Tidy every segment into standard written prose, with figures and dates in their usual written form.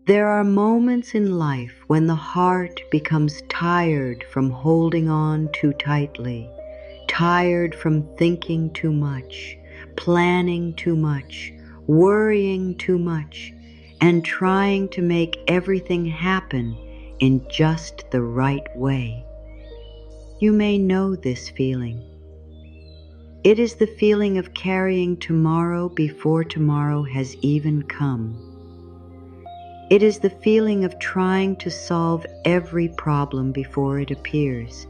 There are moments in life when the heart becomes tired from holding on too tightly, tired from thinking too much, planning too much, worrying too much, and trying to make everything happen in just the right way. You may know this feeling. It is the feeling of carrying tomorrow before tomorrow has even come. It is the feeling of trying to solve every problem before it appears.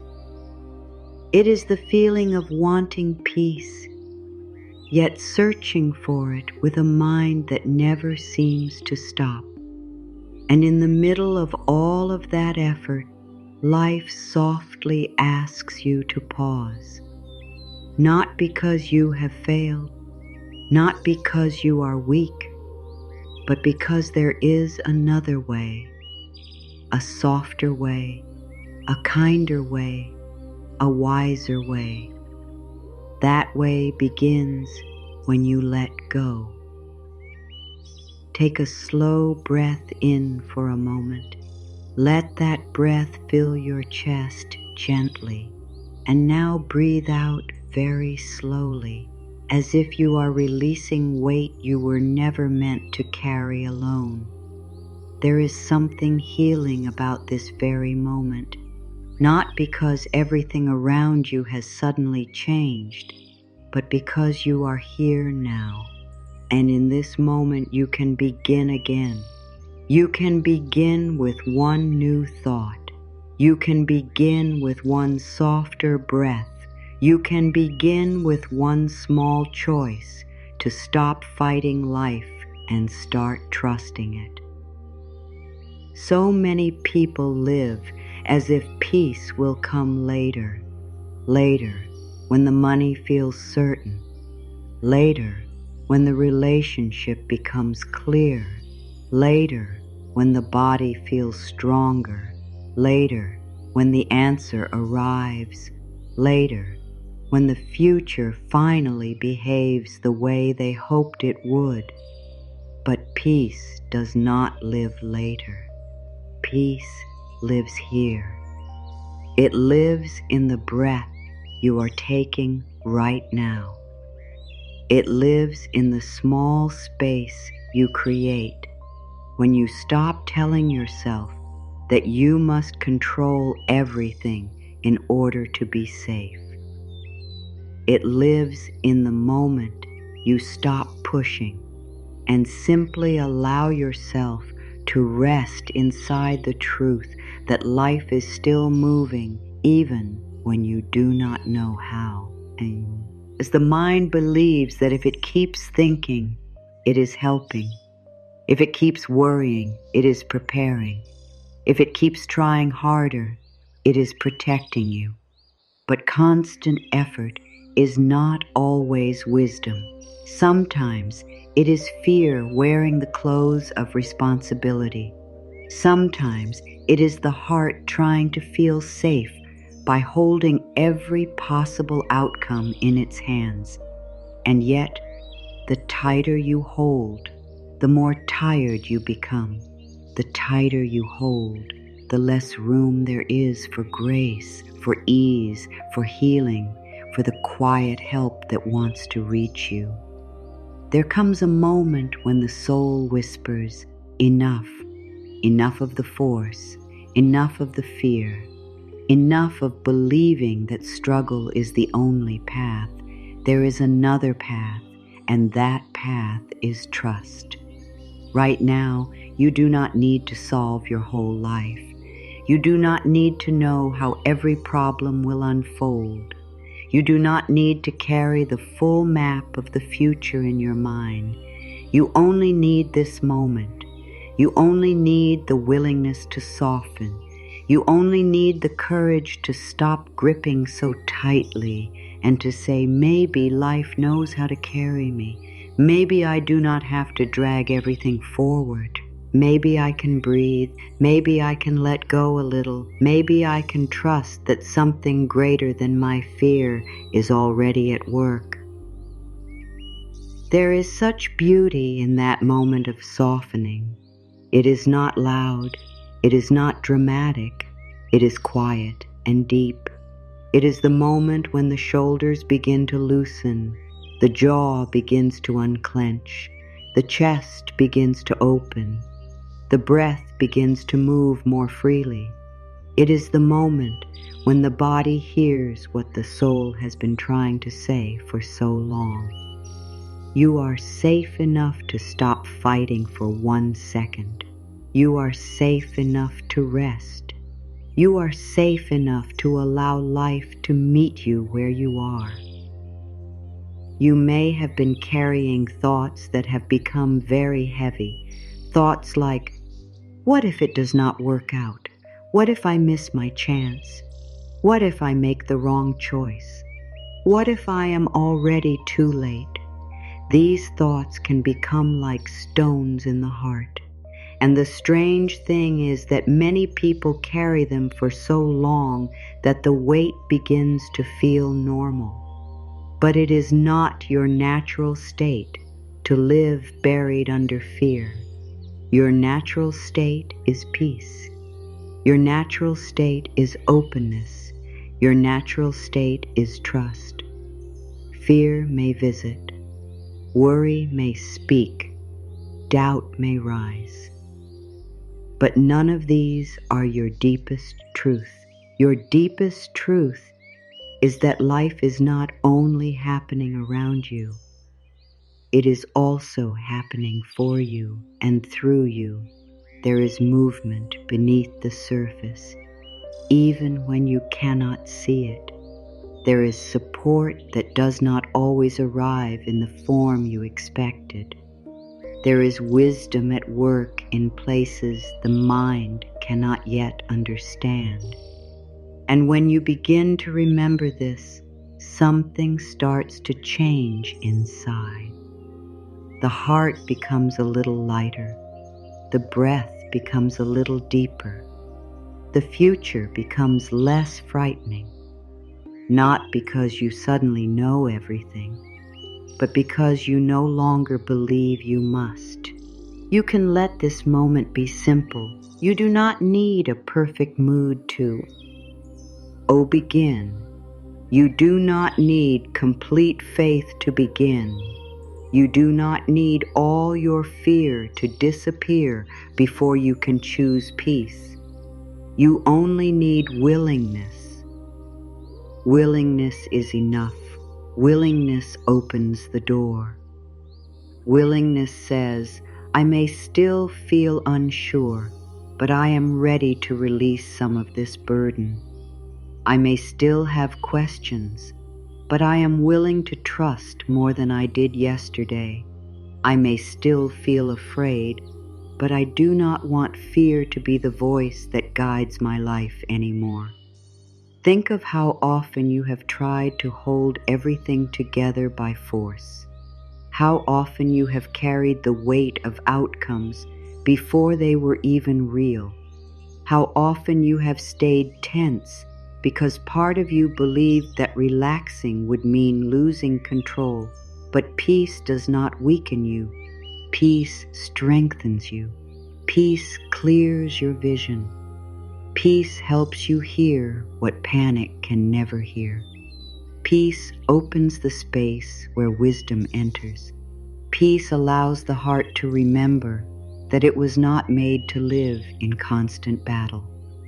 It is the feeling of wanting peace, yet searching for it with a mind that never seems to stop. And in the middle of all of that effort, life softly asks you to pause. Not because you have failed, not because you are weak, but because there is another way, a softer way, a kinder way, a wiser way. That way begins when you let go. Take a slow breath in for a moment. Let that breath fill your chest gently, and now breathe out very slowly, as if you are releasing weight you were never meant to carry alone. There is something healing about this very moment, not because everything around you has suddenly changed, but because you are here now. And in this moment you can begin again. You can begin with one new thought. You can begin with one softer breath. You can begin with one small choice to stop fighting life and start trusting it. So many people live as if peace will come later, when the money feels certain, later when the relationship becomes clear, later when the body feels stronger, later when the answer arrives, later when the future finally behaves the way they hoped it would. But peace does not live later. Peace lives here. It lives in the breath you are taking right now. It lives in the small space you create when you stop telling yourself that you must control everything in order to be safe. It lives in the moment you stop pushing and simply allow yourself to rest inside the truth that life is still moving even when you do not know how. And as the mind believes that if it keeps thinking, it is helping. If it keeps worrying, it is preparing. If it keeps trying harder, it is protecting you. But constant effort is not always wisdom. Sometimes it is fear wearing the clothes of responsibility. Sometimes it is the heart trying to feel safe by holding every possible outcome in its hands. And yet, the tighter you hold, the more tired you become. The tighter you hold, the less room there is for grace, for ease, for healing, for the quiet help that wants to reach you. There comes a moment when the soul whispers, enough, enough of the force, enough of the fear, enough of believing that struggle is the only path. There is another path, and that path is trust. Right now, you do not need to solve your whole life. You do not need to know how every problem will unfold. You do not need to carry the full map of the future in your mind. You only need this moment. You only need the willingness to soften. You only need the courage to stop gripping so tightly and to say, maybe life knows how to carry me. Maybe I do not have to drag everything forward. Maybe I can breathe. Maybe I can let go a little. Maybe I can trust that something greater than my fear is already at work. There is such beauty in that moment of softening. It is not loud, it is not dramatic, it is quiet and deep. It is the moment when the shoulders begin to loosen, the jaw begins to unclench, the chest begins to open, the breath begins to move more freely. It is the moment when the body hears what the soul has been trying to say for so long. You are safe enough to stop fighting for 1 second. You are safe enough to rest. You are safe enough to allow life to meet you where you are. You may have been carrying thoughts that have become very heavy. Thoughts like, what if it does not work out? What if I miss my chance? What if I make the wrong choice? What if I am already too late? These thoughts can become like stones in the heart. And the strange thing is that many people carry them for so long that the weight begins to feel normal. But it is not your natural state to live buried under fear. Your natural state is peace. Your natural state is openness. Your natural state is trust. Fear may visit. Worry may speak. Doubt may rise. But none of these are your deepest truth. Your deepest truth is that life is not only happening around you, it is also happening for you and through you. There is movement beneath the surface, even when you cannot see it. There is support that does not always arrive in the form you expected. There is wisdom at work in places the mind cannot yet understand. And when you begin to remember this, something starts to change inside. The heart becomes a little lighter. The breath becomes a little deeper. The future becomes less frightening, not because you suddenly know everything, but because you no longer believe you must. You can let this moment be simple. You do not need a perfect mood to, begin. You do not need complete faith to begin. You do not need all your fear to disappear before you can choose peace. You only need willingness. Willingness is enough. Willingness opens the door. Willingness says, I may still feel unsure, but I am ready to release some of this burden. I may still have questions, but I am willing to trust more than I did yesterday. I may still feel afraid, but I do not want fear to be the voice that guides my life anymore. Think of how often you have tried to hold everything together by force. How often you have carried the weight of outcomes before they were even real. How often you have stayed tense because part of you believed that relaxing would mean losing control. But peace does not weaken you. Peace strengthens you. Peace clears your vision. Peace helps you hear what panic can never hear. Peace opens the space where wisdom enters. Peace allows the heart to remember that it was not made to live in constant battle.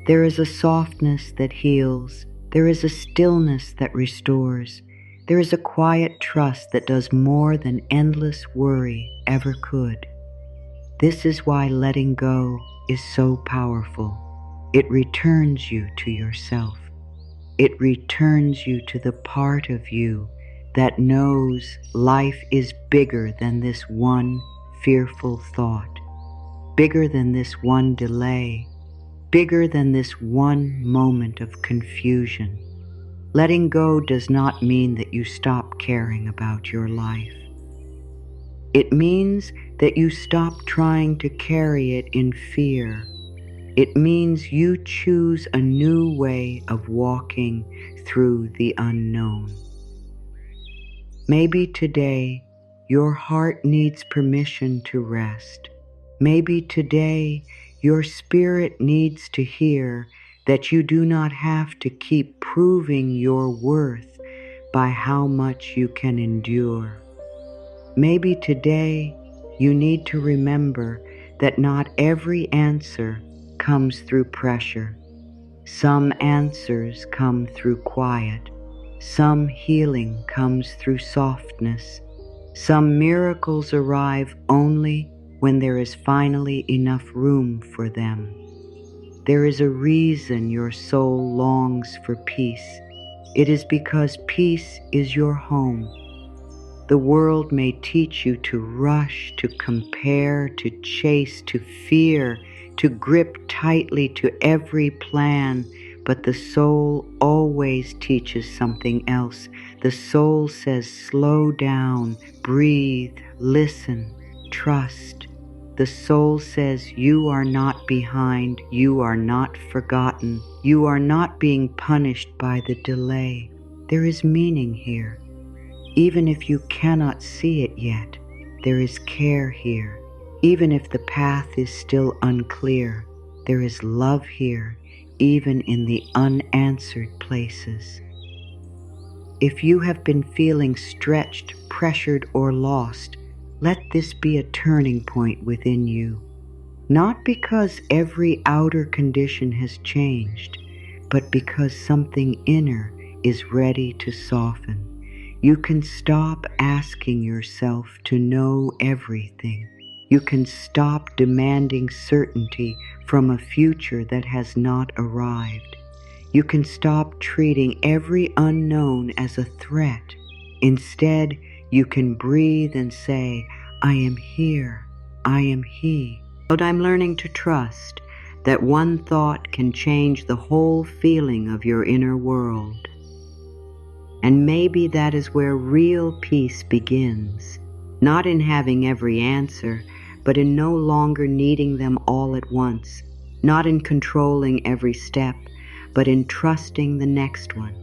There is a softness that heals. There is a stillness that restores. There is a quiet trust that does more than endless worry ever could. This is why letting go is so powerful. It returns you to yourself. It returns you to the part of you that knows life is bigger than this one fearful thought, bigger than this one delay, bigger than this one moment of confusion. Letting go does not mean that you stop caring about your life. It means that you stop trying to carry it in fear. It means you choose a new way of walking through the unknown. Maybe today your heart needs permission to rest. Maybe today your spirit needs to hear that you do not have to keep proving your worth by how much you can endure. Maybe today you need to remember that not every answer comes through pressure. Some answers come through quiet. Some healing comes through softness. Some miracles arrive only when there is finally enough room for them. There is a reason your soul longs for peace. It is because peace is your home. The world may teach you to rush, to compare, to chase, to fear, to grip tightly to every plan, but the soul always teaches something else. The soul says, slow down, breathe, listen, trust. The soul says, you are not behind, you are not forgotten, you are not being punished by the delay. There is meaning here. Even if you cannot see it yet, there is care here. Even if the path is still unclear, there is love here, even in the unanswered places. If you have been feeling stretched, pressured, or lost, let this be a turning point within you. Not because every outer condition has changed, but because something inner is ready to soften. You can stop asking yourself to know everything. You can stop demanding certainty from a future that has not arrived. You can stop treating every unknown as a threat. Instead, you can breathe and say, I am here, I am he. But I'm learning to trust that one thought can change the whole feeling of your inner world. And maybe that is where real peace begins, not in having every answer, but in no longer needing them all at once, not in controlling every step, but in trusting the next one,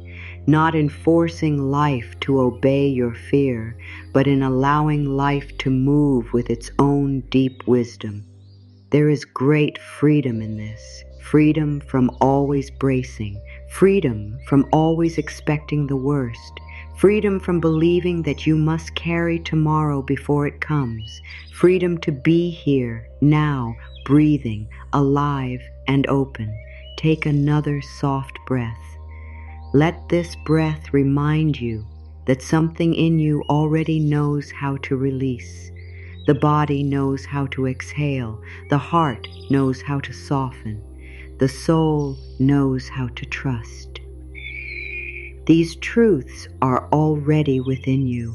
not in forcing life to obey your fear, but in allowing life to move with its own deep wisdom. There is great freedom in this, freedom from always bracing, freedom from always expecting the worst, freedom from believing that you must carry tomorrow before it comes, freedom to be here, now, breathing, alive and open. Take another soft breath. Let this breath remind you that something in you already knows how to release. The body knows how to exhale. The heart knows how to soften. The soul knows how to trust. These truths are already within you.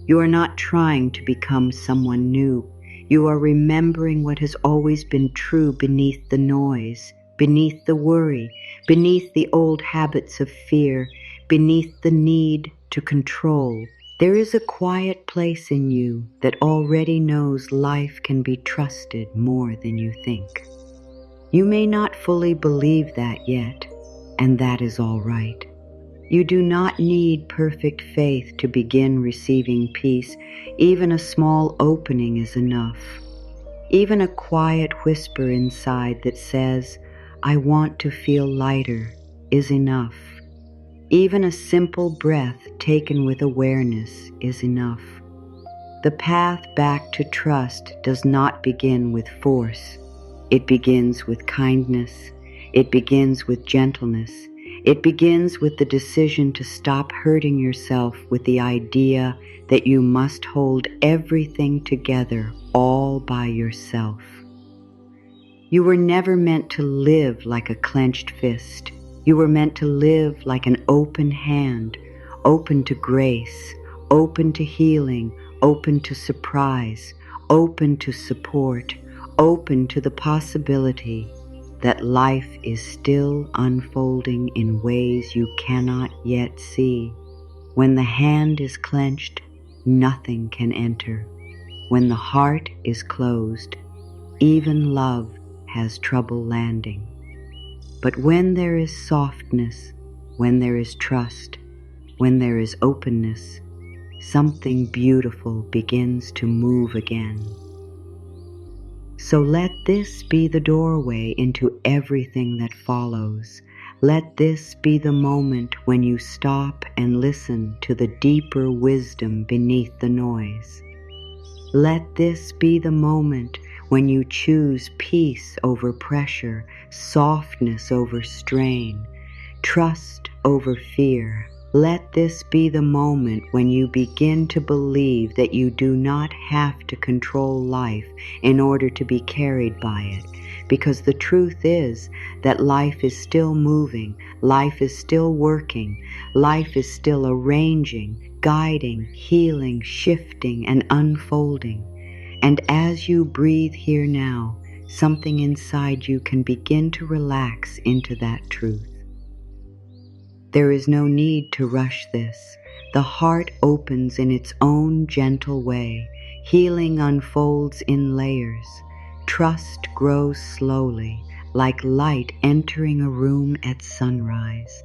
You are not trying to become someone new. You are remembering what has always been true beneath the noise, beneath the worry, beneath the old habits of fear, beneath the need to control. There is a quiet place in you that already knows life can be trusted more than you think. You may not fully believe that yet, and that is all right. You do not need perfect faith to begin receiving peace. Even a small opening is enough. Even a quiet whisper inside that says, I want to feel lighter, is enough. Even a simple breath taken with awareness is enough. The path back to trust does not begin with force. It begins with kindness. It begins with gentleness. It begins with the decision to stop hurting yourself with the idea that you must hold everything together all by yourself. You were never meant to live like a clenched fist. You were meant to live like an open hand, open to grace, open to healing, open to surprise, open to support, open to the possibility that life is still unfolding in ways you cannot yet see. When the hand is clenched, nothing can enter. When the heart is closed, even love has trouble landing. But when there is softness, when there is trust, when there is openness, something beautiful begins to move again. So let this be the doorway into everything that follows. Let this be the moment when you stop and listen to the deeper wisdom beneath the noise. Let this be the moment when you choose peace over pressure, softness over strain, trust over fear. Let this be the moment when you begin to believe that you do not have to control life in order to be carried by it, because the truth is that life is still moving, life is still working, life is still arranging, guiding, healing, shifting, and unfolding. And as you breathe here now, something inside you can begin to relax into that truth. There is no need to rush this. The heart opens in its own gentle way. Healing unfolds in layers. Trust grows slowly, like light entering a room at sunrise.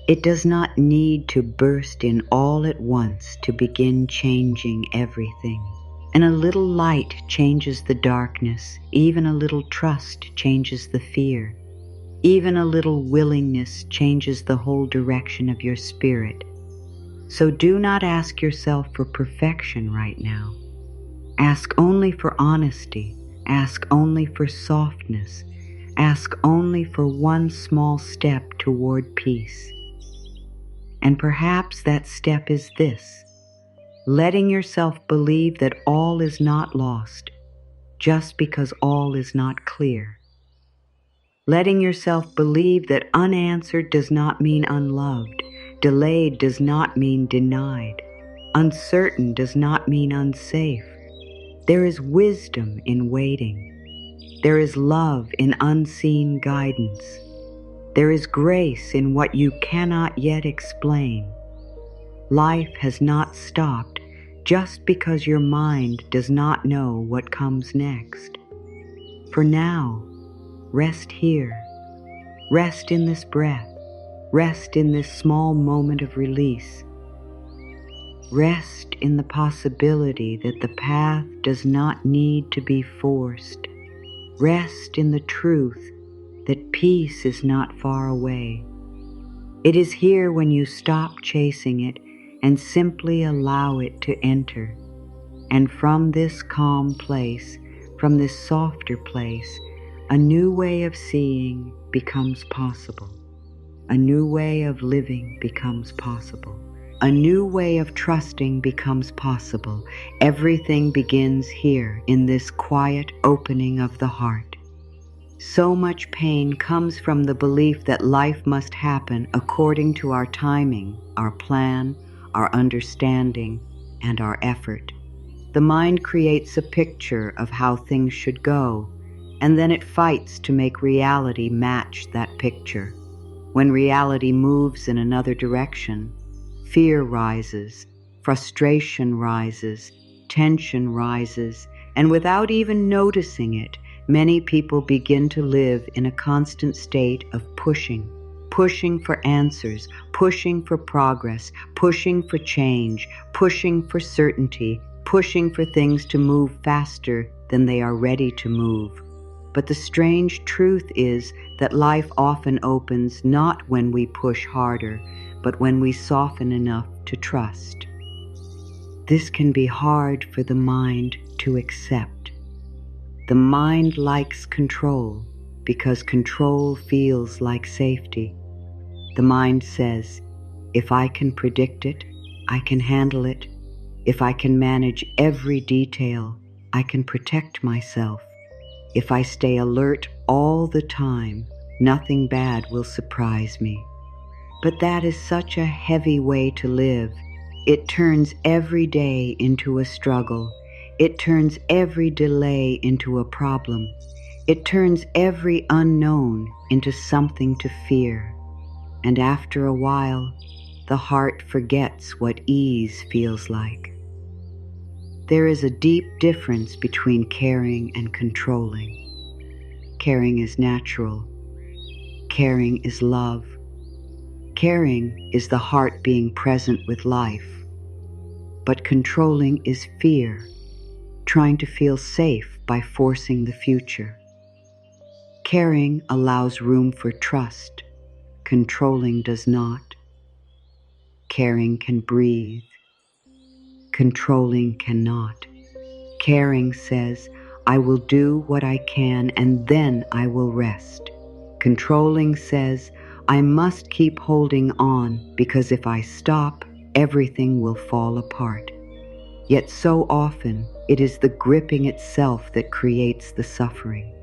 It does not need to burst in all at once to begin changing everything. And a little light changes the darkness. Even a little trust changes the fear. Even a little willingness changes the whole direction of your spirit. So do not ask yourself for perfection right now. Ask only for honesty. Ask only for softness. Ask only for one small step toward peace. And perhaps that step is this: letting yourself believe that all is not lost just because all is not clear. Letting yourself believe that unanswered does not mean unloved, delayed does not mean denied, uncertain does not mean unsafe. There is wisdom in waiting. There is love in unseen guidance. There is grace in what you cannot yet explain. Life has not stopped just because your mind does not know what comes next. For now, rest here. Rest in this breath. Rest in this small moment of release. Rest in the possibility that the path does not need to be forced. Rest in the truth that peace is not far away. It is here when you stop chasing it and simply allow it to enter. And from this calm place, from this softer place, a new way of seeing becomes possible. A new way of living becomes possible. A new way of trusting becomes possible. Everything begins here in this quiet opening of the heart. So much pain comes from the belief that life must happen according to our timing, our plan, our understanding, and our effort. The mind creates a picture of how things should go, and then it fights to make reality match that picture. When reality moves in another direction, fear rises, frustration rises, tension rises, and without even noticing it, many people begin to live in a constant state of pushing for answers, pushing for progress, pushing for change, pushing for certainty, pushing for things to move faster than they are ready to move. But the strange truth is that life often opens not when we push harder, but when we soften enough to trust. This can be hard for the mind to accept. The mind likes control because control feels like safety. The mind says, if I can predict it, I can handle it. If I can manage every detail, I can protect myself. If I stay alert all the time, nothing bad will surprise me. But that is such a heavy way to live. It turns every day into a struggle. It turns every delay into a problem. It turns every unknown into something to fear. And after a while, the heart forgets what ease feels like. There is a deep difference between caring and controlling. Caring is natural. Caring is love. Caring is the heart being present with life. But controlling is fear, trying to feel safe by forcing the future. Caring allows room for trust. Controlling does not. Caring can breathe. Controlling cannot. Caring says, I will do what I can and then I will rest. Controlling says, I must keep holding on because if I stop, everything will fall apart. Yet so often, it is the gripping itself that creates the suffering.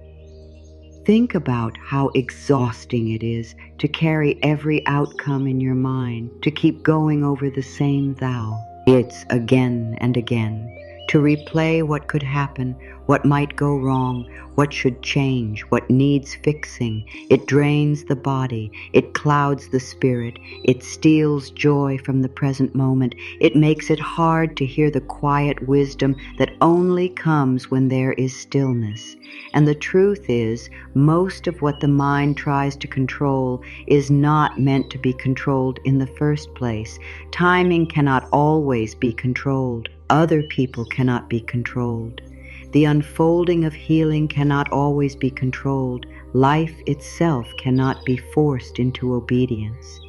Think about how exhausting it is to carry every outcome in your mind, to keep going over the same thou. It's again and again, to replay what could happen, what might go wrong, what should change, what needs fixing. It drains the body, it clouds the spirit, it steals joy from the present moment. It makes it hard to hear the quiet wisdom that only comes when there is stillness. And the truth is, most of what the mind tries to control is not meant to be controlled in the first place. Timing cannot always be controlled. Other people cannot be controlled. The unfolding of healing cannot always be controlled. Life itself cannot be forced into obedience.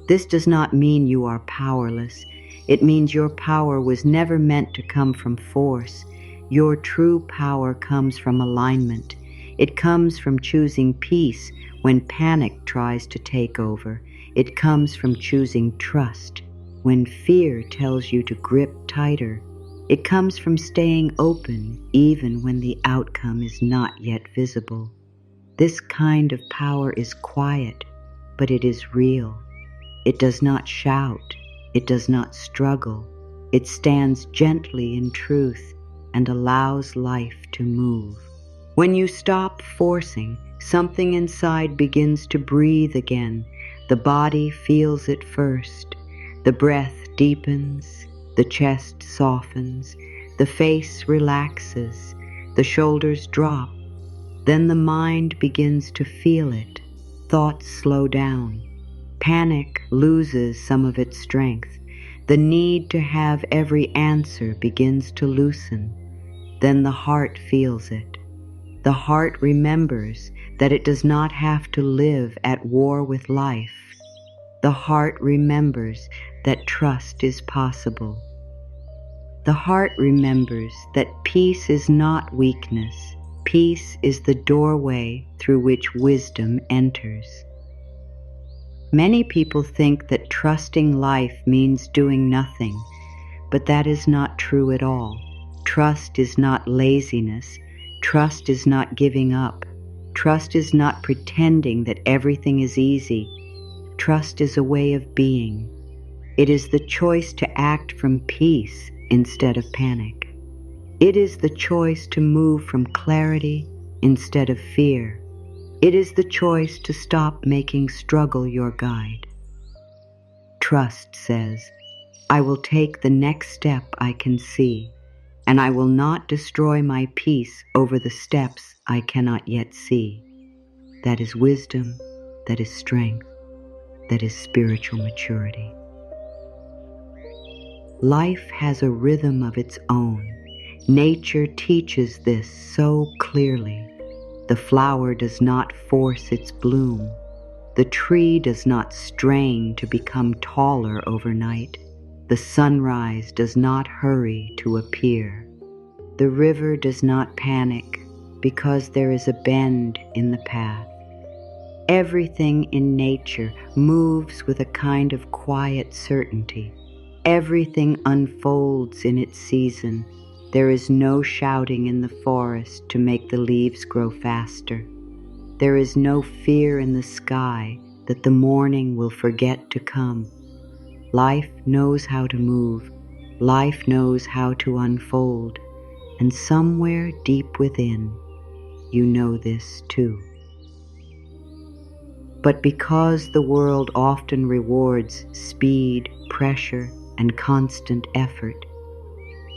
This does not mean you are powerless. It means your power was never meant to come from force. Your true power comes from alignment. It comes from choosing peace when panic tries to take over. It comes from choosing trust when fear tells you to grip tighter. It comes from staying open even when the outcome is not yet visible. This kind of power is quiet, but it is real. It does not shout. It does not struggle. It stands gently in truth and allows life to move. When you stop forcing, something inside begins to breathe again. The body feels it first. The breath deepens, the chest softens, the face relaxes, the shoulders drop. Then the mind begins to feel it. Thoughts slow down. Panic loses some of its strength. The need to have every answer begins to loosen. Then the heart feels it. The heart remembers that it does not have to live at war with life. The heart remembers that trust is possible. The heart remembers that peace is not weakness. Peace is the doorway through which wisdom enters. Many people think that trusting life means doing nothing, but that is not true at all. Trust is not laziness. Trust is not giving up. Trust is not pretending that everything is easy. Trust is a way of being. It is the choice to act from peace instead of panic. It is the choice to move from clarity instead of fear. It is the choice to stop making struggle your guide. Trust says, I will take the next step I can see, and I will not destroy my peace over the steps I cannot yet see. That is wisdom, that is strength, that is spiritual maturity. Life has a rhythm of its own. Nature teaches this so clearly. The flower does not force its bloom. The tree does not strain to become taller overnight. The sunrise does not hurry to appear. The river does not panic because there is a bend in the path. Everything in nature moves with a kind of quiet certainty. Everything unfolds in its season. There is no shouting in the forest to make the leaves grow faster. There is no fear in the sky that the morning will forget to come. Life knows how to move. Life knows how to unfold. And somewhere deep within, you know this too. But because the world often rewards speed, pressure, and constant effort,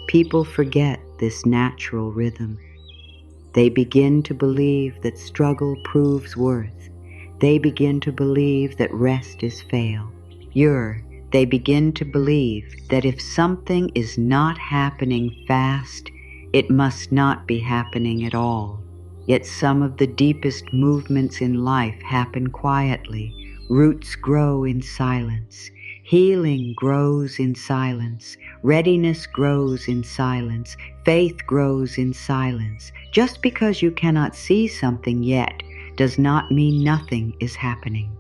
people forget this natural rhythm. They begin to believe that struggle proves worth. They begin to believe that rest is failure. They begin to believe that if something is not happening fast, It must not be happening at all. Yet some of the deepest movements in life happen quietly. Roots grow in silence. Healing grows in silence. Readiness grows in silence. Faith grows in silence. Just because you cannot see something yet does not mean nothing is happening.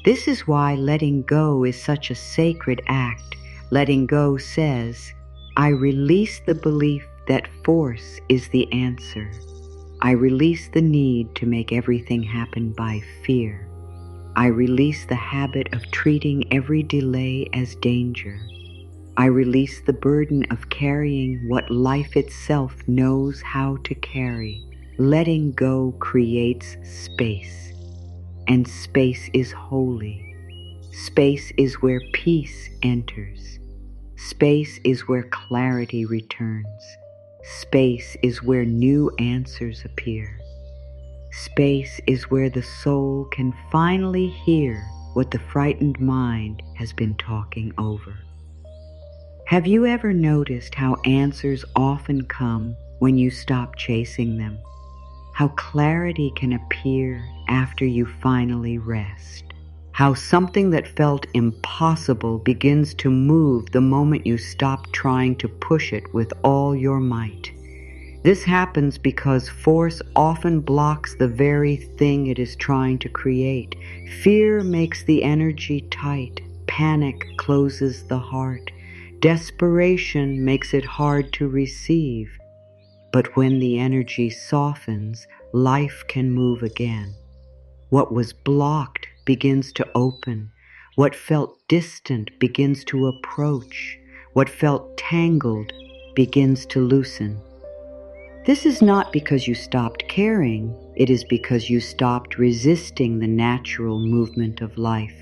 This is why letting go is such a sacred act. Letting go says, I release the belief that force is the answer. I release the need to make everything happen by fear. I release the habit of treating every delay as danger. I release the burden of carrying what life itself knows how to carry. Letting go creates space, and space is holy. Space is where peace enters. Space is where clarity returns. Space is where new answers appear. Space is where the soul can finally hear what the frightened mind has been talking over. Have you ever noticed how answers often come when you stop chasing them? How clarity can appear after you finally rest? How something that felt impossible begins to move the moment you stop trying to push it with all your might. This happens because force often blocks the very thing it is trying to create. Fear makes the energy tight. Panic closes the heart. Desperation makes it hard to receive. But when the energy softens, life can move again. What was blocked begins to open. What felt distant begins to approach. What felt tangled begins to loosen. This is not because you stopped caring. It is because you stopped resisting the natural movement of life.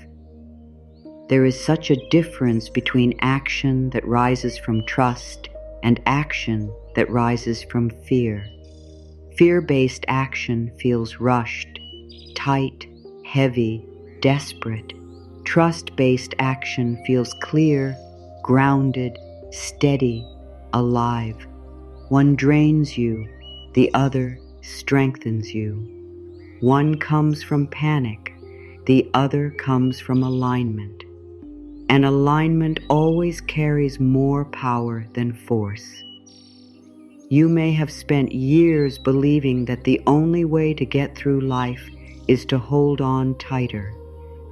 There is such a difference between action that rises from trust and action that rises from fear. Fear-based action feels rushed, tight, heavy, desperate. Trust-based action feels clear, grounded, steady, alive. One drains you, the other strengthens you. One comes from panic, the other comes from alignment. And alignment always carries more power than force. You may have spent years believing that the only way to get through life is to hold on tighter.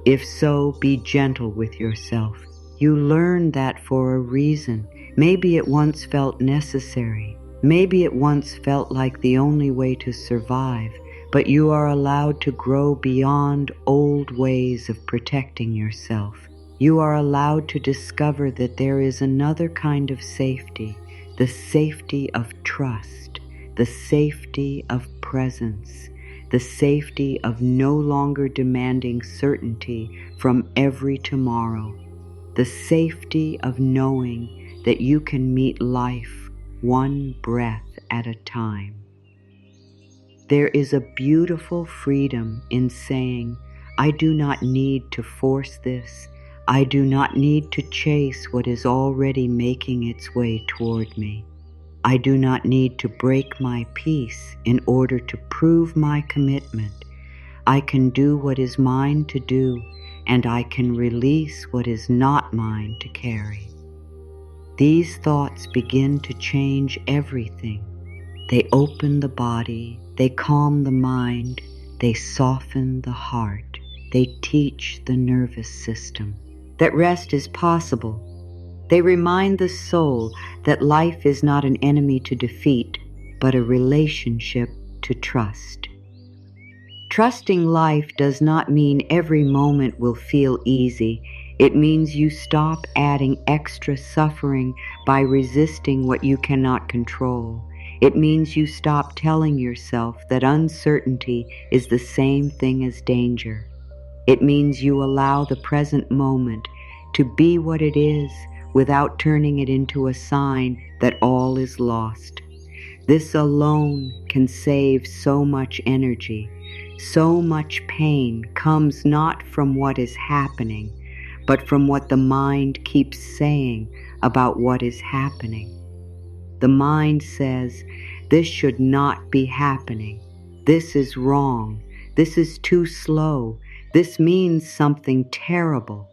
If so, be gentle with yourself. You learned that for a reason. Maybe it once felt necessary. Maybe it once felt like the only way to survive, but you are allowed to grow beyond old ways of protecting yourself. You are allowed to discover that there is another kind of safety, the safety of trust, the safety of presence, the safety of no longer demanding certainty from every tomorrow, the safety of knowing that you can meet life one breath at a time. There is a beautiful freedom in saying, I do not need to force this. I do not need to chase what is already making its way toward me. I do not need to break my peace in order to prove my commitment. I can do what is mine to do, and I can release what is not mine to carry. These thoughts begin to change everything. They open the body, they calm the mind, they soften the heart, they teach the nervous system that rest is possible. They remind the soul that life is not an enemy to defeat, but a relationship to trust. Trusting life does not mean every moment will feel easy. It means you stop adding extra suffering by resisting what you cannot control. It means you stop telling yourself that uncertainty is the same thing as danger. It means you allow the present moment to be what it is without turning it into a sign that all is lost. This alone can save so much energy. So much pain comes not from what is happening, but from what the mind keeps saying about what is happening. The mind says, "This should not be happening. This is wrong. This is too slow. This means something terrible."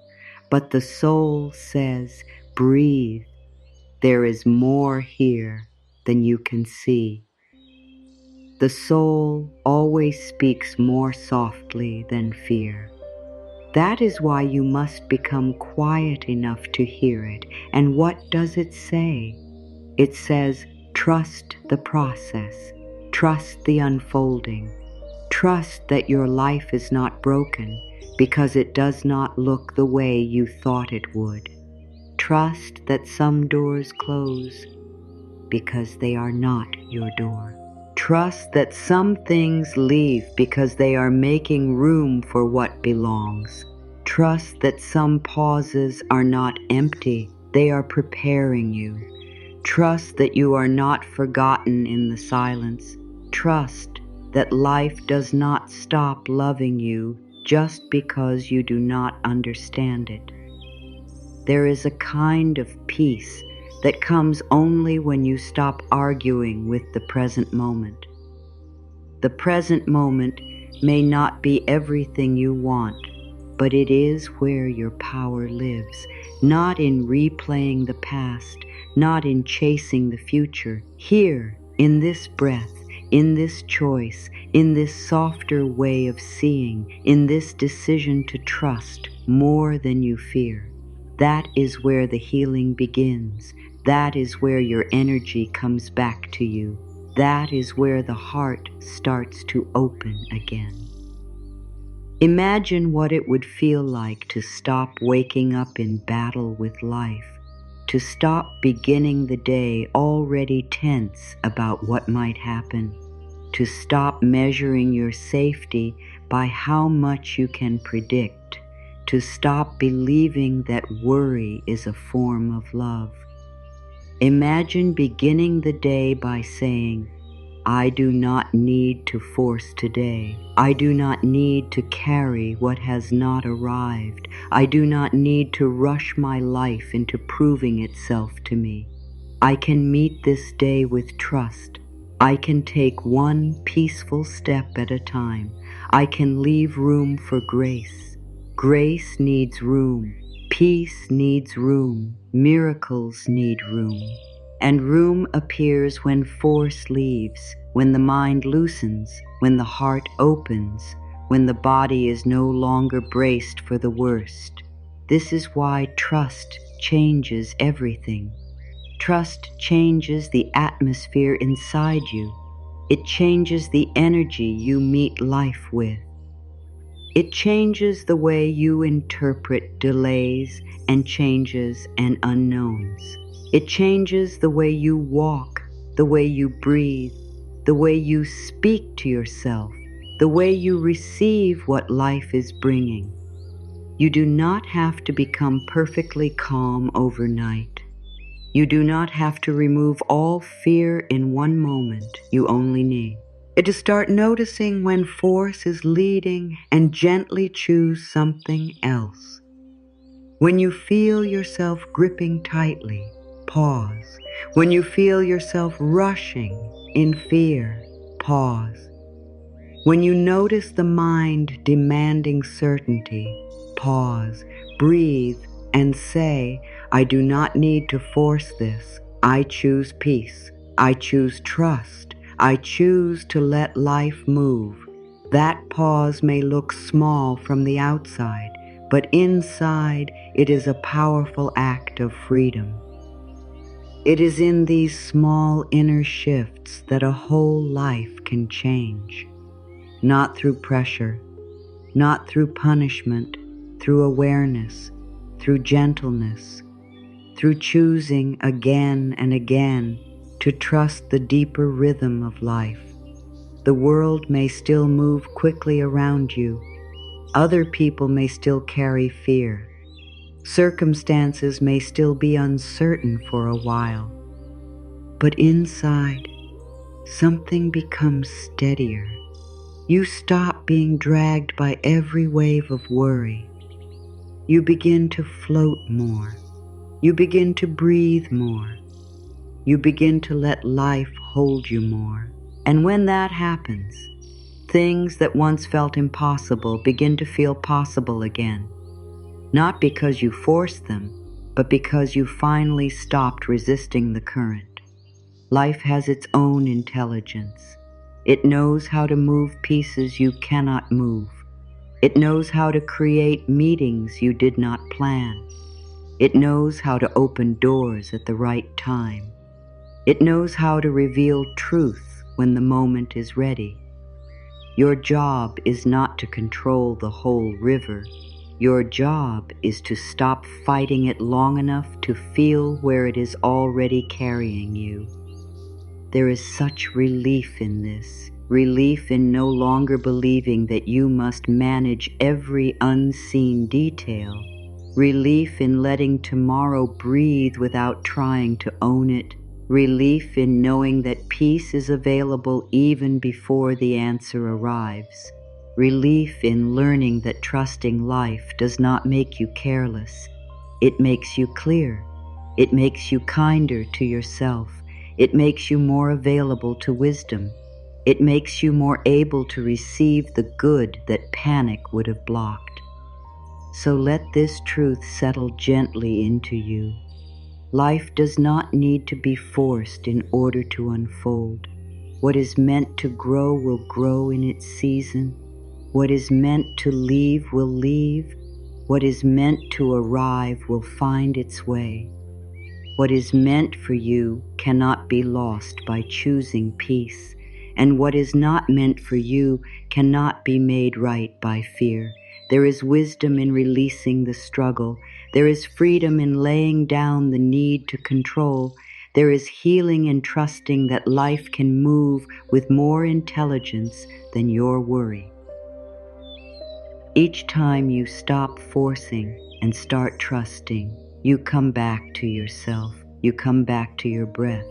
But the soul says, "Breathe. There is more here than you can see." The soul always speaks more softly than fear. That is why you must become quiet enough to hear it. And what does it say? It says, trust the process. Trust the unfolding. Trust that your life is not broken because it does not look the way you thought it would. Trust that some doors close because they are not your door. Trust that some things leave because they are making room for what belongs. Trust that some pauses are not empty, they are preparing you. Trust that you are not forgotten in the silence. Trust that life does not stop loving you just because you do not understand it. There is a kind of peace that comes only when you stop arguing with the present moment. The present moment may not be everything you want, but it is where your power lives, not in replaying the past, not in chasing the future. Here, in this breath, in this choice, in this softer way of seeing, in this decision to trust more than you fear. That is where the healing begins. That is where your energy comes back to you. That is where the heart starts to open again. Imagine what it would feel like to stop waking up in battle with life, to stop beginning the day already tense about what might happen, to stop measuring your safety by how much you can predict, to stop believing that worry is a form of love. Imagine beginning the day by saying, "I do not need to force today. I do not need to carry what has not arrived. I do not need to rush my life into proving itself to me. I can meet this day with trust. I can take one peaceful step at a time. I can leave room for grace. Grace needs room. Peace needs room. Miracles need room. And room appears when force leaves, when the mind loosens, when the heart opens, when the body is no longer braced for the worst. This is why trust changes everything. Trust changes the atmosphere inside you. It changes the energy you meet life with. It changes the way you interpret delays and changes and unknowns. It changes the way you walk, the way you breathe, the way you speak to yourself, the way you receive what life is bringing. You do not have to become perfectly calm overnight. You do not have to remove all fear in one moment. You only need to start noticing when force is leading and gently choose something else. When you feel yourself gripping tightly, pause. When you feel yourself rushing in fear, pause. When you notice the mind demanding certainty, pause, breathe, and say, "I do not need to force this. I choose peace. I choose trust. I choose to let life move." That pause may look small from the outside, but inside it is a powerful act of freedom. It is in these small inner shifts that a whole life can change. Not through pressure, not through punishment, through awareness, through gentleness, through choosing again and again to trust the deeper rhythm of life. The world may still move quickly around you. Other people may still carry fear. Circumstances may still be uncertain for a while. But inside, something becomes steadier. You stop being dragged by every wave of worry. You begin to float more. You begin to breathe more. You begin to let life hold you more. And when that happens, things that once felt impossible begin to feel possible again. Not because you forced them, but because you finally stopped resisting the current. Life has its own intelligence. It knows how to move pieces you cannot move. It knows how to create meetings you did not plan. It knows how to open doors at the right time. It knows how to reveal truth when the moment is ready. Your job is not to control the whole river. Your job is to stop fighting it long enough to feel where it is already carrying you. There is such relief in this, relief in no longer believing that you must manage every unseen detail, relief in letting tomorrow breathe without trying to own it, relief in knowing that peace is available even before the answer arrives, relief in learning that trusting life does not make you careless. It makes you clear. It makes you kinder to yourself. It makes you more available to wisdom. It makes you more able to receive the good that panic would have blocked. So let this truth settle gently into you. Life does not need to be forced in order to unfold. What is meant to grow will grow in its season. What is meant to leave will leave. What is meant to arrive will find its way. What is meant for you cannot be lost by choosing peace, and what is not meant for you cannot be made right by fear. There is wisdom in releasing the struggle. There is freedom in laying down the need to control. There is healing in trusting that life can move with more intelligence than your worry. Each time you stop forcing and start trusting, you come back to yourself. You come back to your breath.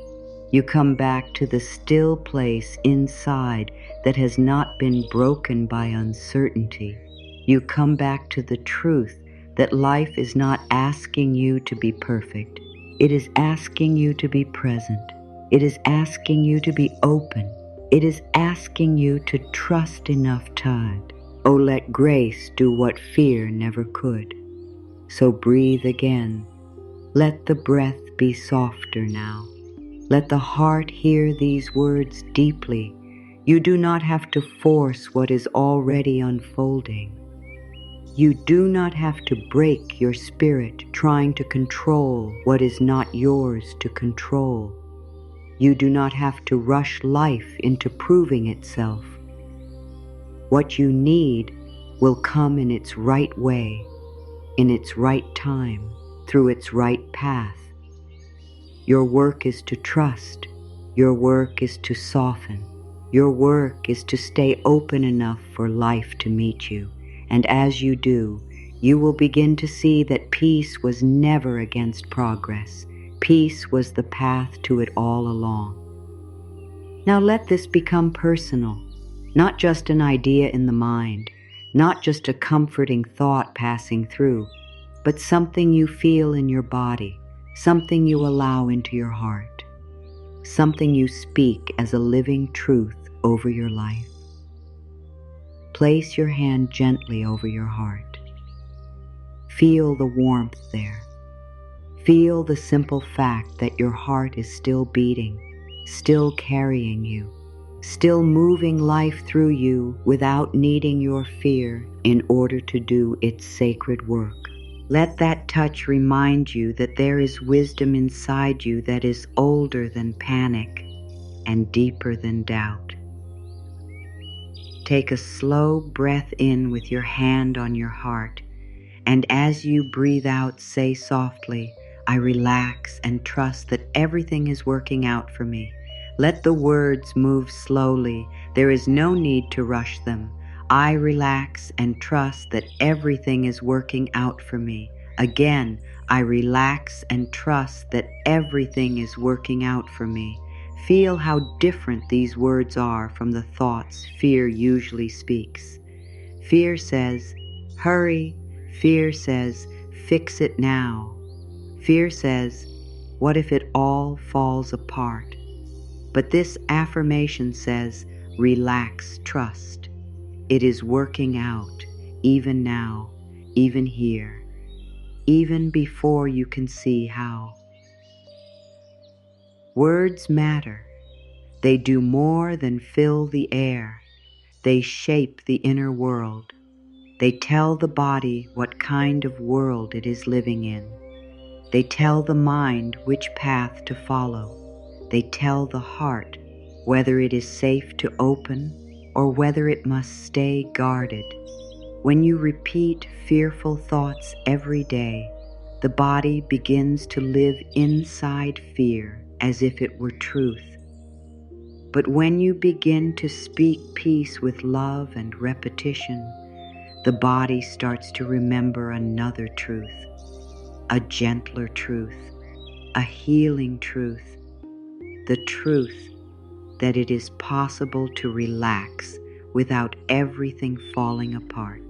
You come back to the still place inside that has not been broken by uncertainty. You come back to the truth that life is not asking you to be perfect. It is asking you to be present. It is asking you to be open. It is asking you to trust enough time. Oh, let grace do what fear never could. So breathe again. Let the breath be softer now. Let the heart hear these words deeply. You do not have to force what is already unfolding. You do not have to break your spirit trying to control what is not yours to control. You do not have to rush life into proving itself. What you need will come in its right way, in its right time, through its right path. Your work is to trust. Your work is to soften. Your work is to stay open enough for life to meet you. And as you do, you will begin to see that peace was never against progress. Peace was the path to it all along. Now let this become personal, not just an idea in the mind, not just a comforting thought passing through, but something you feel in your body, something you allow into your heart, something you speak as a living truth over your life. Place your hand gently over your heart. Feel the warmth there. Feel the simple fact that your heart is still beating, still carrying you, still moving life through you without needing your fear in order to do its sacred work. Let that touch remind you that there is wisdom inside you that is older than panic and deeper than doubt. Take a slow breath in with your hand on your heart, and as you breathe out, say softly, I relax and trust that everything is working out for me. Let the words move slowly. There is no need to rush them. I relax and trust that everything is working out for me. Again, I relax and trust that everything is working out for me. Feel how different these words are from the thoughts fear usually speaks. Fear says, hurry. Fear says, fix it now. Fear says, What if it all falls apart? But this affirmation says, relax, trust. It is working out, even now, even here, even before you can see how. Words matter. They do more than fill the air. They shape the inner world. They tell the body what kind of world it is living in. They tell the mind which path to follow. They tell the heart whether it is safe to open or whether it must stay guarded. When you repeat fearful thoughts every day, the body begins to live inside fear as if it were truth. But when you begin to speak peace with love and repetition, the body starts to remember another truth, a gentler truth, a healing truth, the truth that it is possible to relax without everything falling apart.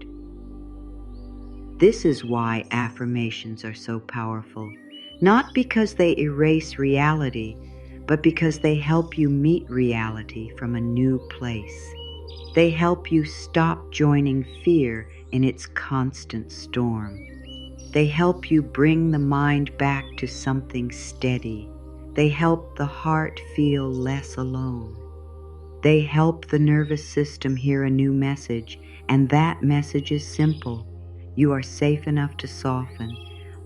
This is why affirmations are so powerful, not because they erase reality, but because they help you meet reality from a new place. They help you stop joining fear in its constant storm. They help you bring the mind back to something steady. They help the heart feel less alone. They help the nervous system hear a new message, and that message is simple. You are safe enough to soften.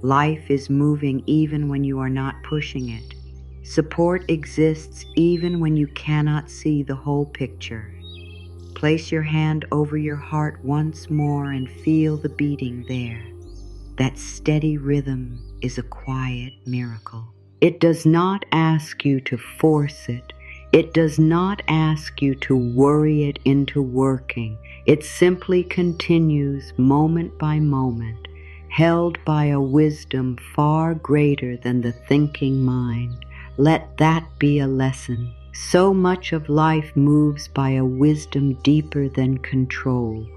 Life is moving even when you are not pushing it. Support exists even when you cannot see the whole picture. Place your hand over your heart once more and feel the beating there. That steady rhythm is a quiet miracle. It does not ask you to force it. It does not ask you to worry it into working. It simply continues moment by moment, held by a wisdom far greater than the thinking mind. Let that be a lesson. So much of life moves by a wisdom deeper than control.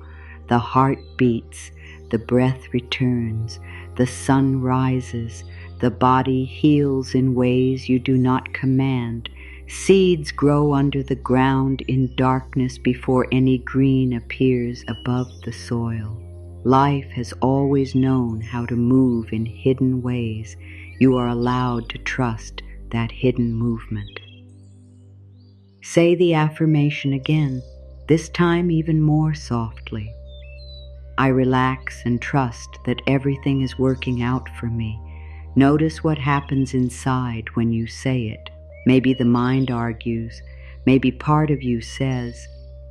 The heart beats, the breath returns, the sun rises, the body heals in ways you do not command. Seeds grow under the ground in darkness before any green appears above the soil. Life has always known how to move in hidden ways. You are allowed to trust that hidden movement. Say the affirmation again, this time even more softly. I relax and trust that everything is working out for me. Notice what happens inside when you say it. Maybe the mind argues. Maybe part of you says,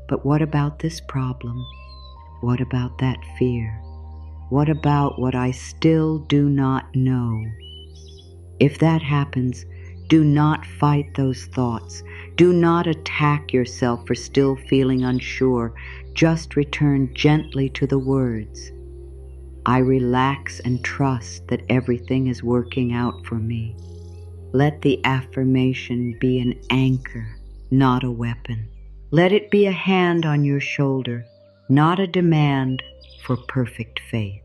but what about this problem? What about that fear? What about what I still do not know? If that happens, do not fight those thoughts. Do not attack yourself for still feeling unsure. Just return gently to the words. I relax and trust that everything is working out for me. Let the affirmation be an anchor, not a weapon. Let it be a hand on your shoulder, not a demand for perfect faith.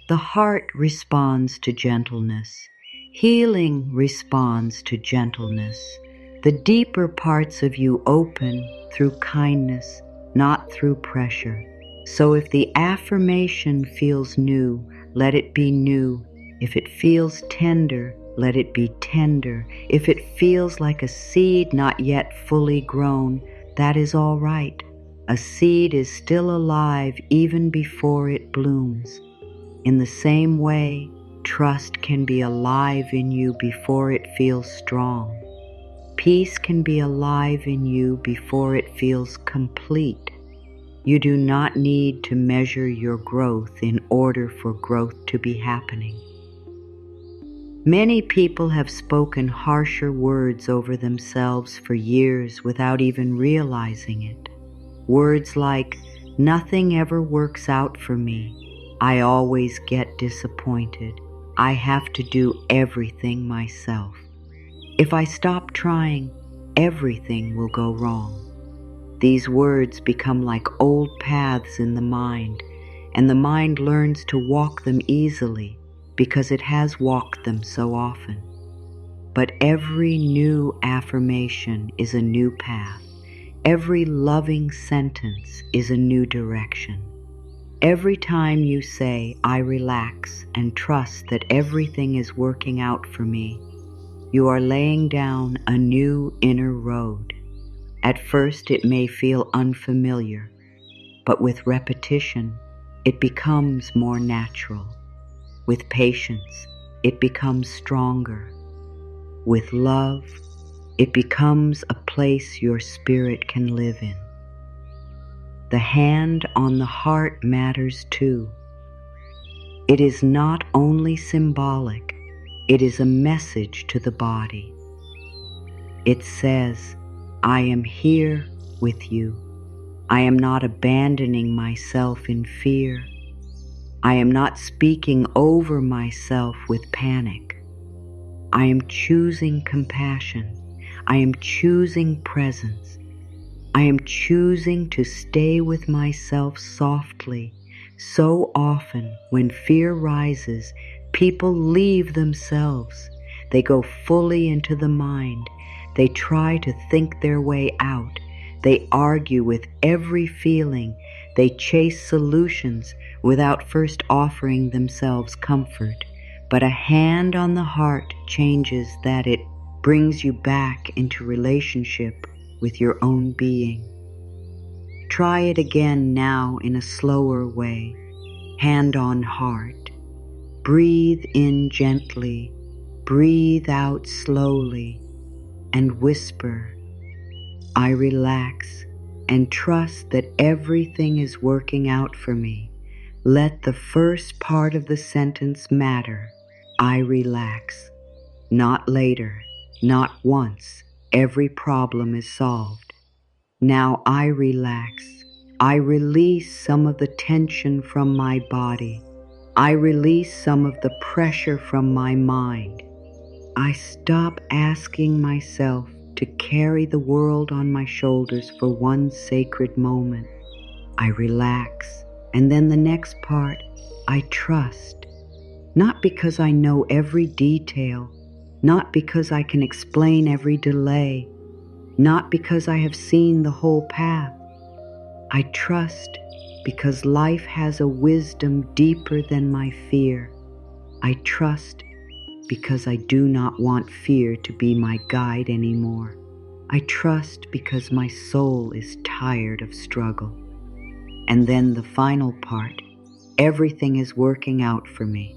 The heart responds to gentleness. Healing responds to gentleness. The deeper parts of you open through kindness, not through pressure. So if the affirmation feels new, let it be new. If it feels tender, let it be tender. If it feels like a seed not yet fully grown, that is all right. A seed is still alive even before it blooms. In the same way, trust can be alive in you before it feels strong. Peace can be alive in you before it feels complete. You do not need to measure your growth in order for growth to be happening. Many people have spoken harsher words over themselves for years without even realizing it. Words like, nothing ever works out for me. I always get disappointed. I have to do everything myself. If I stop trying, everything will go wrong. These words become like old paths in the mind, and the mind learns to walk them easily. because it has walked them so often. But every new affirmation is a new path. Every loving sentence is a new direction. Every time you say, I relax and trust that everything is working out for me, you are laying down a new inner road. At first it may feel unfamiliar, but with repetition, it becomes more natural. With patience, it becomes stronger. With love, it becomes a place your spirit can live in. The hand on the heart matters too. It is not only symbolic, it is a message to the body. It says, I am here with you. I am not abandoning myself in fear. I am not speaking over myself with panic. I am choosing compassion. I am choosing presence. I am choosing to stay with myself softly. So often, when fear rises, people leave themselves. They go fully into the mind. They try to think their way out. They argue with every feeling. They chase solutions without first offering themselves comfort. But a hand on the heart changes that. It brings you back into relationship with your own being. Try it again now in a slower way. Hand on heart. Breathe in gently, breathe out slowly, and whisper, I relax and trust that everything is working out for me. Let the first part of the sentence matter. I relax. Not later, not once. Every problem is solved. Now I relax. I release some of the tension from my body. I release some of the pressure from my mind. I stop asking myself to carry the world on my shoulders for one sacred moment. I relax. And then the next part, I trust. Not because I know every detail, not because I can explain every delay, not because I have seen the whole path. I trust because life has a wisdom deeper than my fear. I trust because I do not want fear to be my guide anymore. I trust because my soul is tired of struggle. And then the final part, everything is working out for me.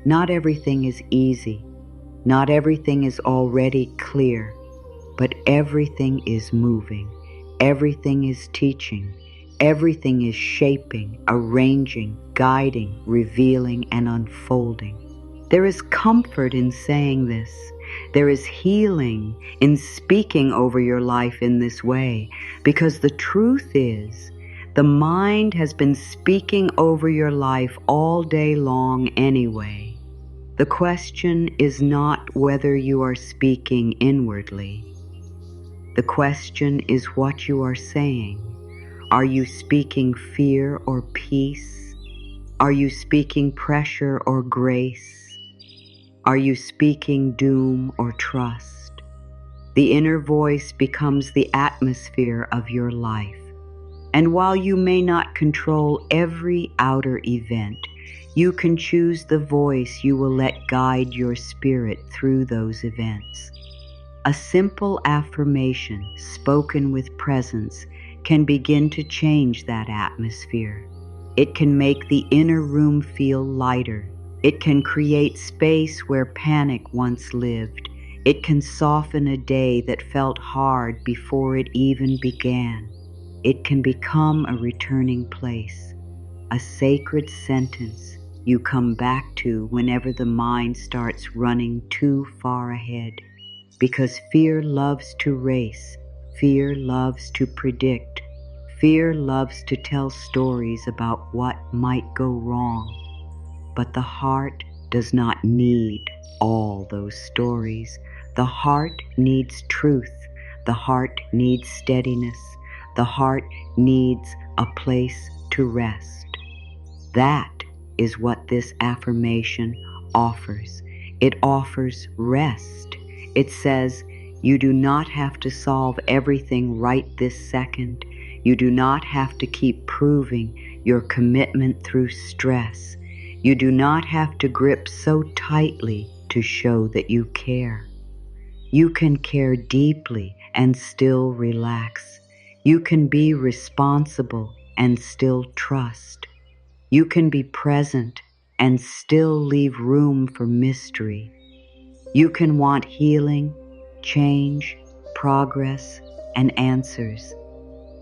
Not everything is easy. Not everything is already clear. But everything is moving. Everything is teaching. Everything is shaping, arranging, guiding, revealing, and unfolding. There is comfort in saying this. There is healing in speaking over your life in this way, because the truth is, the mind has been speaking over your life all day long anyway. The question is not whether you are speaking inwardly. The question is what you are saying. Are you speaking fear or peace? Are you speaking pressure or grace? Are you speaking doom or trust? The inner voice becomes the atmosphere of your life. And while you may not control every outer event, you can choose the voice you will let guide your spirit through those events. A simple affirmation spoken with presence can begin to change that atmosphere. It can make the inner room feel lighter. It can create space where panic once lived. It can soften a day that felt hard before it even began. It can become a returning place, a sacred sentence you come back to whenever the mind starts running too far ahead. Because fear loves to race, fear loves to predict, fear loves to tell stories about what might go wrong. But the heart does not need all those stories. The heart needs truth. The heart needs steadiness. The heart needs a place to rest. That is what this affirmation offers. It offers rest. It says, you do not have to solve everything right this second. You do not have to keep proving your commitment through stress. You do not have to grip so tightly to show that you care. You can care deeply and still relax. You can be responsible and still trust. You can be present and still leave room for mystery. You can want healing, change, progress, and answers,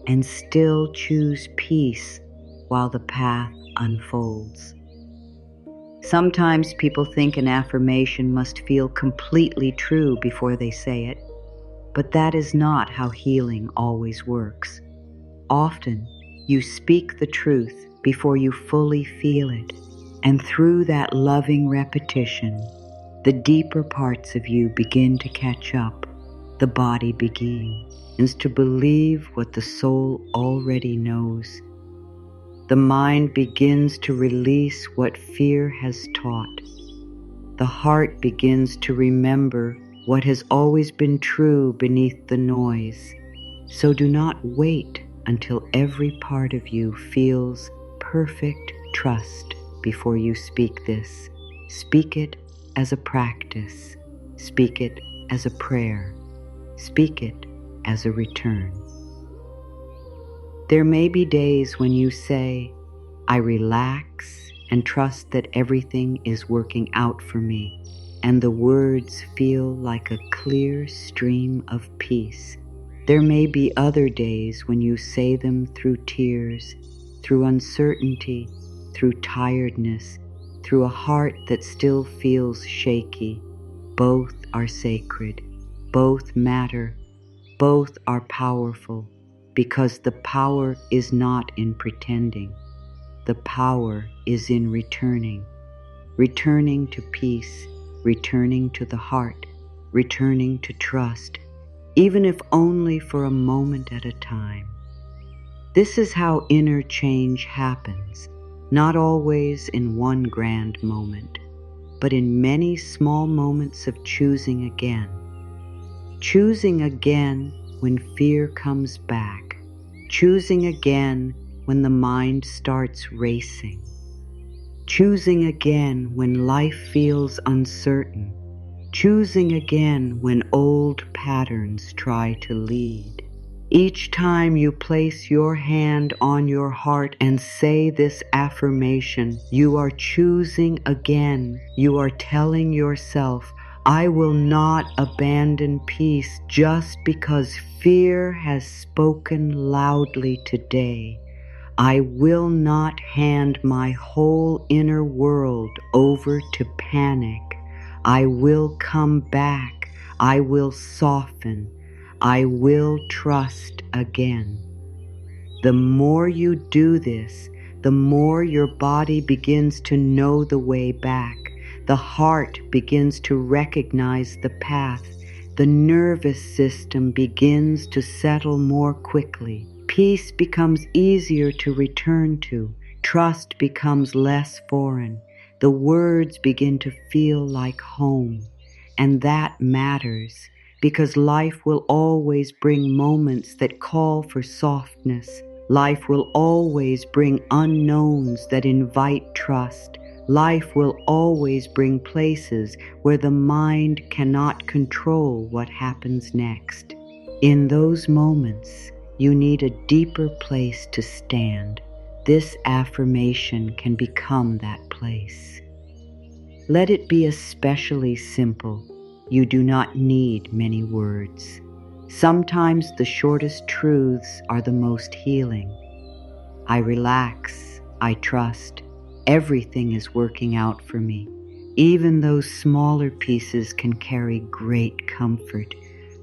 and still choose peace while the path unfolds. Sometimes people think an affirmation must feel completely true before they say it, but that is not how healing always works. Often, you speak the truth before you fully feel it, and through that loving repetition, the deeper parts of you begin to catch up. The body begins to believe what the soul already knows. The mind begins to release what fear has taught. The heart begins to remember what has always been true beneath the noise. So do not wait until every part of you feels perfect trust before you speak this. Speak it as a practice. Speak it as a prayer. Speak it as a return. There may be days when you say, I relax and trust that everything is working out for me, and the words feel like a clear stream of peace. There may be other days when you say them through tears, through uncertainty, through tiredness, through a heart that still feels shaky. Both are sacred. Both matter. Both are powerful, because the power is not in pretending. The power is in returning. Returning to peace, returning to the heart, returning to trust, even if only for a moment at a time. This is how inner change happens, not always in one grand moment, but in many small moments of choosing again. Choosing again when fear comes back. Choosing again when the mind starts racing. Choosing again when life feels uncertain. Choosing again when old patterns try to lead. Each time you place your hand on your heart and say this affirmation, you are choosing again. You are telling yourself, I will not abandon peace just because fear has spoken loudly today. I will not hand my whole inner world over to panic. I will come back. I will soften. I will trust again. The more you do this, the more your body begins to know the way back. The heart begins to recognize the path. The nervous system begins to settle more quickly. Peace becomes easier to return to. Trust becomes less foreign. The words begin to feel like home. And that matters, because life will always bring moments that call for softness. Life will always bring unknowns that invite trust. Life will always bring places where the mind cannot control what happens next. In those moments, you need a deeper place to stand. This affirmation can become that place. Let it be especially simple. You do not need many words. Sometimes the shortest truths are the most healing. I relax. I trust. Everything is working out for me. Even those smaller pieces can carry great comfort.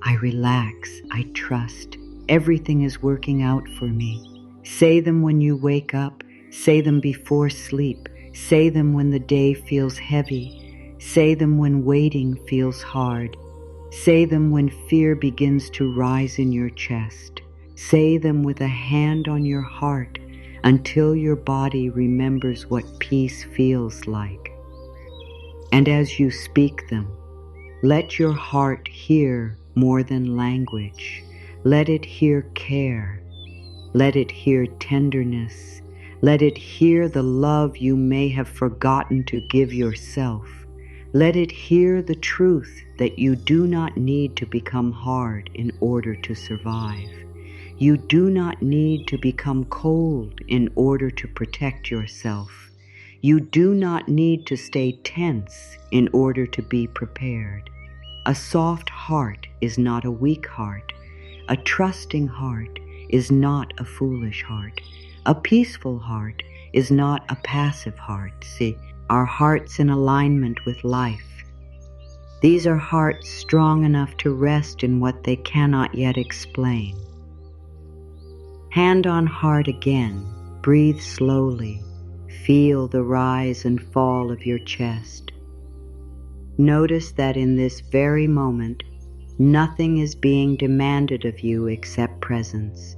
I relax. I trust. Everything is working out for me. Say them when you wake up. Say them before sleep. Say them when the day feels heavy. Say them when waiting feels hard. Say them when fear begins to rise in your chest. Say them with a hand on your heart until your body remembers what peace feels like. And as you speak them, let your heart hear more than language. Let it hear care. Let it hear tenderness. Let it hear the love you may have forgotten to give yourself. Let it hear the truth that you do not need to become hard in order to survive. You do not need to become cold in order to protect yourself. You do not need to stay tense in order to be prepared. A soft heart is not a weak heart. A trusting heart is not a foolish heart. A peaceful heart is not a passive heart. See, our hearts in alignment with life. These are hearts strong enough to rest in what they cannot yet explain. Hand on heart again, breathe slowly. Feel the rise and fall of your chest. Notice that in this very moment, nothing is being demanded of you except presence.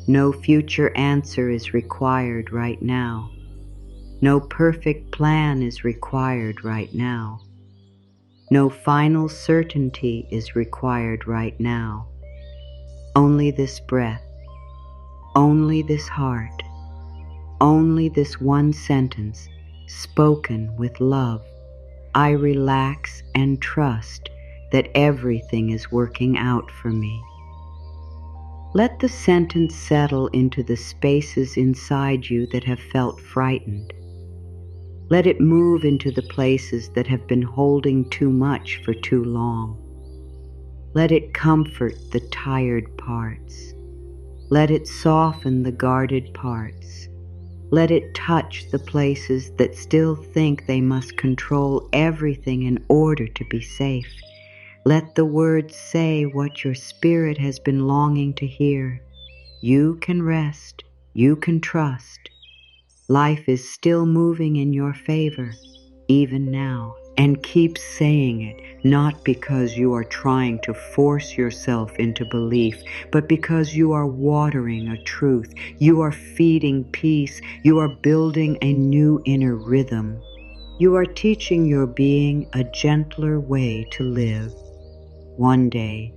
No future answer is required right now. No perfect plan is required right now. No final certainty is required right now. Only this breath, only this heart, only this one sentence spoken with love. I relax and trust that everything is working out for me. Let the sentence settle into the spaces inside you that have felt frightened. Let it move into the places that have been holding too much for too long. Let it comfort the tired parts. Let it soften the guarded parts. Let it touch the places that still think they must control everything in order to be safe. Let the words say what your spirit has been longing to hear. You can rest. You can trust. Life is still moving in your favor, even now. And keep saying it, not because you are trying to force yourself into belief, but because you are watering a truth. You are feeding peace. You are building a new inner rhythm. You are teaching your being a gentler way to live. One day,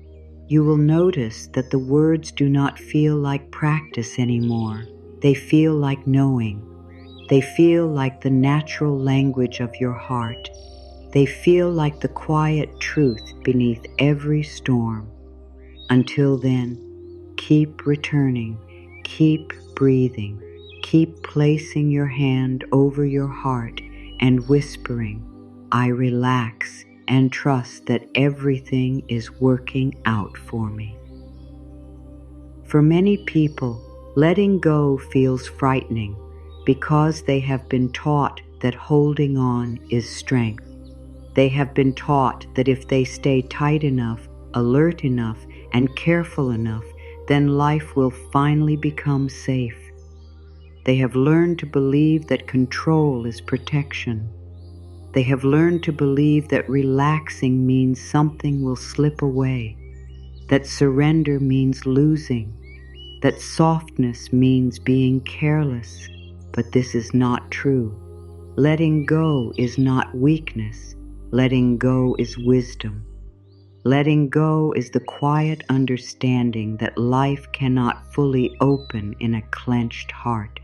you will notice that the words do not feel like practice anymore. They feel like knowing. They feel like the natural language of your heart. They feel like the quiet truth beneath every storm. Until then, keep returning, keep breathing, keep placing your hand over your heart and whispering, I relax and trust that everything is working out for me. For many people, letting go feels frightening because they have been taught that holding on is strength. They have been taught that if they stay tight enough, alert enough, and careful enough, then life will finally become safe. They have learned to believe that control is protection. They have learned to believe that relaxing means something will slip away, that surrender means losing, that softness means being careless. But this is not true. Letting go is not weakness. Letting go is wisdom. Letting go is the quiet understanding that life cannot fully open in a clenched heart.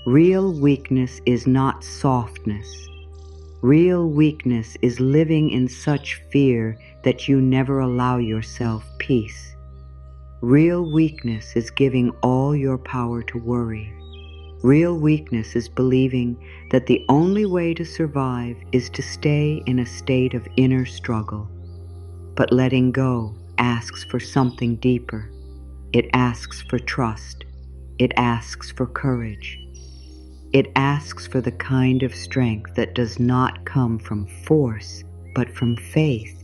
Real weakness is not softness. Real weakness is living in such fear that you never allow yourself peace. Real weakness is giving all your power to worry. Real weakness is believing that the only way to survive is to stay in a state of inner struggle. But letting go asks for something deeper. It asks for trust. It asks for courage. It asks for the kind of strength that does not come from force, but from faith.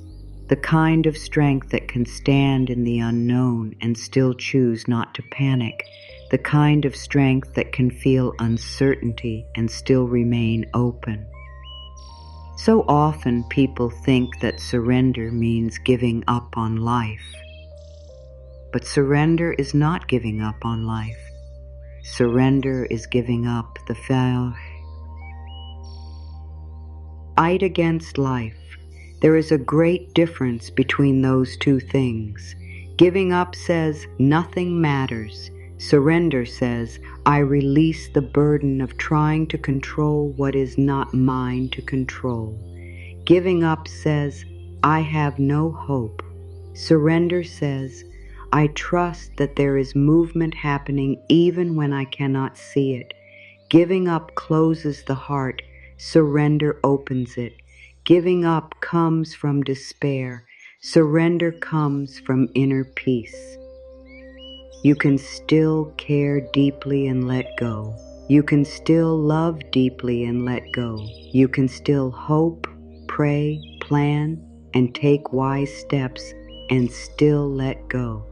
The kind of strength that can stand in the unknown and still choose not to panic. The kind of strength that can feel uncertainty and still remain open. So often people think that surrender means giving up on life. But surrender is not giving up on life. Surrender is giving up the Fight against life. There is a great difference between those two things. Giving up says nothing matters. Surrender says, I release the burden of trying to control what is not mine to control. Giving up says, I have no hope. Surrender says, I trust that there is movement happening even when I cannot see it. Giving up closes the heart. Surrender opens it. Giving up comes from despair. Surrender comes from inner peace. You can still care deeply and let go. You can still love deeply and let go. You can still hope, pray, plan, and take wise steps and still let go.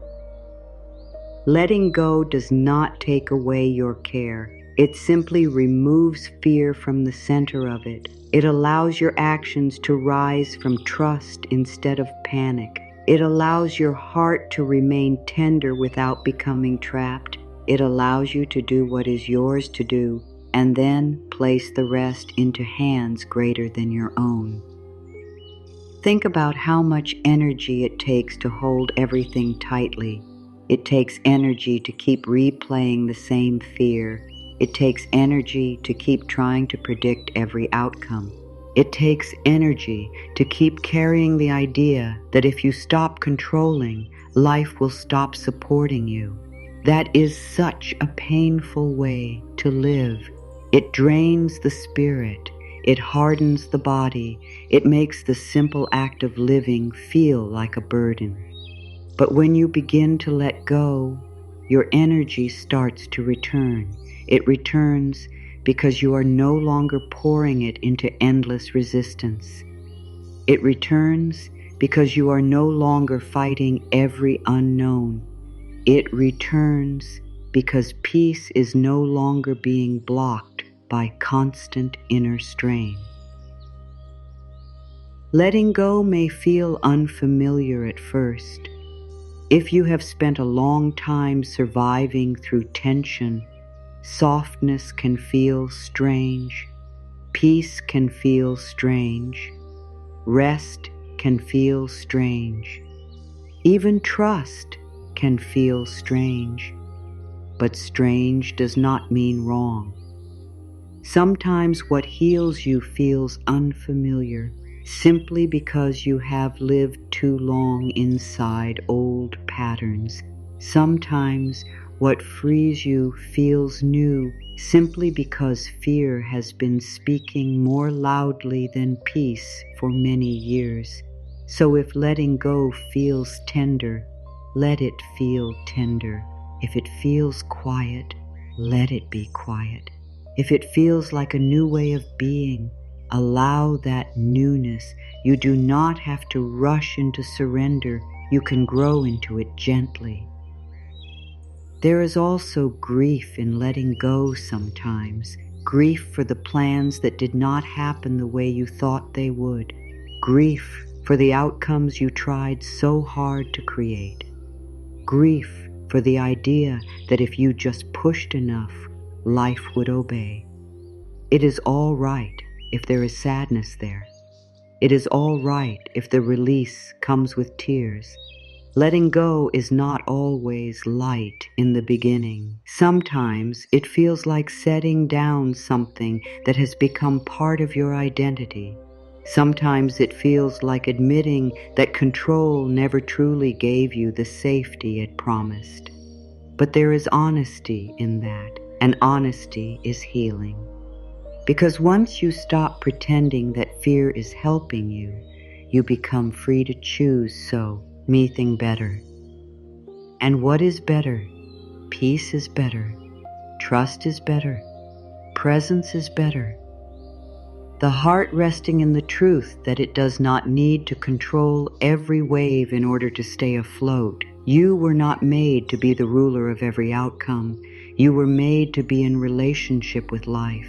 Letting go does not take away your care. It simply removes fear from the center of it. It allows your actions to rise from trust instead of panic. It allows your heart to remain tender without becoming trapped. It allows you to do what is yours to do and then place the rest into hands greater than your own. Think about how much energy it takes to hold everything tightly. It takes energy to keep replaying the same fear. It takes energy to keep trying to predict every outcome. It takes energy to keep carrying the idea that if you stop controlling, life will stop supporting you. That is such a painful way to live. It drains the spirit. It hardens the body. It makes the simple act of living feel like a burden. But when you begin to let go, your energy starts to return. It returns because you are no longer pouring it into endless resistance. It returns because you are no longer fighting every unknown. It returns because peace is no longer being blocked by constant inner strain. Letting go may feel unfamiliar at first. If you have spent a long time surviving through tension, softness can feel strange, peace can feel strange, rest can feel strange, even trust can feel strange, but strange does not mean wrong. Sometimes what heals you feels unfamiliar simply because you have lived too long inside old patterns. Sometimes what frees you feels new simply because fear has been speaking more loudly than peace for many years. So if letting go feels tender, let it feel tender. If it feels quiet, let it be quiet. If it feels like a new way of being, allow that newness. You do not have to rush into surrender. You can grow into it gently. There is also grief in letting go sometimes. Grief for the plans that did not happen the way you thought they would. Grief for the outcomes you tried so hard to create. Grief for the idea that if you just pushed enough, life would obey. It is all right if there is sadness there. It is all right if the release comes with tears. Letting go is not always light in the beginning. Sometimes it feels like setting down something that has become part of your identity. Sometimes it feels like admitting that control never truly gave you the safety it promised. But there is honesty in that, and honesty is healing. Because once you stop pretending that fear is helping you, you become free to choose me thing better. And what is better? Peace is better. Trust is better. Presence is better. The heart resting in the truth that it does not need to control every wave in order to stay afloat. You were not made to be the ruler of every outcome. You were made to be in relationship with life.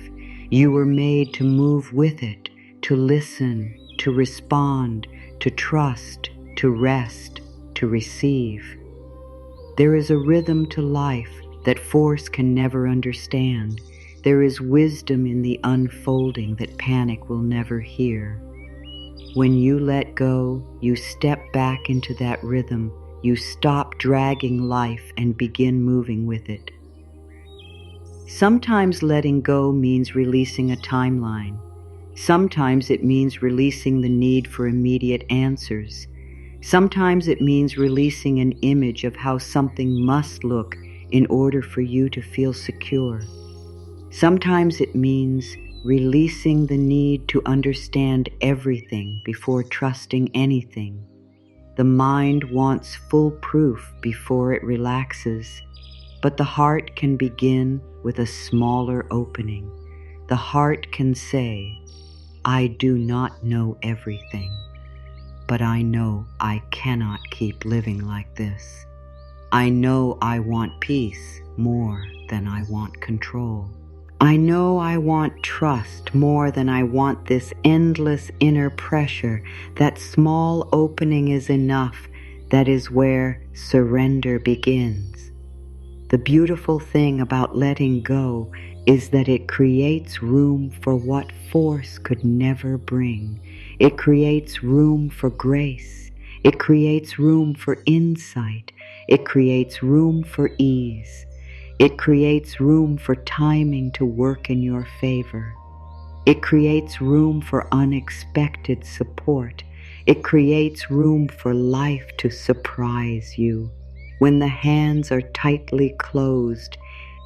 You were made to move with it, to listen, to respond, to trust, to rest, to receive. There is a rhythm to life that force can never understand. There is wisdom in the unfolding that panic will never hear. When you let go, you step back into that rhythm. You stop dragging life and begin moving with it. Sometimes letting go means releasing a timeline. Sometimes it means releasing the need for immediate answers. Sometimes it means releasing an image of how something must look in order for you to feel secure. Sometimes it means releasing the need to understand everything before trusting anything. The mind wants full proof before it relaxes, but the heart can begin with a smaller opening. The heart can say, I do not know everything, but I know I cannot keep living like this. I know I want peace more than I want control. I know I want trust more than I want this endless inner pressure. That small opening is enough. That is where surrender begins. The beautiful thing about letting go is that it creates room for what force could never bring. It creates room for grace. It creates room for insight. It creates room for ease. It creates room for timing to work in your favor. It creates room for unexpected support. It creates room for life to surprise you. When the hands are tightly closed,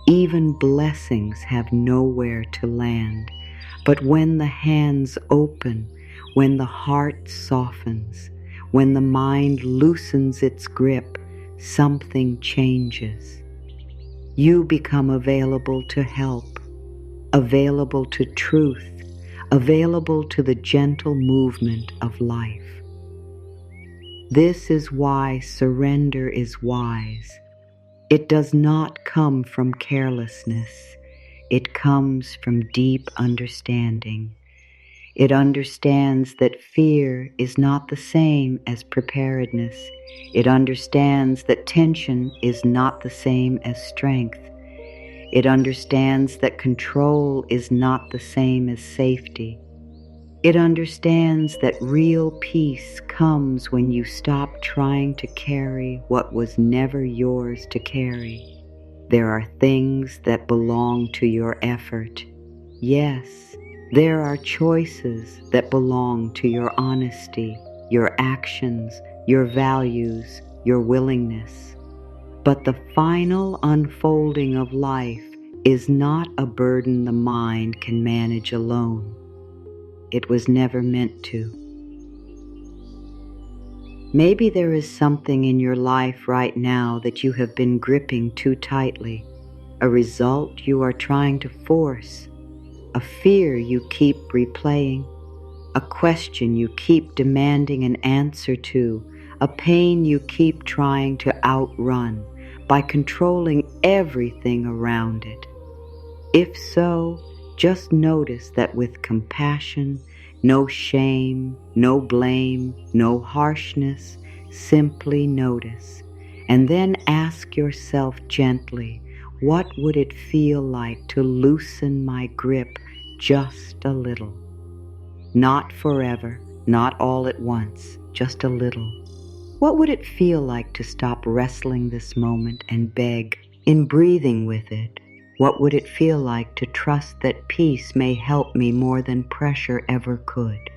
even blessings have nowhere to land. But when the hands open, when the heart softens, when the mind loosens its grip, something changes. You become available to help, available to truth, available to the gentle movement of life. This is why surrender is wise. It does not come from carelessness. It comes from deep understanding. It understands that fear is not the same as preparedness. It understands that tension is not the same as strength. It understands that control is not the same as safety. It understands that real peace comes when you stop trying to carry what was never yours to carry. There are things that belong to your effort. Yes, there are choices that belong to your honesty, your actions, your values, your willingness. But the final unfolding of life is not a burden the mind can manage alone. It was never meant to. Maybe there is something in your life right now that you have been gripping too tightly, a result you are trying to force, a fear you keep replaying, a question you keep demanding an answer to, a pain you keep trying to outrun by controlling everything around it. If so, just notice that with compassion, no shame, no blame, no harshness, simply notice. And then ask yourself gently, what would it feel like to loosen my grip just a little? Not forever, not all at once, just a little. What would it feel like to stop wrestling this moment and beg? In breathing with it, what would it feel like to trust that peace may help me more than pressure ever could?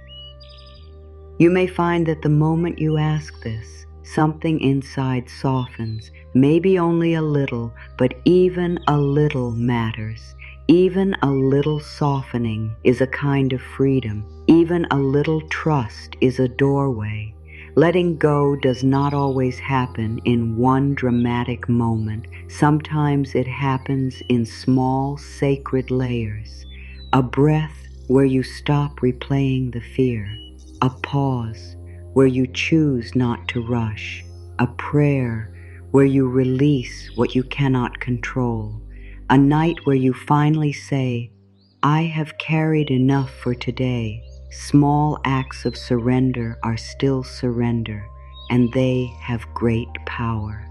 You may find that the moment you ask this, something inside softens, maybe only a little, but even a little matters. Even a little softening is a kind of freedom. Even a little trust is a doorway. Letting go does not always happen in one dramatic moment. Sometimes it happens in small, sacred layers. A breath where you stop replaying the fear. A pause where you choose not to rush. A prayer where you release what you cannot control. A night where you finally say, I have carried enough for today. Small acts of surrender are still surrender, and they have great power.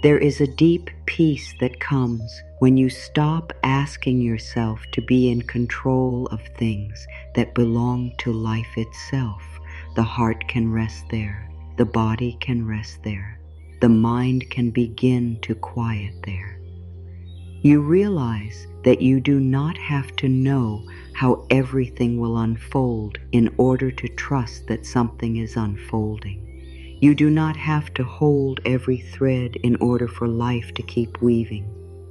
There is a deep peace that comes when you stop asking yourself to be in control of things that belong to life itself. The heart can rest there. The body can rest there. The mind can begin to quiet there. You realize that you do not have to know how everything will unfold in order to trust that something is unfolding. You do not have to hold every thread in order for life to keep weaving.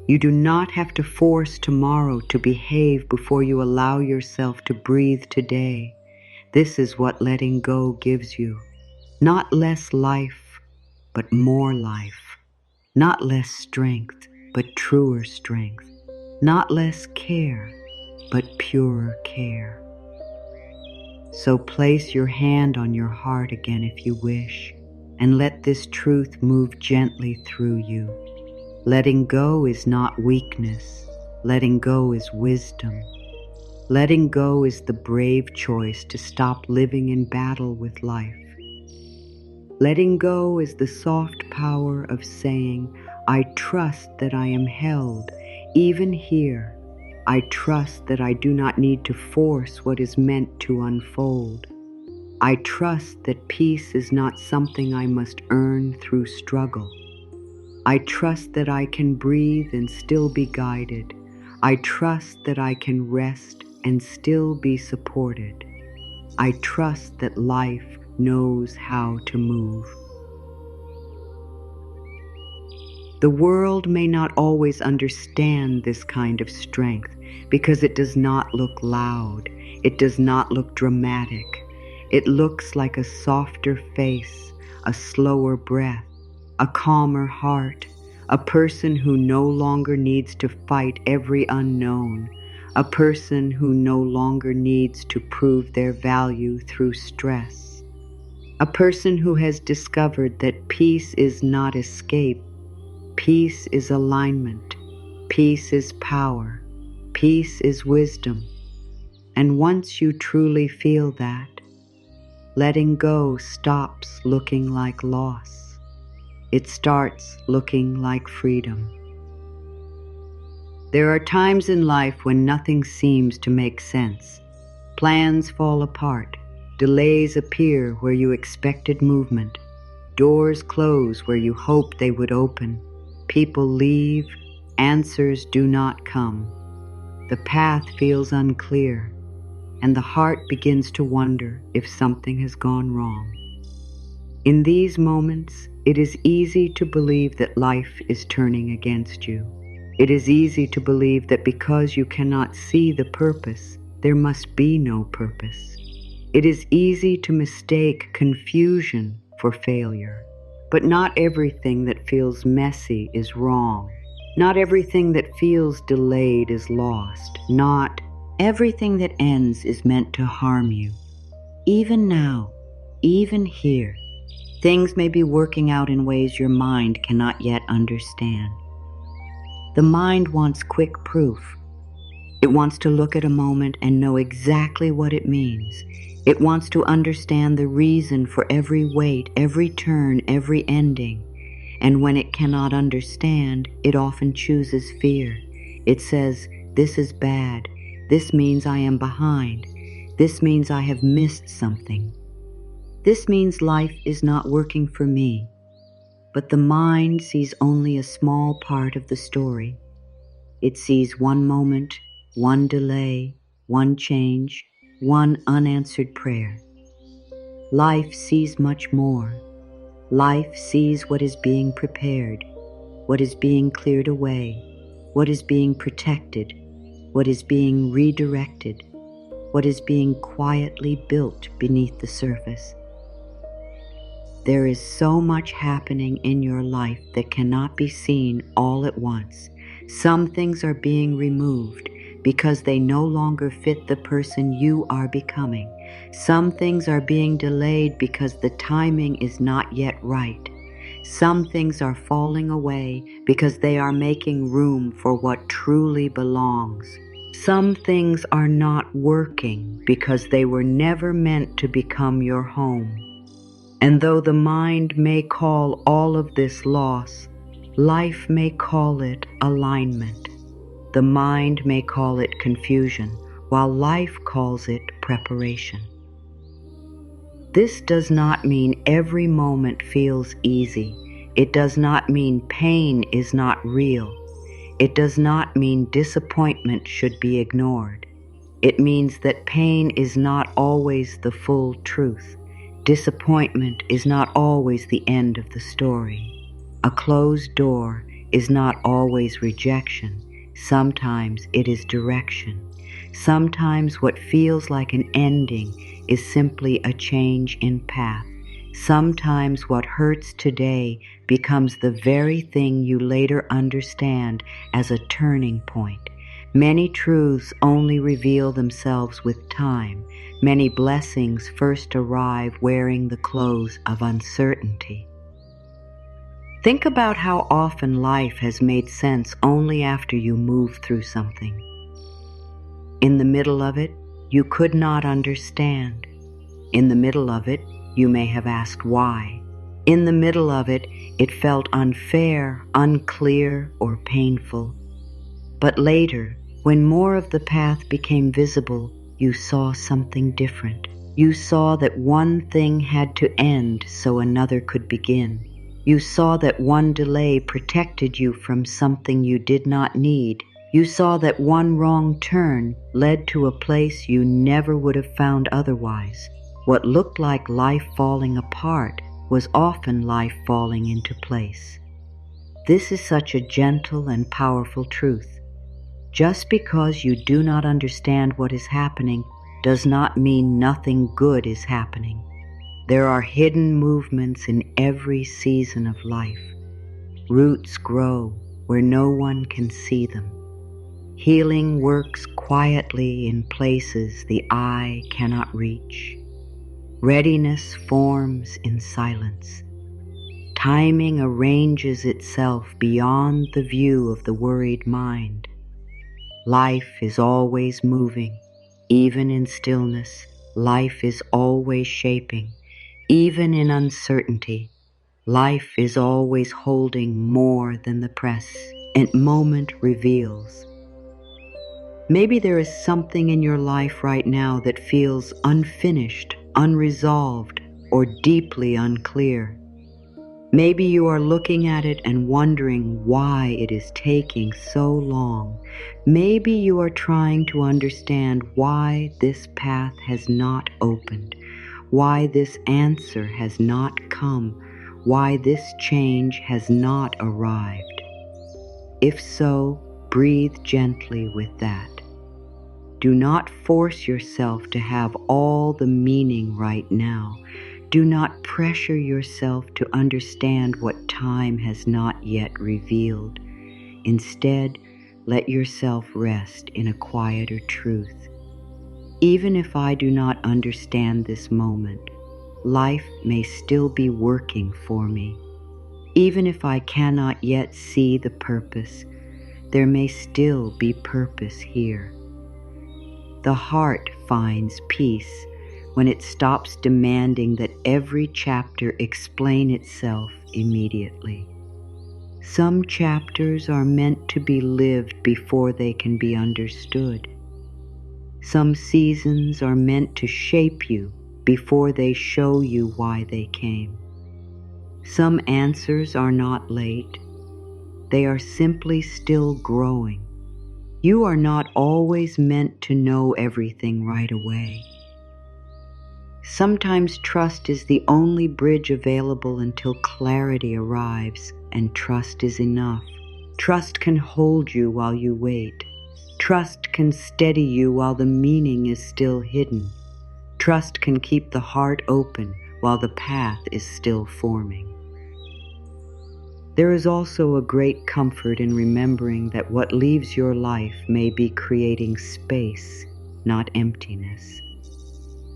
You do not have to force tomorrow to behave before you allow yourself to breathe today. This is what letting go gives you. Not less life, but more life. Not less strength, but truer strength. Not less care, but purer care. So place your hand on your heart again if you wish, and let this truth move gently through you. Letting go is not weakness. Letting go is wisdom. Letting go is the brave choice to stop living in battle with life. Letting go is the soft power of saying, I trust that I am held, even here. I trust that I do not need to force what is meant to unfold. I trust that peace is not something I must earn through struggle. I trust that I can breathe and still be guided. I trust that I can rest and still be supported. I trust that life knows how to move. The world may not always understand this kind of strength because it does not look loud. It does not look dramatic. It looks like a softer face, a slower breath, a calmer heart, a person who no longer needs to fight every unknown, a person who no longer needs to prove their value through stress, a person who has discovered that peace is not escape, peace is alignment, peace is power, peace is wisdom. And once you truly feel that, letting go stops looking like loss. It starts looking like freedom. There are times in life when nothing seems to make sense. Plans fall apart. Delays appear where you expected movement. Doors close where you hoped they would open. People leave. Answers do not come. The path feels unclear, and the heart begins to wonder if something has gone wrong. In these moments, it is easy to believe that life is turning against you. It is easy to believe that because you cannot see the purpose, there must be no purpose. It is easy to mistake confusion for failure. But not everything that feels messy is wrong. Not everything that feels delayed is lost. Not everything that ends is meant to harm you. Even now, even here, things may be working out in ways your mind cannot yet understand. The mind wants quick proof. It wants to look at a moment and know exactly what it means. It wants to understand the reason for every wait, every turn, every ending. And when it cannot understand, it often chooses fear. It says, this is bad. This means I am behind. This means I have missed something. This means life is not working for me. But the mind sees only a small part of the story. It sees one moment, one delay, one change, one unanswered prayer. Life sees much more. Life sees what is being prepared, what is being cleared away, what is being protected, what is being redirected, what is being quietly built beneath the surface. There is so much happening in your life that cannot be seen all at once. Some things are being removed because they no longer fit the person you are becoming. Some things are being delayed because the timing is not yet right. Some things are falling away because they are making room for what truly belongs. Some things are not working because they were never meant to become your home. And though the mind may call all of this loss, Life may call it alignment. The mind may call it confusion, while life calls it preparation. This does not mean every moment feels easy. It does not mean pain is not real. It does not mean disappointment should be ignored. It means that pain is not always the full truth. Disappointment is not always the end of the story. A closed door is not always rejection. Sometimes it is direction. Sometimes what feels like an ending is simply a change in path. Sometimes what hurts today becomes the very thing you later understand as a turning point. Many truths only reveal themselves with time. Many blessings first arrive wearing the clothes of uncertainty. Think about how often life has made sense only after you move through something. In the middle of it, you could not understand. In the middle of it, you may have asked why. In the middle of it, it felt unfair, unclear, or painful. But later, when more of the path became visible, you saw something different. You saw that one thing had to end so another could begin. You saw that one delay protected you from something you did not need. You saw that one wrong turn led to a place you never would have found otherwise. What looked like life falling apart was often life falling into place. This is such a gentle and powerful truth. Just because you do not understand what is happening does not mean nothing good is happening. There are hidden movements in every season of life. Roots grow where no one can see them. Healing works quietly in places the eye cannot reach. Readiness forms in silence. Timing arranges itself beyond the view of the worried mind. Life is always moving, even in stillness. Life is always shaping, even in uncertainty. Life is always holding more than the present moment reveals. Maybe there is something in your life right now that feels unfinished, unresolved, or deeply unclear. Maybe you are looking at it and wondering why it is taking so long. Maybe you are trying to understand why this path has not opened, why this answer has not come, why this change has not arrived. If so, breathe gently with that. Do not force yourself to have all the meaning right now. Do not pressure yourself to understand what time has not yet revealed. Instead, let yourself rest in a quieter truth. Even if I do not understand this moment, life may still be working for me. Even if I cannot yet see the purpose, there may still be purpose here. The heart finds peace when it stops demanding that every chapter explain itself immediately. Some chapters are meant to be lived before they can be understood. Some seasons are meant to shape you before they show you why they came. Some answers are not late. They are simply still growing. You are not always meant to know everything right away. Sometimes trust is the only bridge available until clarity arrives, and trust is enough. Trust can hold you while you wait. Trust can steady you while the meaning is still hidden. Trust can keep the heart open while the path is still forming. There is also a great comfort in remembering that what leaves your life may be creating space, not emptiness.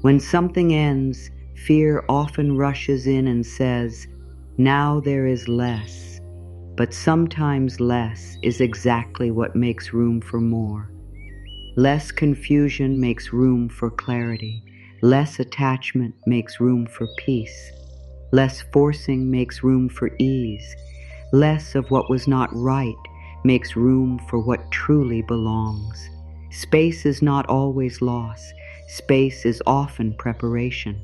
When something ends, fear often rushes in and says, "Now there is less." But sometimes less is exactly what makes room for more. Less confusion makes room for clarity. Less attachment makes room for peace. Less forcing makes room for ease. Less of what was not right makes room for what truly belongs. Space is not always loss. Space is often preparation.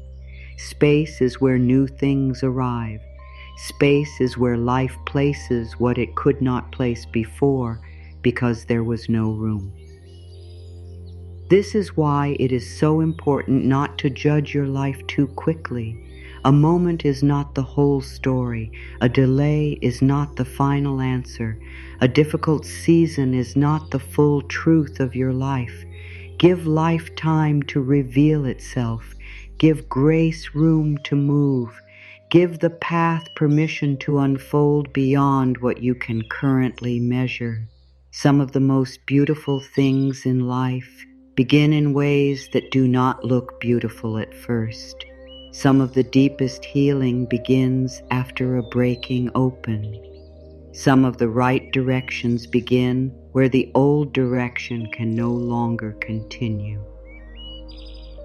Space is where new things arrive. Space is where life places what it could not place before because there was no room. This is why it is so important not to judge your life too quickly. A moment is not the whole story. A delay is not the final answer. A difficult season is not the full truth of your life. Give life time to reveal itself. Give grace room to move. Give the path permission to unfold beyond what you can currently measure. Some of the most beautiful things in life begin in ways that do not look beautiful at first. Some of the deepest healing begins after a breaking open. Some of the right directions begin where the old direction can no longer continue.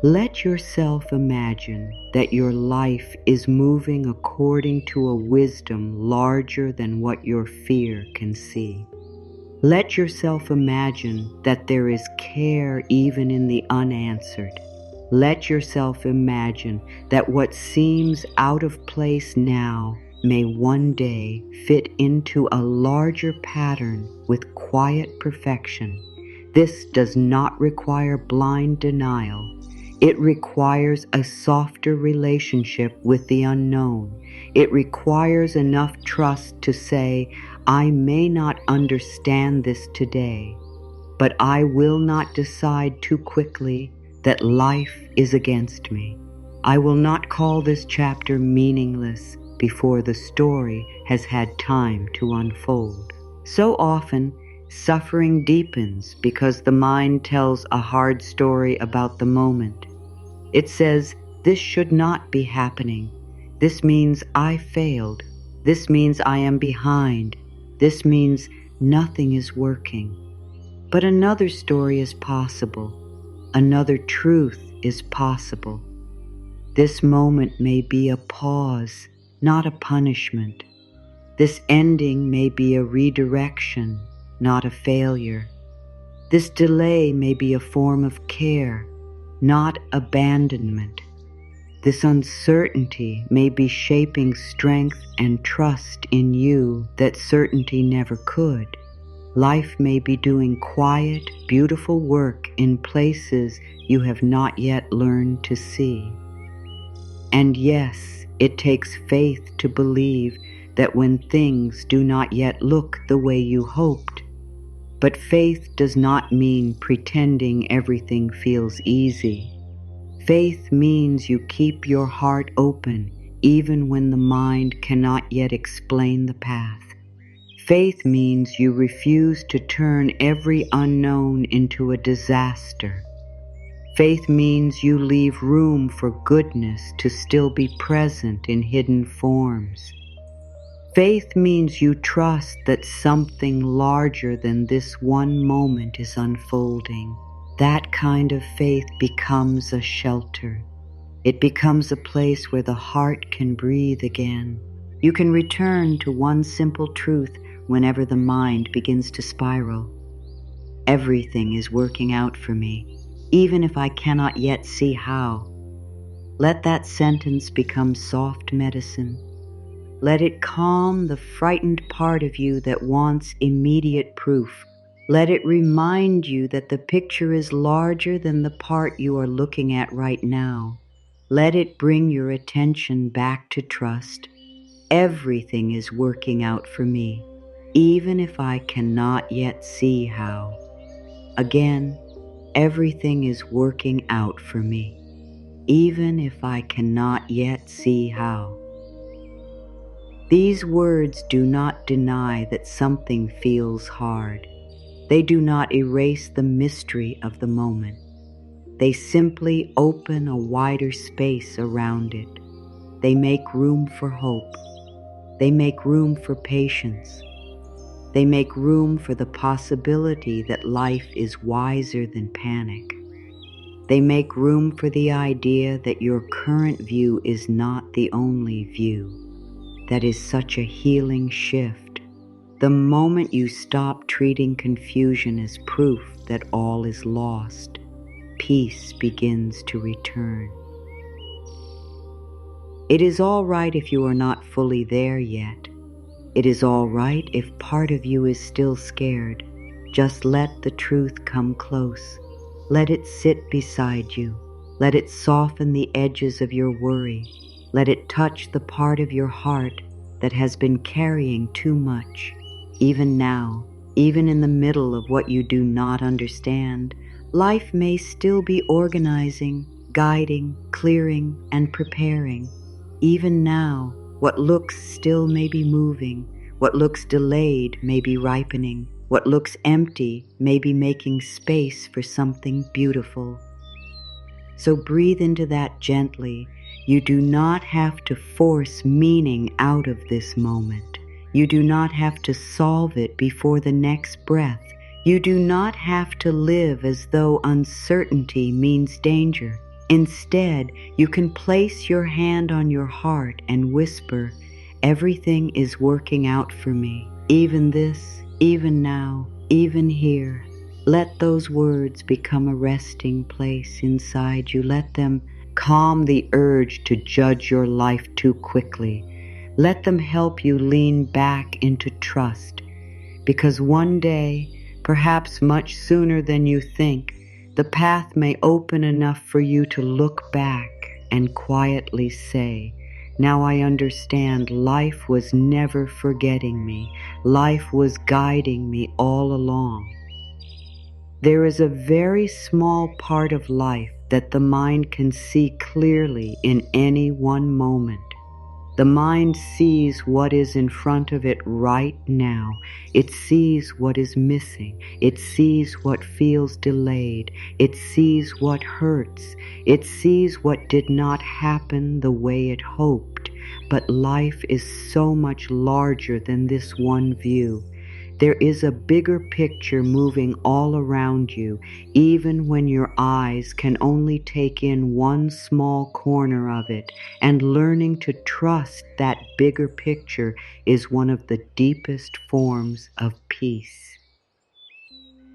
Let yourself imagine that your life is moving according to a wisdom larger than what your fear can see. Let yourself imagine that there is care even in the unanswered. Let yourself imagine that what seems out of place now may one day fit into a larger pattern with quiet perfection. This does not require blind denial. It requires a softer relationship with the unknown. It requires enough trust to say, I may not understand this today, but I will not decide too quickly that life is against me. I will not call this chapter meaningless before the story has had time to unfold. So often, suffering deepens because the mind tells a hard story about the moment. It says, this should not be happening. This means I failed. This means I am behind. This means nothing is working. But another story is possible. Another truth is possible. This moment may be a pause, not a punishment. This ending may be a redirection, not a failure. This delay may be a form of care, not abandonment. This uncertainty may be shaping strength and trust in you that certainty never could. Life may be doing quiet, beautiful work in places you have not yet learned to see. And yes, it takes faith to believe that when things do not yet look the way you hoped. But faith does not mean pretending everything feels easy. Faith means you keep your heart open even when the mind cannot yet explain the path. Faith means you refuse to turn every unknown into a disaster. Faith means you leave room for goodness to still be present in hidden forms. Faith means you trust that something larger than this one moment is unfolding. That kind of faith becomes a shelter. It becomes a place where the heart can breathe again. You can return to one simple truth whenever the mind begins to spiral. Everything is working out for me, even if I cannot yet see how. Let that sentence become soft medicine. Let it calm the frightened part of you that wants immediate proof. Let it remind you that the picture is larger than the part you are looking at right now. Let it bring your attention back to trust. Everything is working out for me, even if I cannot yet see how. Again, everything is working out for me, even if I cannot yet see how. These words do not deny that something feels hard. They do not erase the mystery of the moment. They simply open a wider space around it. They make room for hope. They make room for patience. They make room for the possibility that life is wiser than panic. They make room for the idea that your current view is not the only view. That is such a healing shift The moment you stop treating confusion as proof that all is lost, peace begins to return. It is all right if you are not fully there yet. It is all right if part of you is still scared. Just let the truth come close. Let it sit beside you. Let it soften the edges of your worry. Let it touch the part of your heart that has been carrying too much. Even now, even in the middle of what you do not understand, life may still be organizing, guiding, clearing, and preparing. Even now, what looks still may be moving. What looks delayed may be ripening. What looks empty may be making space for something beautiful. So breathe into that gently. You do not have to force meaning out of this moment. You do not have to solve it before the next breath. You do not have to live as though uncertainty means danger. Instead, you can place your hand on your heart and whisper, "Everything is working out for me. Even this, even now, even here." Let those words become a resting place inside you. Let them calm the urge to judge your life too quickly. Let them help you lean back into trust. Because one day, perhaps much sooner than you think, the path may open enough for you to look back and quietly say, "Now I understand life was never forgetting me. Life was guiding me all along." There is a very small part of life that the mind can see clearly in any one moment. The mind sees what is in front of it right now. It sees what is missing. It sees what feels delayed. It sees what hurts. It sees what did not happen the way it hoped. But life is so much larger than this one view. There is a bigger picture moving all around you, even when your eyes can only take in one small corner of it, and learning to trust that bigger picture is one of the deepest forms of peace.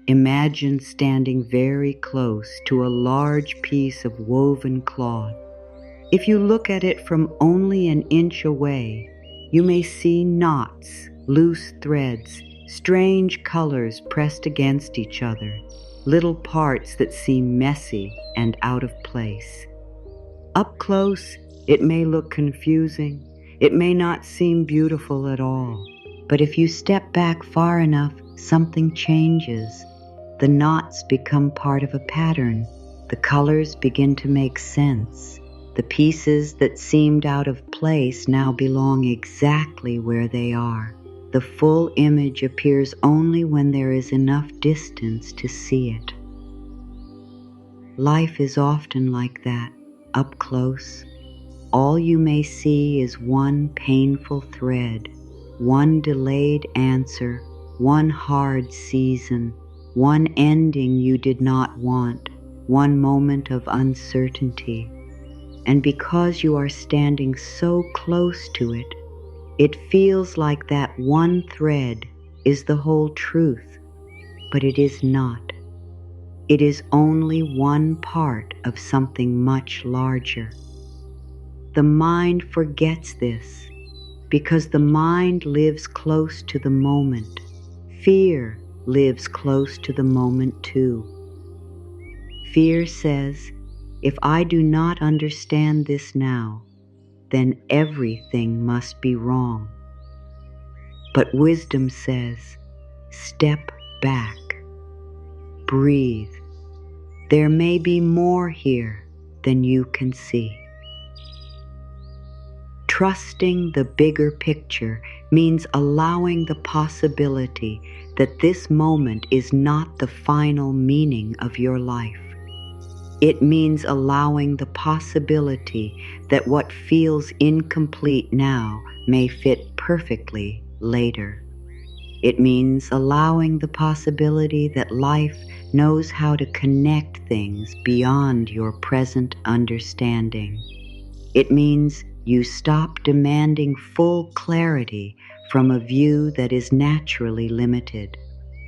Imagine standing very close to a large piece of woven cloth. If you look at it from only an inch away, you may see knots, loose threads, strange colors pressed against each other, little parts that seem messy and out of place. Up close, it may look confusing. It may not seem beautiful at all. But if you step back far enough, something changes. The knots become part of a pattern. The colors begin to make sense. The pieces that seemed out of place now belong exactly where they are. The full image appears only when there is enough distance to see it. Life is often like that, up close. All you may see is one painful thread, one delayed answer, one hard season, one ending you did not want, one moment of uncertainty. And because you are standing so close to it, it feels like that one thread is the whole truth, but it is not. It is only one part of something much larger. The mind forgets this because the mind lives close to the moment. Fear lives close to the moment too. Fear says, "If I do not understand this now, then everything must be wrong." But wisdom says, "Step back. Breathe. There may be more here than you can see." Trusting the bigger picture means allowing the possibility that this moment is not the final meaning of your life. It means allowing the possibility that what feels incomplete now may fit perfectly later. It means allowing the possibility that life knows how to connect things beyond your present understanding. It means you stop demanding full clarity from a view that is naturally limited.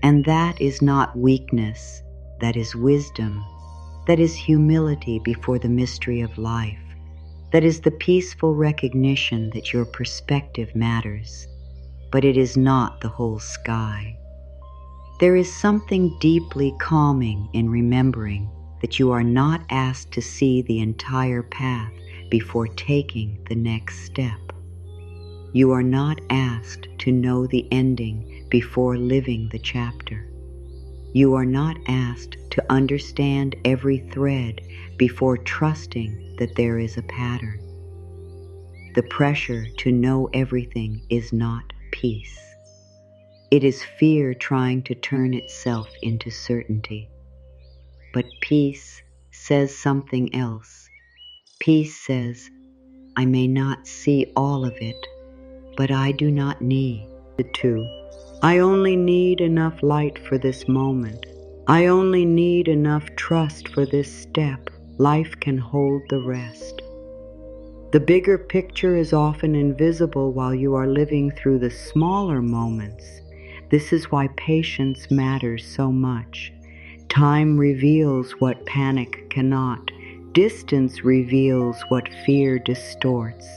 And that is not weakness, that is wisdom, that is humility before the mystery of life, that is the peaceful recognition that your perspective matters, but it is not the whole sky. There is something deeply calming in remembering that you are not asked to see the entire path before taking the next step. You are not asked to know the ending before living the chapter. You are not asked to understand every thread before trusting that there is a pattern. The pressure to know everything is not peace. It is fear trying to turn itself into certainty. But peace says something else. Peace says, I may not see all of it, but I do not need the two. I only need enough light for this moment. I only need enough trust for this step. Life can hold the rest. The bigger picture is often invisible while you are living through the smaller moments. This is why patience matters so much. Time reveals what panic cannot. Distance reveals what fear distorts.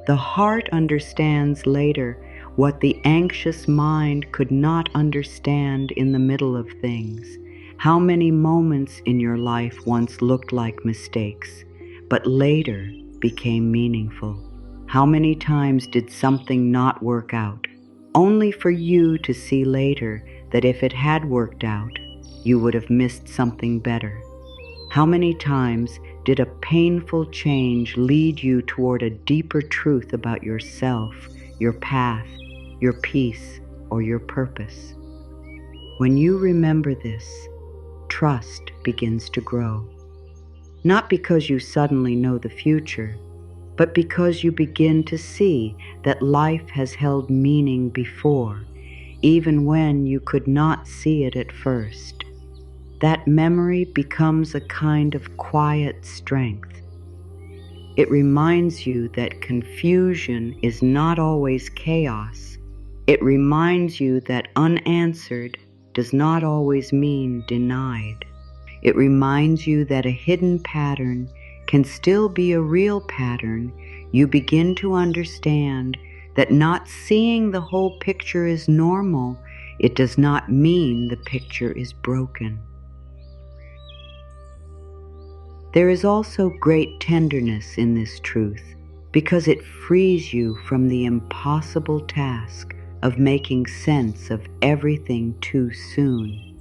The heart understands later what the anxious mind could not understand in the middle of things. How many moments in your life once looked like mistakes, but later became meaningful? How many times did something not work out, only for you to see later that if it had worked out, you would have missed something better? How many times did a painful change lead you toward a deeper truth about yourself, your path, your peace, or your purpose? When you remember this, trust begins to grow. Not because you suddenly know the future, but because you begin to see that life has held meaning before, even when you could not see it at first. That memory becomes a kind of quiet strength. It reminds you that confusion is not always chaos. It reminds you that unanswered does not always mean denied. It reminds you that a hidden pattern can still be a real pattern. You begin to understand that not seeing the whole picture is normal. It does not mean the picture is broken. There is also great tenderness in this truth, because it frees you from the impossible task of making sense of everything too soon.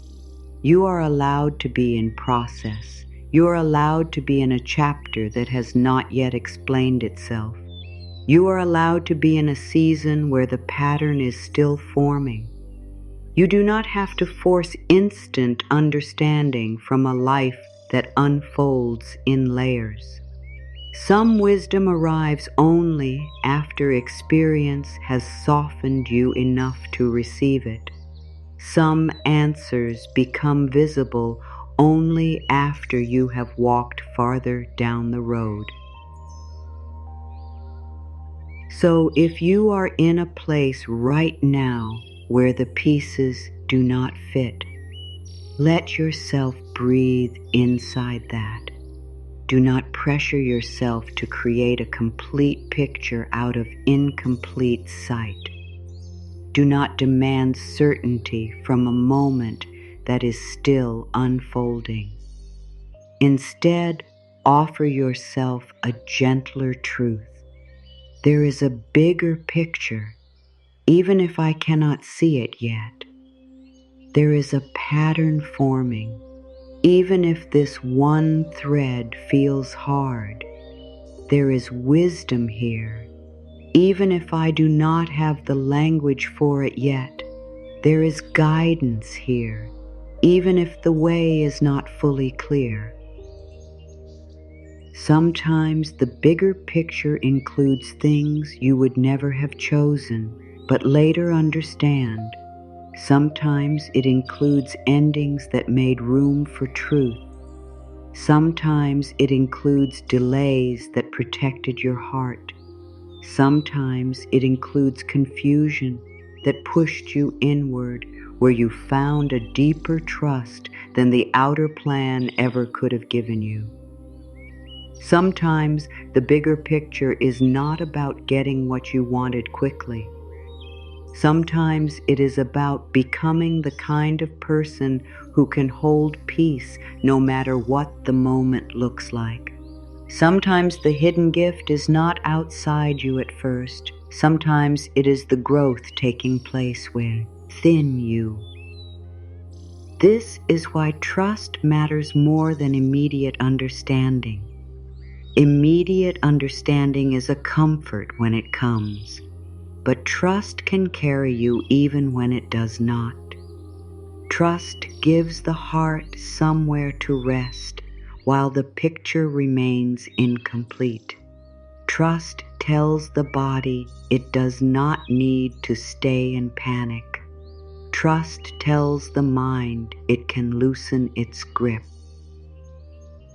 You are allowed to be in process. You are allowed to be in a chapter that has not yet explained itself. You are allowed to be in a season where the pattern is still forming. You do not have to force instant understanding from a life that unfolds in layers. Some wisdom arrives only after experience has softened you enough to receive it. Some answers become visible only after you have walked farther down the road. So if you are in a place right now where the pieces do not fit, let yourself breathe inside that. Do not pressure yourself to create a complete picture out of incomplete sight. Do not demand certainty from a moment that is still unfolding. Instead, offer yourself a gentler truth. There is a bigger picture, even if I cannot see it yet. There is a pattern forming, even if this one thread feels hard. There is wisdom here, even if I do not have the language for it yet. There is guidance here, even if the way is not fully clear. Sometimes the bigger picture includes things you would never have chosen, but later understand. Sometimes it includes endings that made room for truth. Sometimes it includes delays that protected your heart. Sometimes it includes confusion that pushed you inward, where you found a deeper trust than the outer plan ever could have given you. Sometimes the bigger picture is not about getting what you wanted quickly. Sometimes it is about becoming the kind of person who can hold peace no matter what the moment looks like. Sometimes the hidden gift is not outside you at first. Sometimes it is the growth taking place within you. This is why trust matters more than immediate understanding. Immediate understanding is a comfort when it comes, but trust can carry you even when it does not. Trust gives the heart somewhere to rest while the picture remains incomplete. Trust tells the body it does not need to stay in panic. Trust tells the mind it can loosen its grip.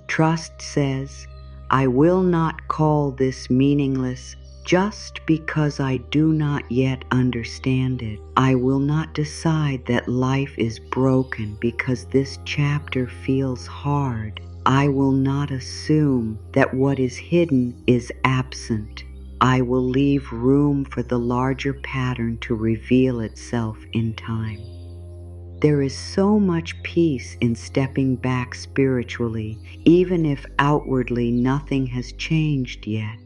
Trust says, I will not call this meaningless just because I do not yet understand it. I will not decide that life is broken because this chapter feels hard. I will not assume that what is hidden is absent. I will leave room for the larger pattern to reveal itself in time. There is so much peace in stepping back spiritually, even if outwardly nothing has changed yet.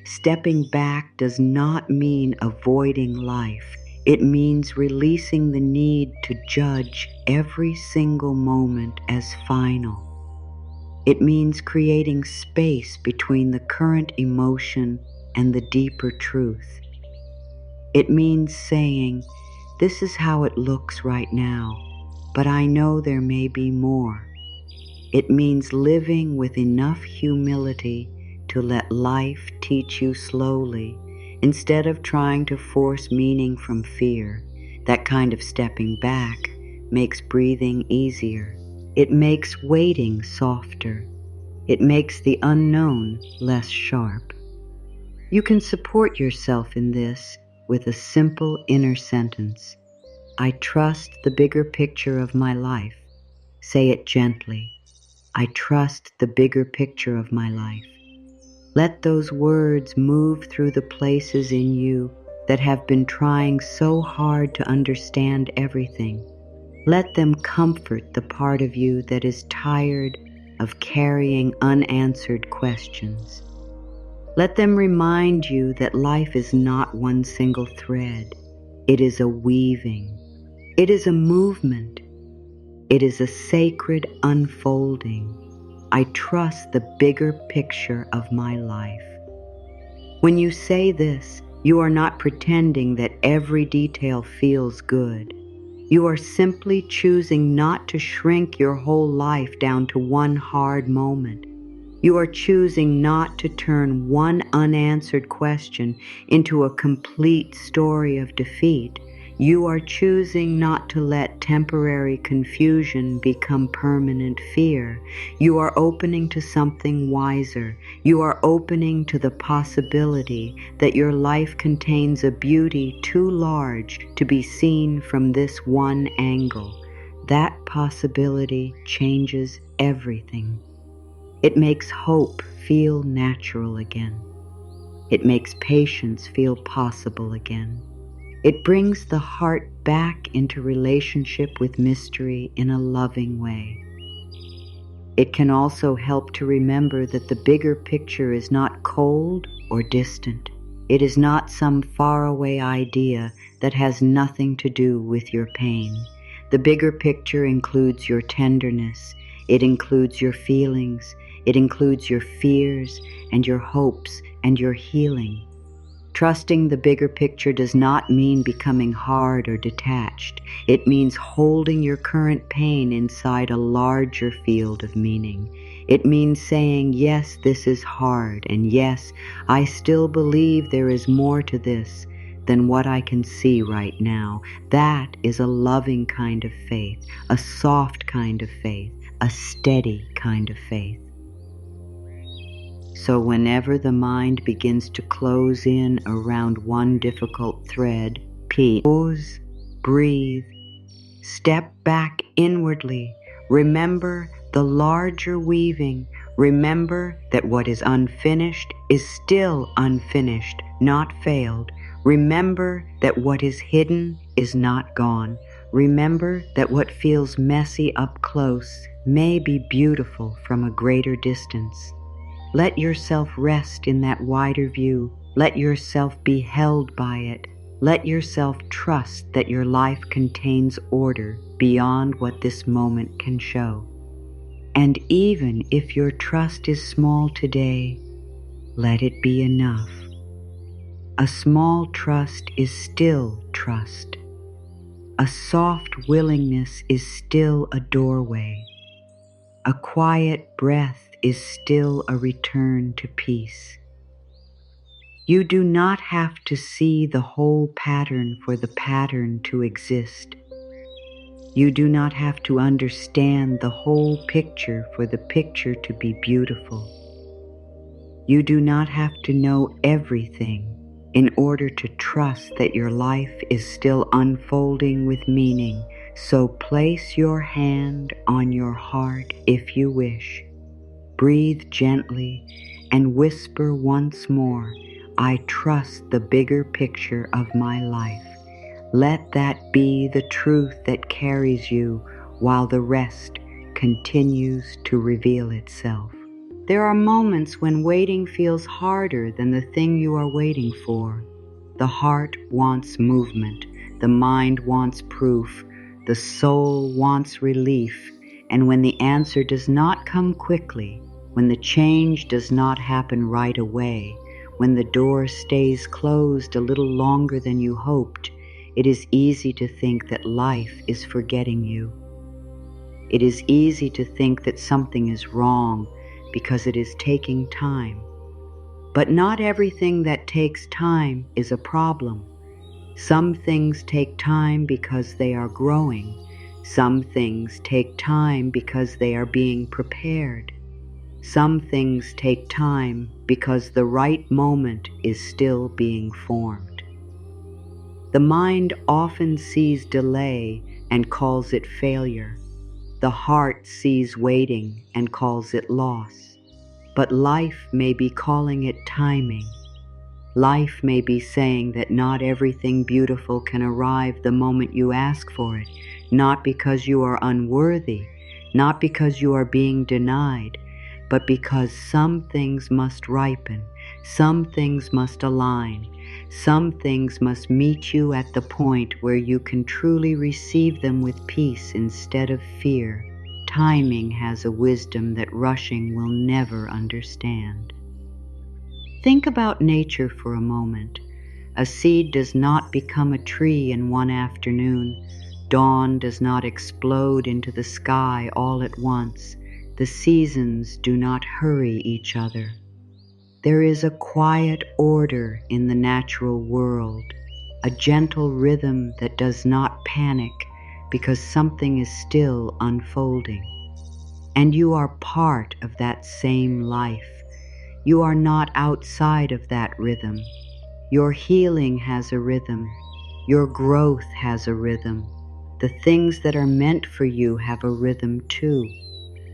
Stepping back does not mean avoiding life. It means releasing the need to judge every single moment as final. It means creating space between the current emotion and the deeper truth. It means saying, this is how it looks right now, but I know there may be more. It means living with enough humility to let life teach you slowly, instead of trying to force meaning from fear. That kind of stepping back makes breathing easier. It makes waiting softer. It makes the unknown less sharp. You can support yourself in this with a simple inner sentence. I trust the bigger picture of my life. Say it gently. I trust the bigger picture of my life. Let those words move through the places in you that have been trying so hard to understand everything. Let them comfort the part of you that is tired of carrying unanswered questions. Let them remind you that life is not one single thread. It is a weaving. It is a movement. It is a sacred unfolding. I trust the bigger picture of my life. When you say this, you are not pretending that every detail feels good. You are simply choosing not to shrink your whole life down to one hard moment. You are choosing not to turn one unanswered question into a complete story of defeat. You are choosing not to let temporary confusion become permanent fear. You are opening to something wiser. You are opening to the possibility that your life contains a beauty too large to be seen from this one angle. That possibility changes everything. It makes hope feel natural again. It makes patience feel possible again. It brings the heart back into relationship with mystery in a loving way. It can also help to remember that the bigger picture is not cold or distant. It is not some faraway idea that has nothing to do with your pain. The bigger picture includes your tenderness. It includes your feelings. It includes your fears and your hopes and your healing. Trusting the bigger picture does not mean becoming hard or detached. It means holding your current pain inside a larger field of meaning. It means saying, yes, this is hard, and yes, I still believe there is more to this than what I can see right now. That is a loving kind of faith, a soft kind of faith, a steady kind of faith. So whenever the mind begins to close in around one difficult thread, repeat. Pause, breathe, step back inwardly. Remember the larger weaving. Remember that what is unfinished is still unfinished, not failed. Remember that what is hidden is not gone. Remember that what feels messy up close may be beautiful from a greater distance. Let yourself rest in that wider view. Let yourself be held by it. Let yourself trust that your life contains order beyond what this moment can show. And even if your trust is small today, let it be enough. A small trust is still trust. A soft willingness is still a doorway. A quiet breath is still a return to peace. You do not have to see the whole pattern for the pattern to exist. You do not have to understand the whole picture for the picture to be beautiful. You do not have to know everything in order to trust that your life is still unfolding with meaning. So place your hand on your heart if you wish. Breathe gently and whisper once more, I trust the bigger picture of my life. Let that be the truth that carries you while the rest continues to reveal itself. There are moments when waiting feels harder than the thing you are waiting for. The heart wants movement, the mind wants proof, the soul wants relief, and when the answer does not come quickly, when the change does not happen right away, when the door stays closed a little longer than you hoped, it is easy to think that life is forgetting you. It is easy to think that something is wrong because it is taking time. But not everything that takes time is a problem. Some things take time because they are growing. Some things take time because they are being prepared. Some things take time because the right moment is still being formed. The mind often sees delay and calls it failure. The heart sees waiting and calls it loss. But life may be calling it timing. Life may be saying that not everything beautiful can arrive the moment you ask for it, not because you are unworthy, not because you are being denied, but because some things must ripen, some things must align, some things must meet you at the point where you can truly receive them with peace instead of fear. Timing has a wisdom that rushing will never understand. Think about nature for a moment. A seed does not become a tree in one afternoon. Dawn does not explode into the sky all at once. The seasons do not hurry each other. There is a quiet order in the natural world, a gentle rhythm that does not panic because something is still unfolding. And you are part of that same life. You are not outside of that rhythm. Your healing has a rhythm. Your growth has a rhythm. The things that are meant for you have a rhythm too.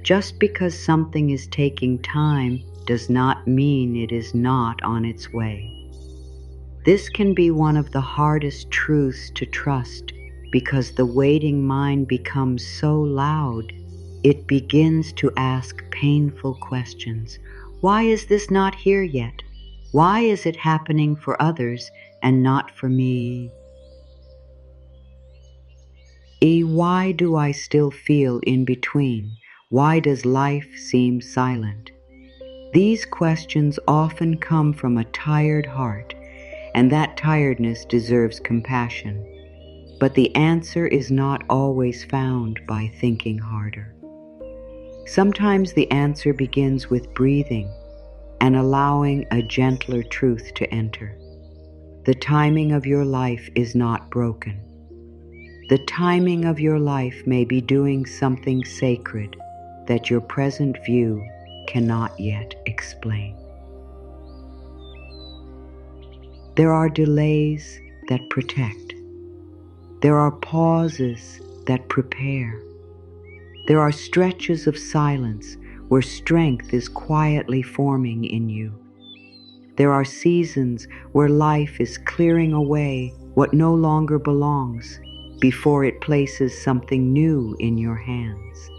Just because something is taking time does not mean it is not on its way. This can be one of the hardest truths to trust because the waiting mind becomes so loud, it begins to ask painful questions. Why is this not here yet? Why is it happening for others and not for me? Why do I still feel in between? Why does life seem silent? These questions often come from a tired heart, and that tiredness deserves compassion. But the answer is not always found by thinking harder. Sometimes the answer begins with breathing and allowing a gentler truth to enter. The timing of your life is not broken. The timing of your life may be doing something sacred that your present view cannot yet explain. There are delays that protect. There are pauses that prepare. There are stretches of silence where strength is quietly forming in you. There are seasons where life is clearing away what no longer belongs before it places something new in your hands.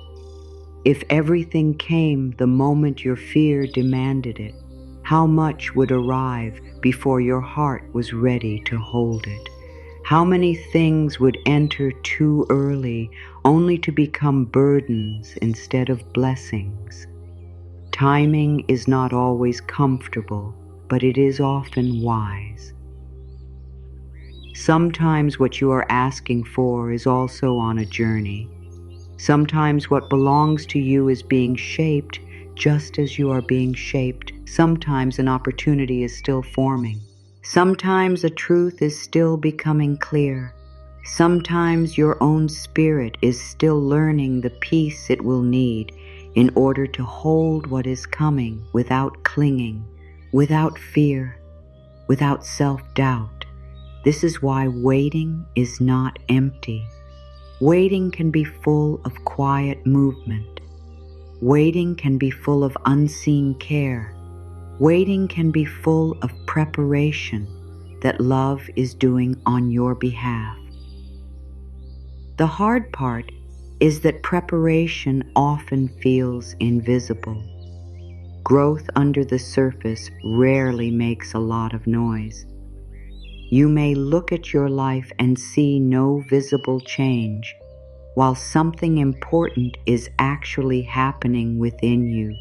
If everything came the moment your fear demanded it, how much would arrive before your heart was ready to hold it? How many things would enter too early only to become burdens instead of blessings? Timing is not always comfortable, but it is often wise. Sometimes what you are asking for is also on a journey. Sometimes what belongs to you is being shaped just as you are being shaped. Sometimes an opportunity is still forming. Sometimes a truth is still becoming clear. Sometimes your own spirit is still learning the peace it will need in order to hold what is coming without clinging, without fear, without self-doubt. This is why waiting is not empty. Waiting can be full of quiet movement. Waiting can be full of unseen care. Waiting can be full of preparation that love is doing on your behalf. The hard part is that preparation often feels invisible. Growth under the surface rarely makes a lot of noise. You may look at your life and see no visible change, while something important is actually happening within you.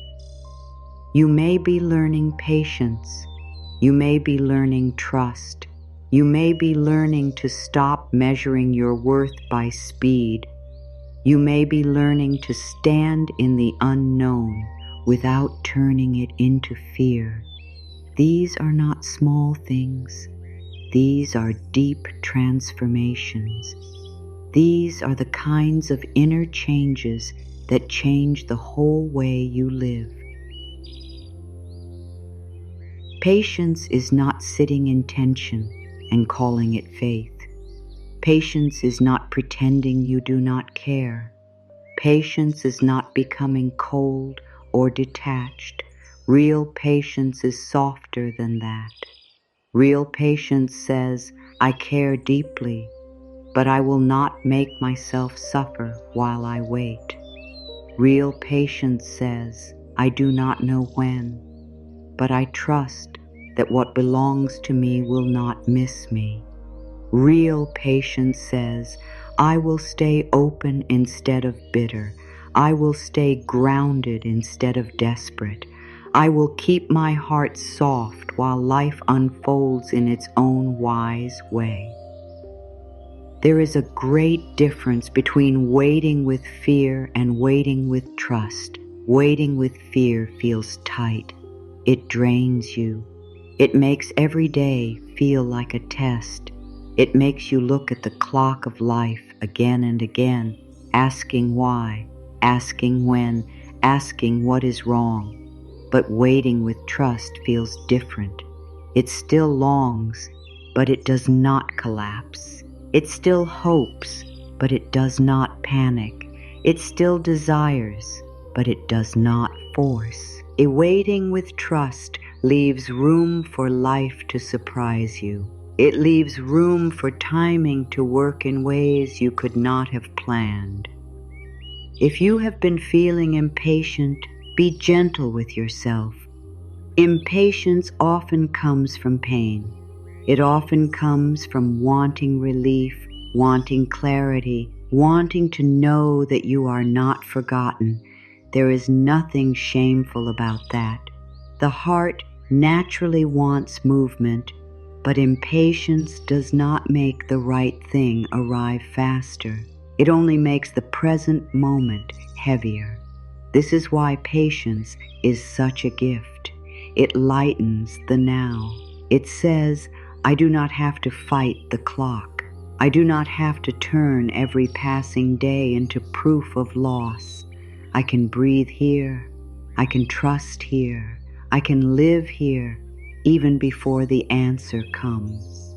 You may be learning patience. You may be learning trust. You may be learning to stop measuring your worth by speed. You may be learning to stand in the unknown without turning it into fear. These are not small things. These are deep transformations. These are the kinds of inner changes that change the whole way you live. Patience is not sitting in tension and calling it faith. Patience is not pretending you do not care. Patience is not becoming cold or detached. Real patience is softer than that. Real patience says, I care deeply, but I will not make myself suffer while I wait. Real patience says, I do not know when, but I trust that what belongs to me will not miss me. Real patience says, I will stay open instead of bitter. I will stay grounded instead of desperate. I will keep my heart soft while life unfolds in its own wise way. There is a great difference between waiting with fear and waiting with trust. Waiting with fear feels tight. It drains you. It makes every day feel like a test. It makes you look at the clock of life again and again, asking why, asking when, asking what is wrong. But waiting with trust feels different. It still longs, but it does not collapse. It still hopes, but it does not panic. It still desires, but it does not force. A waiting with trust leaves room for life to surprise you. It leaves room for timing to work in ways you could not have planned. If you have been feeling impatient, be gentle with yourself. Impatience often comes from pain. It often comes from wanting relief, wanting clarity, wanting to know that you are not forgotten. There is nothing shameful about that. The heart naturally wants movement, but impatience does not make the right thing arrive faster. It only makes the present moment heavier. This is why patience is such a gift. It lightens the now. It says, I do not have to fight the clock. I do not have to turn every passing day into proof of loss. I can breathe here. I can trust here. I can live here even before the answer comes.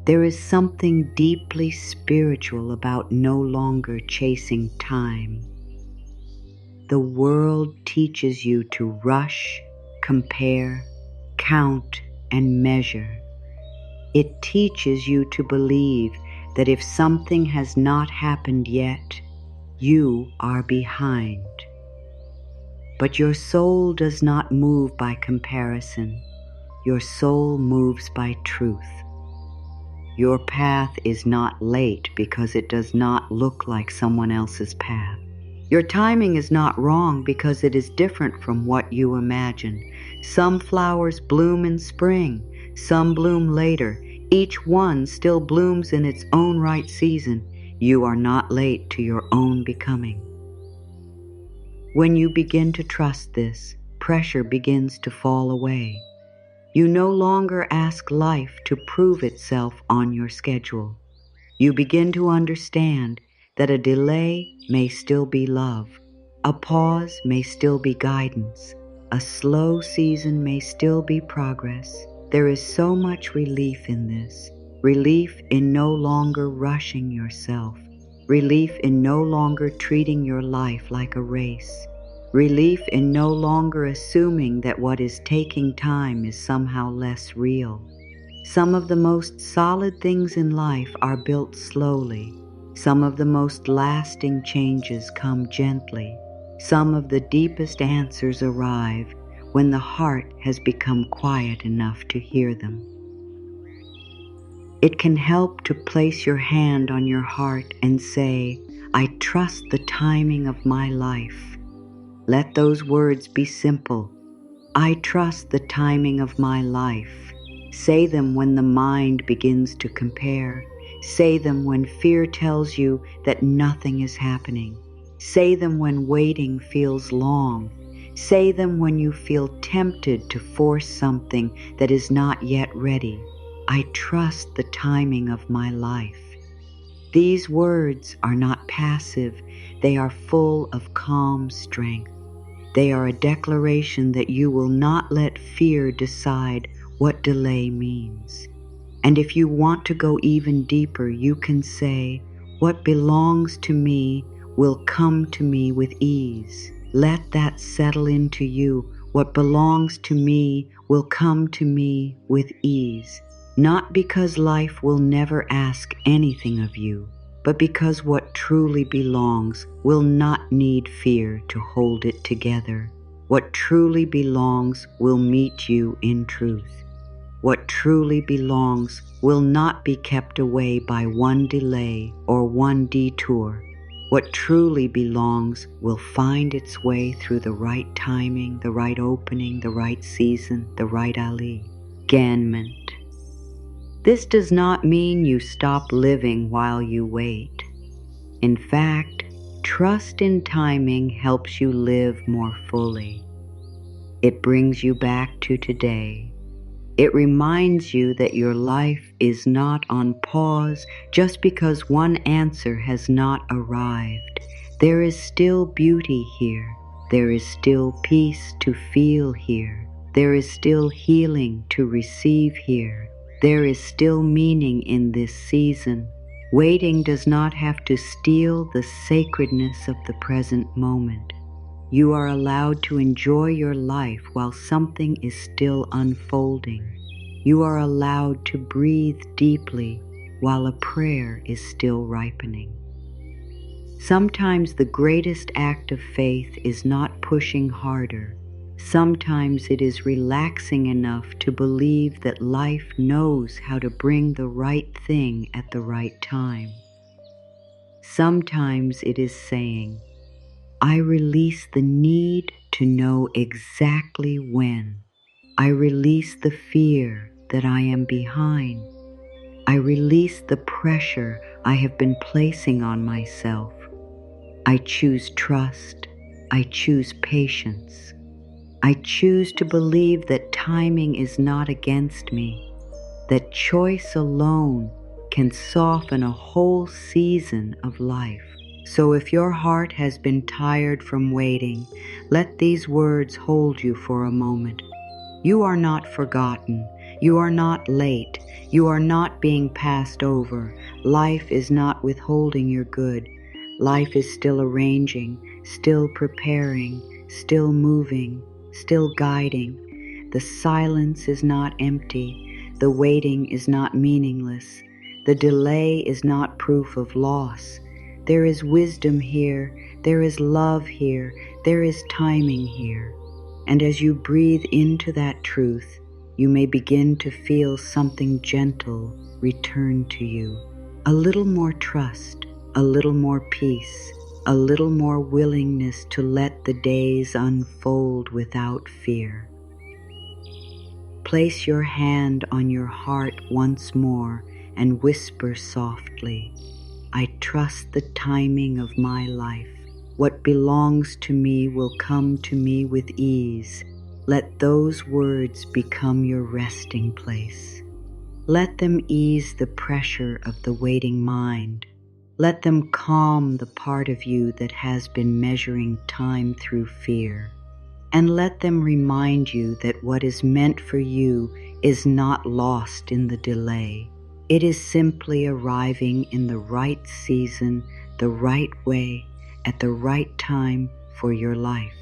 There is something deeply spiritual about no longer chasing time. The world teaches you to rush, compare, count, and measure. It teaches you to believe that if something has not happened yet, you are behind. But your soul does not move by comparison. Your soul moves by truth. Your path is not late because it does not look like someone else's path. Your timing is not wrong because it is different from what you imagine. Some flowers bloom in spring, some bloom later. Each one still blooms in its own right season. You are not late to your own becoming. When you begin to trust this, pressure begins to fall away. You no longer ask life to prove itself on your schedule. You begin to understand that a delay may still be love, a pause may still be guidance, a slow season may still be progress. There is so much relief in this. Relief in no longer rushing yourself. Relief in no longer treating your life like a race. Relief in no longer assuming that what is taking time is somehow less real. Some of the most solid things in life are built slowly. Some of the most lasting changes come gently. Some of the deepest answers arrive when the heart has become quiet enough to hear them. It can help to place your hand on your heart and say, "I trust the timing of my life." Let those words be simple. I trust the timing of my life. Say them when the mind begins to compare. Say them when fear tells you that nothing is happening. Say them when waiting feels long. Say them when you feel tempted to force something that is not yet ready. I trust the timing of my life. These words are not passive. They are full of calm strength. They are a declaration that you will not let fear decide what delay means. And if you want to go even deeper, you can say, "What belongs to me will come to me with ease." Let that settle into you. What belongs to me will come to me with ease. Not because life will never ask anything of you, but because what truly belongs will not need fear to hold it together. What truly belongs will meet you in truth. What truly belongs will not be kept away by one delay or one detour. What truly belongs will find its way through the right timing, the right opening, the right season, the right alignment. This does not mean you stop living while you wait. In fact, trust in timing helps you live more fully. It brings you back to today. It reminds you that your life is not on pause just because one answer has not arrived. There is still beauty here. There is still peace to feel here. There is still healing to receive here. There is still meaning in this season. Waiting does not have to steal the sacredness of the present moment. You are allowed to enjoy your life while something is still unfolding. You are allowed to breathe deeply while a prayer is still ripening. Sometimes the greatest act of faith is not pushing harder. Sometimes it is relaxing enough to believe that life knows how to bring the right thing at the right time. Sometimes it is saying, "I release the need to know exactly when. I release the fear that I am behind. I release the pressure I have been placing on myself. I choose trust. I choose patience. I choose to believe that timing is not against me, that choice alone can soften a whole season of life." So if your heart has been tired from waiting, let these words hold you for a moment. You are not forgotten. You are not late. You are not being passed over. Life is not withholding your good. Life is still arranging, still preparing, still moving, still guiding. The silence is not empty. The waiting is not meaningless. The delay is not proof of loss. There is wisdom here. There is love here. There is timing here. And as you breathe into that truth, you may begin to feel something gentle return to you. A little more trust, a little more peace, a little more willingness to let the days unfold without fear. Place your hand on your heart once more and whisper softly, I trust the timing of my life. What belongs to me will come to me with ease. Let those words become your resting place. Let them ease the pressure of the waiting mind. Let them calm the part of you that has been measuring time through fear. And let them remind you that what is meant for you is not lost in the delay. It is simply arriving in the right season, the right way, at the right time for your life.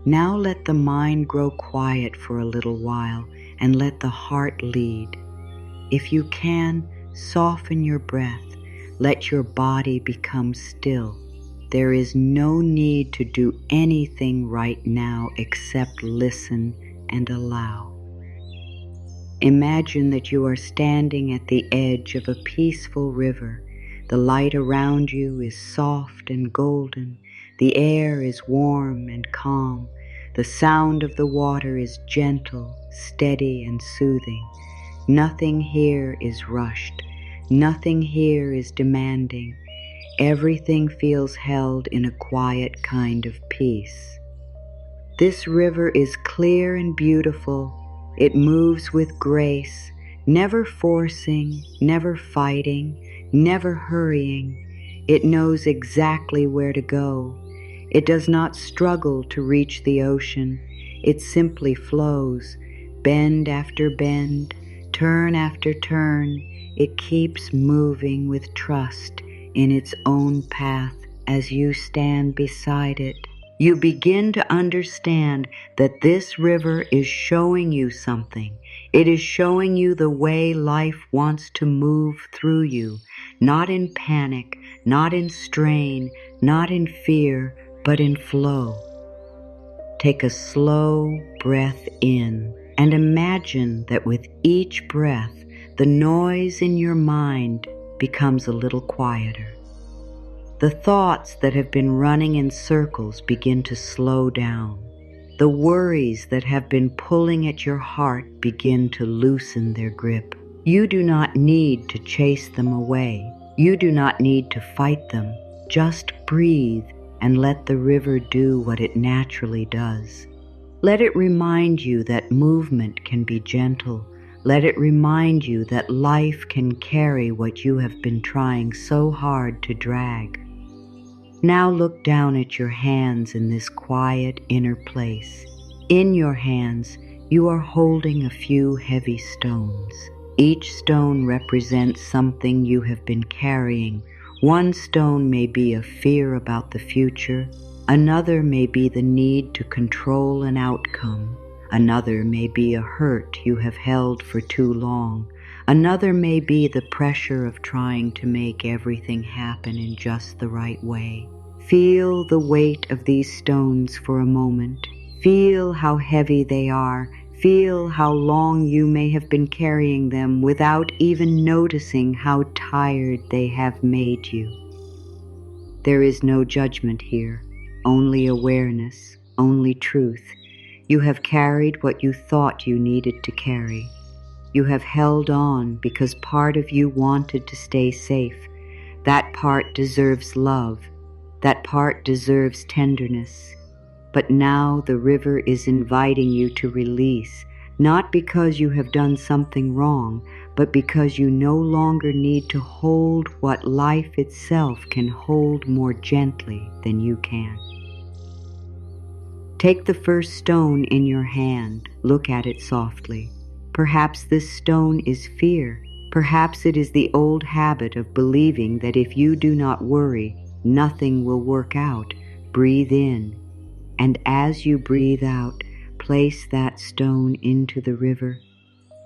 Now let the mind grow quiet for a little while and let the heart lead. If you can, soften your breath. Let your body become still. There is no need to do anything right now except listen and allow. Imagine that you are standing at the edge of a peaceful river. The light around you is soft and golden. The air is warm and calm. The sound of the water is gentle, steady, and soothing. Nothing here is rushed. Nothing here is demanding. Everything feels held in a quiet kind of peace. This river is clear and beautiful. It moves with grace, never forcing, never fighting, never hurrying. It knows exactly where to go. It does not struggle to reach the ocean. It simply flows, bend after bend, turn after turn. It keeps moving with trust in its own path as you stand beside it. You begin to understand that this river is showing you something. It is showing you the way life wants to move through you, not in panic, not in strain, not in fear, but in flow. Take a slow breath in and imagine that with each breath, the noise in your mind becomes a little quieter. The thoughts that have been running in circles begin to slow down. The worries that have been pulling at your heart begin to loosen their grip. You do not need to chase them away. You do not need to fight them. Just breathe and let the river do what it naturally does. Let it remind you that movement can be gentle. Let it remind you that life can carry what you have been trying so hard to drag. Now look down at your hands in this quiet inner place. In your hands, you are holding a few heavy stones. Each stone represents something you have been carrying. One stone may be a fear about the future. Another may be the need to control an outcome. Another may be a hurt you have held for too long. Another may be the pressure of trying to make everything happen in just the right way. Feel the weight of these stones for a moment. Feel how heavy they are. Feel how long you may have been carrying them without even noticing how tired they have made you. There is no judgment here, only awareness, only truth. You have carried what you thought you needed to carry. You have held on because part of you wanted to stay safe. That part deserves love. That part deserves tenderness. But now the river is inviting you to release, not because you have done something wrong, but because you no longer need to hold what life itself can hold more gently than you can. Take the first stone in your hand. Look at it softly. Perhaps this stone is fear. Perhaps it is the old habit of believing that if you do not worry, nothing will work out. Breathe in, and as you breathe out, place that stone into the river.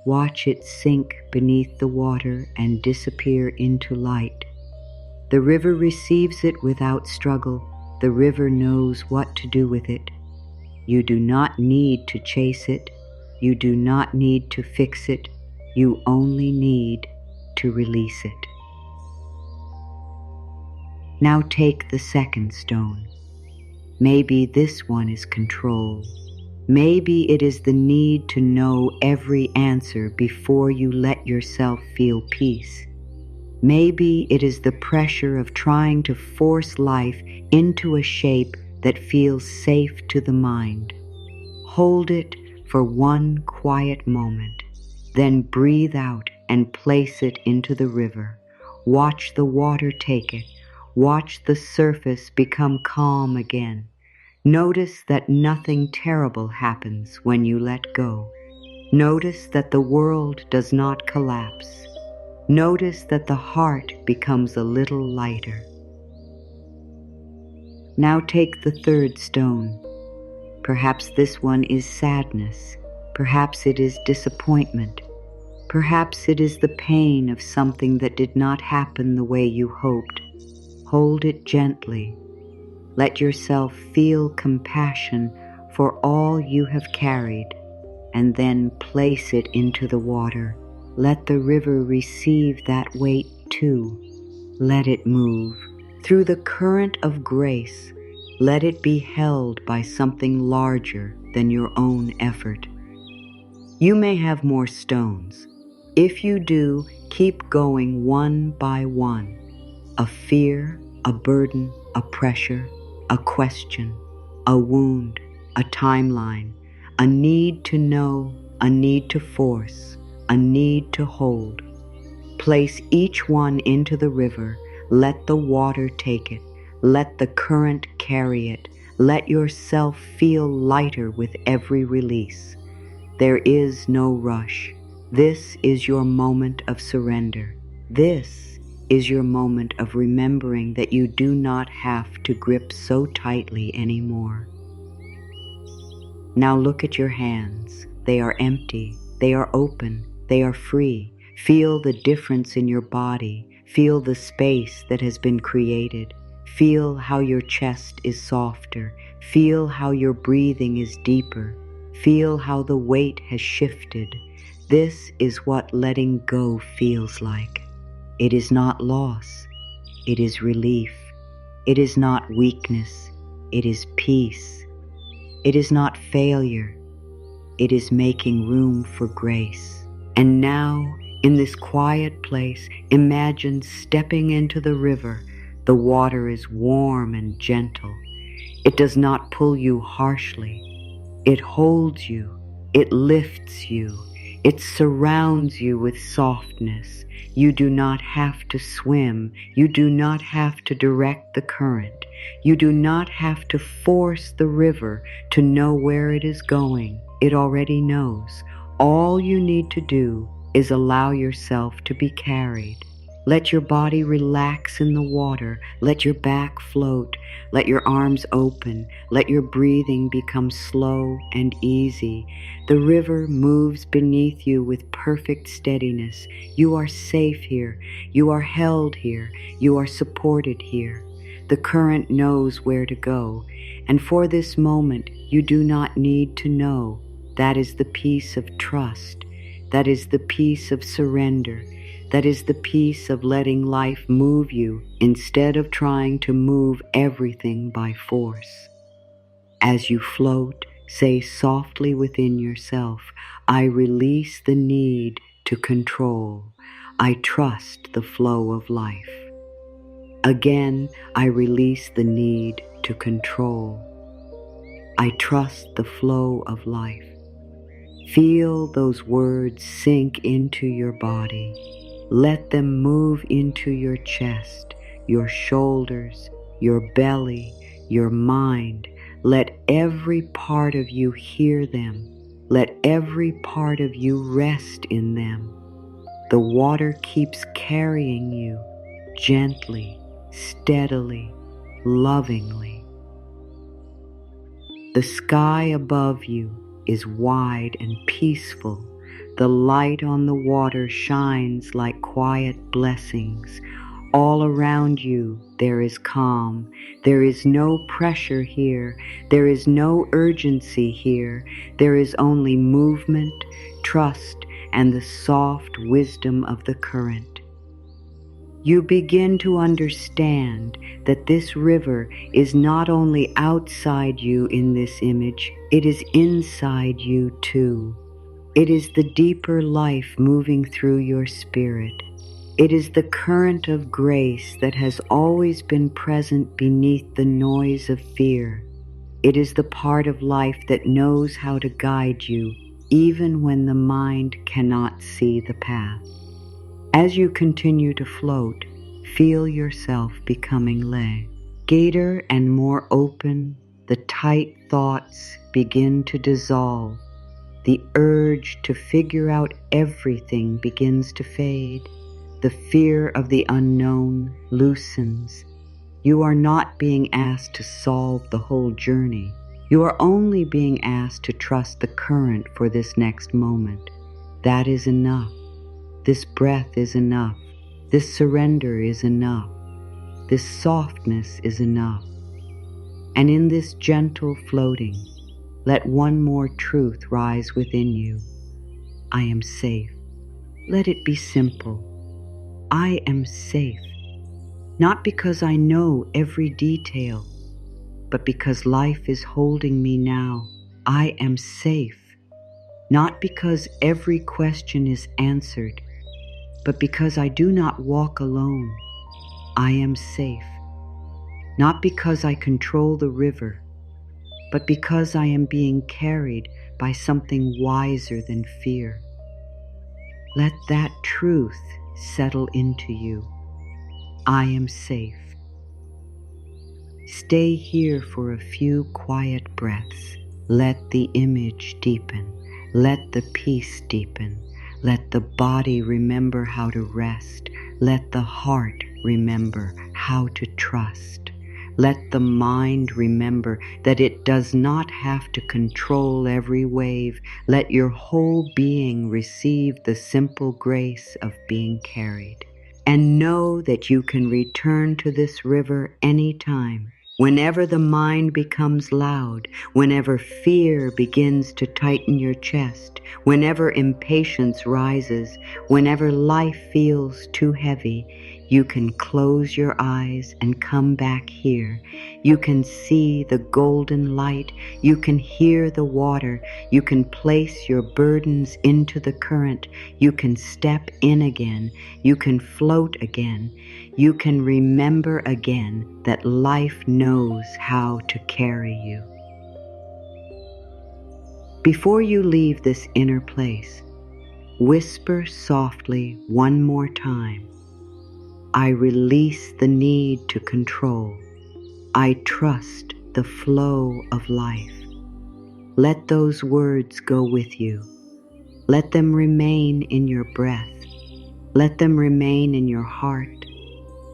Watch it sink beneath the water and disappear into light. The river receives it without struggle. The river knows what to do with it. You do not need to chase it. You do not need to fix it. You only need to release it. Now take the second stone. Maybe this one is control. Maybe it is the need to know every answer before you let yourself feel peace. Maybe it is the pressure of trying to force life into a shape that feels safe to the mind. Hold it for one quiet moment, then breathe out and place it into the river. Watch the water take it. Watch the surface become calm again. Notice that nothing terrible happens when you let go. Notice that the world does not collapse. Notice that the heart becomes a little lighter. Now take the third stone. Perhaps this one is sadness. Perhaps it is disappointment. Perhaps it is the pain of something that did not happen the way you hoped. Hold it gently. Let yourself feel compassion for all you have carried, and then place it into the water. Let the river receive that weight too. Let it move. Through the current of grace, let it be held by something larger than your own effort. You may have more stones. If you do, keep going one by one. A fear, a burden, a pressure, a question, a wound, a timeline, a need to know, a need to force, a need to hold. Place each one into the river. Let the water take it. Let the current carry it. Let yourself feel lighter with every release. There is no rush. This is your moment of surrender. This is your moment of remembering that you do not have to grip so tightly anymore. Now look at your hands. They are empty. They are open. They are free. Feel the difference in your body. Feel the space that has been created. Feel how your chest is softer. Feel how your breathing is deeper. Feel how the weight has shifted. This is what letting go feels like. It is not loss. It is relief. It is not weakness. It is peace. It is not failure. It is making room for grace. And now, in this quiet place, imagine stepping into the river. The water is warm and gentle. It does not pull you harshly. It holds you. It lifts you. It surrounds you with softness. You do not have to swim. You do not have to direct the current. You do not have to force the river to know where it is going. It already knows. All you need to do is allow yourself to be carried. Let your body relax in the water. Let your back float. Let your arms open. Let your breathing become slow and easy. The river moves beneath you with perfect steadiness. You are safe here. You are held here. You are supported here. The current knows where to go. And for this moment, you do not need to know. That is the peace of trust. That is the peace of surrender. That is the peace of letting life move you instead of trying to move everything by force. As you float, say softly within yourself, I release the need to control. I trust the flow of life. Again, I release the need to control. I trust the flow of life. Feel those words sink into your body. Let them move into your chest, your shoulders, your belly, your mind. Let every part of you hear them. Let every part of you rest in them. The water keeps carrying you gently, steadily, lovingly. The sky above you is wide and peaceful. The light on the water shines like quiet blessings. All around you there is calm. There is no pressure here. There is no urgency here. There is only movement, trust, and the soft wisdom of the current. You begin to understand that this river is not only outside you in this image, it is inside you too. It is the deeper life moving through your spirit. It is the current of grace that has always been present beneath the noise of fear. It is the part of life that knows how to guide you, even when the mind cannot see the path. As you continue to float, feel yourself becoming lighter and more open. The tight thoughts begin to dissolve. The urge to figure out everything begins to fade. The fear of the unknown loosens. You are not being asked to solve the whole journey. You are only being asked to trust the current for this next moment. That is enough. This breath is enough. This surrender is enough. This softness is enough. And in this gentle floating, let one more truth rise within you. I am safe. Let it be simple. I am safe. Not because I know every detail, but because life is holding me now. I am safe. Not because every question is answered, but because I do not walk alone. I am safe. Not because I control the river, but because I am being carried by something wiser than fear. Let that truth settle into you. I am safe. Stay here for a few quiet breaths. Let the image deepen. Let the peace deepen. Let the body remember how to rest. Let the heart remember how to trust. Let the mind remember that it does not have to control every wave. Let your whole being receive the simple grace of being carried. And know that you can return to this river anytime. Whenever the mind becomes loud, whenever fear begins to tighten your chest, whenever impatience rises, whenever life feels too heavy, you can close your eyes and come back here. You can see the golden light. You can hear the water. You can place your burdens into the current. You can step in again. You can float again. You can remember again that life knows how to carry you. Before you leave this inner place, whisper softly one more time. I release the need to control. I trust the flow of life. Let those words go with you. Let them remain in your breath. Let them remain in your heart.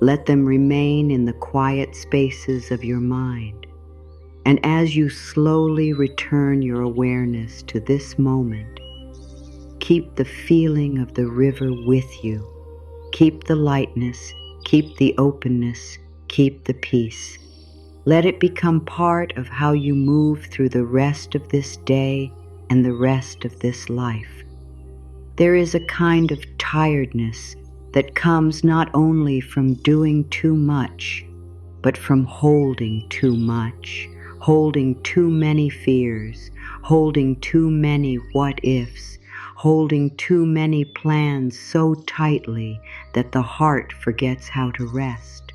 Let them remain in the quiet spaces of your mind. And as you slowly return your awareness to this moment, keep the feeling of the river with you. Keep the lightness, keep the openness, keep the peace. Let it become part of how you move through the rest of this day and the rest of this life. There is a kind of tiredness that comes not only from doing too much, but from holding too much, holding too many fears, holding too many what-ifs, holding too many plans so tightly that the heart forgets how to rest.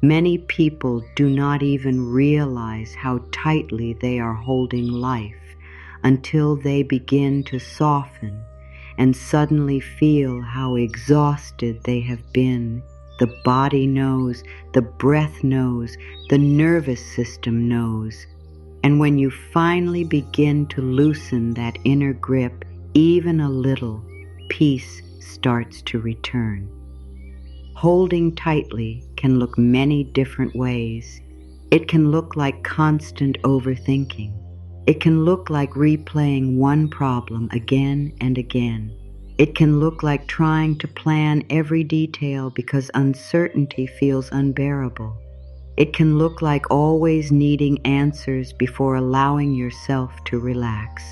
Many people do not even realize how tightly they are holding life until they begin to soften and suddenly feel how exhausted they have been. The body knows, the breath knows, the nervous system knows. And when you finally begin to loosen that inner grip even a little, peace starts to return. Holding tightly can look many different ways. It can look like constant overthinking. It can look like replaying one problem again and again. It can look like trying to plan every detail because uncertainty feels unbearable. It can look like always needing answers before allowing yourself to relax.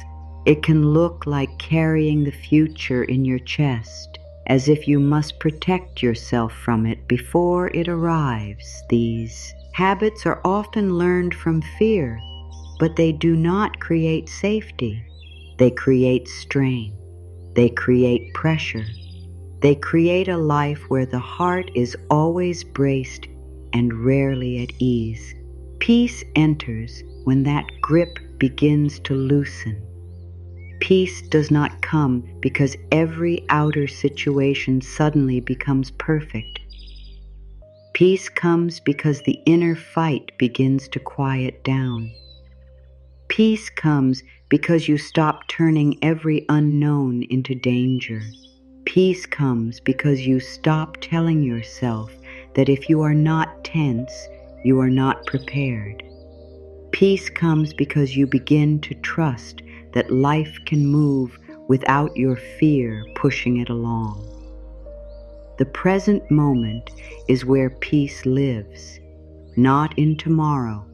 It can look like carrying the future in your chest, as if you must protect yourself from it before it arrives. These habits are often learned from fear, but they do not create safety. They create strain. They create pressure. They create a life where the heart is always braced and rarely at ease. Peace enters when that grip begins to loosen. Peace does not come because every outer situation suddenly becomes perfect. Peace comes because the inner fight begins to quiet down. Peace comes because you stop turning every unknown into danger. Peace comes because you stop telling yourself that if you are not tense, you are not prepared. Peace comes because you begin to trust that life can move without your fear pushing it along. The present moment is where peace lives, not in tomorrow,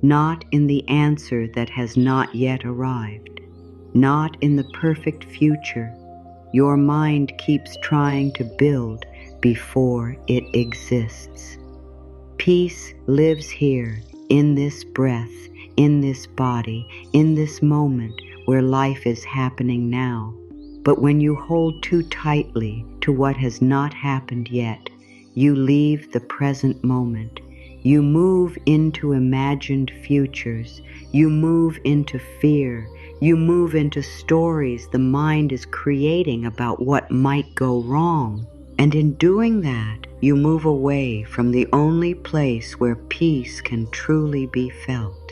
not in the answer that has not yet arrived, not in the perfect future your mind keeps trying to build before it exists. Peace lives here, in this breath, in this body, in this moment where life is happening now. But when you hold too tightly to what has not happened yet, you leave the present moment. You move into imagined futures. You move into fear. You move into stories the mind is creating about what might go wrong. And in doing that, you move away from the only place where peace can truly be felt.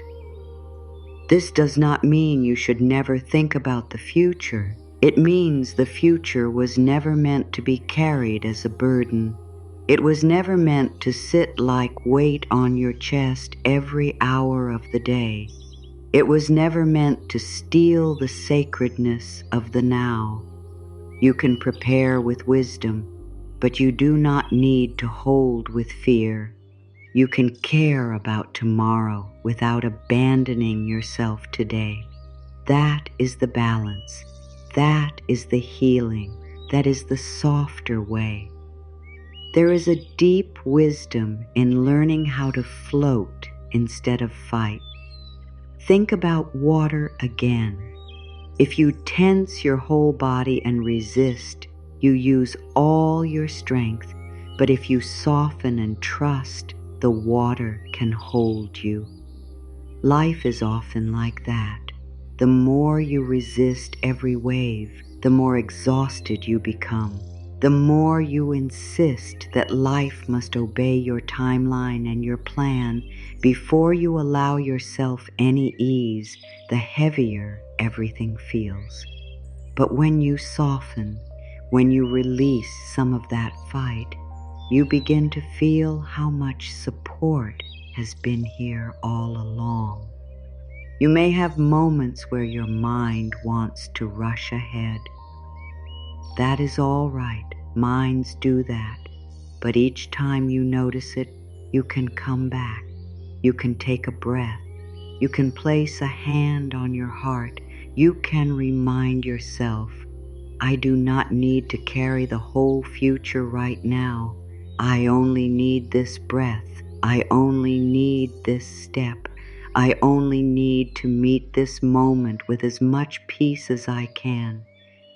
This does not mean you should never think about the future. It means the future was never meant to be carried as a burden. It was never meant to sit like weight on your chest every hour of the day. It was never meant to steal the sacredness of the now. You can prepare with wisdom, but you do not need to hold with fear. You can care about tomorrow without abandoning yourself today. That is the balance. That is the healing. That is the softer way. There is a deep wisdom in learning how to float instead of fight. Think about water again. If you tense your whole body and resist, you use all your strength. But if you soften and trust, the water can hold you. Life is often like that. The more you resist every wave, the more exhausted you become. The more you insist that life must obey your timeline and your plan before you allow yourself any ease, the heavier everything feels. But when you soften, when you release some of that fight, you begin to feel how much support has been here all along. You may have moments where your mind wants to rush ahead. That is all right. Minds do that. But each time you notice it, you can come back. You can take a breath. You can place a hand on your heart. You can remind yourself, I do not need to carry the whole future right now. I only need this breath. I only need this step. I only need to meet this moment with as much peace as I can.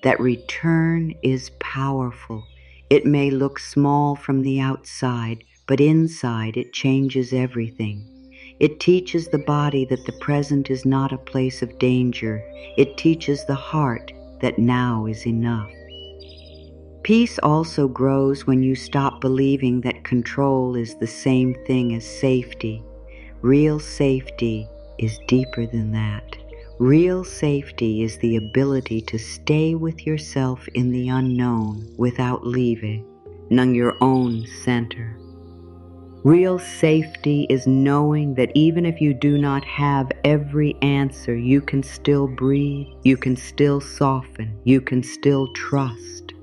That return is powerful. It may look small from the outside, but inside it changes everything. It teaches the body that the present is not a place of danger. It teaches the heart that now is enough. Peace also grows when you stop believing that control is the same thing as safety. Real safety is deeper than that. Real safety is the ability to stay with yourself in the unknown without leaving your own center. Real safety is knowing that even if you do not have every answer, you can still breathe, you can still soften, you can still trust.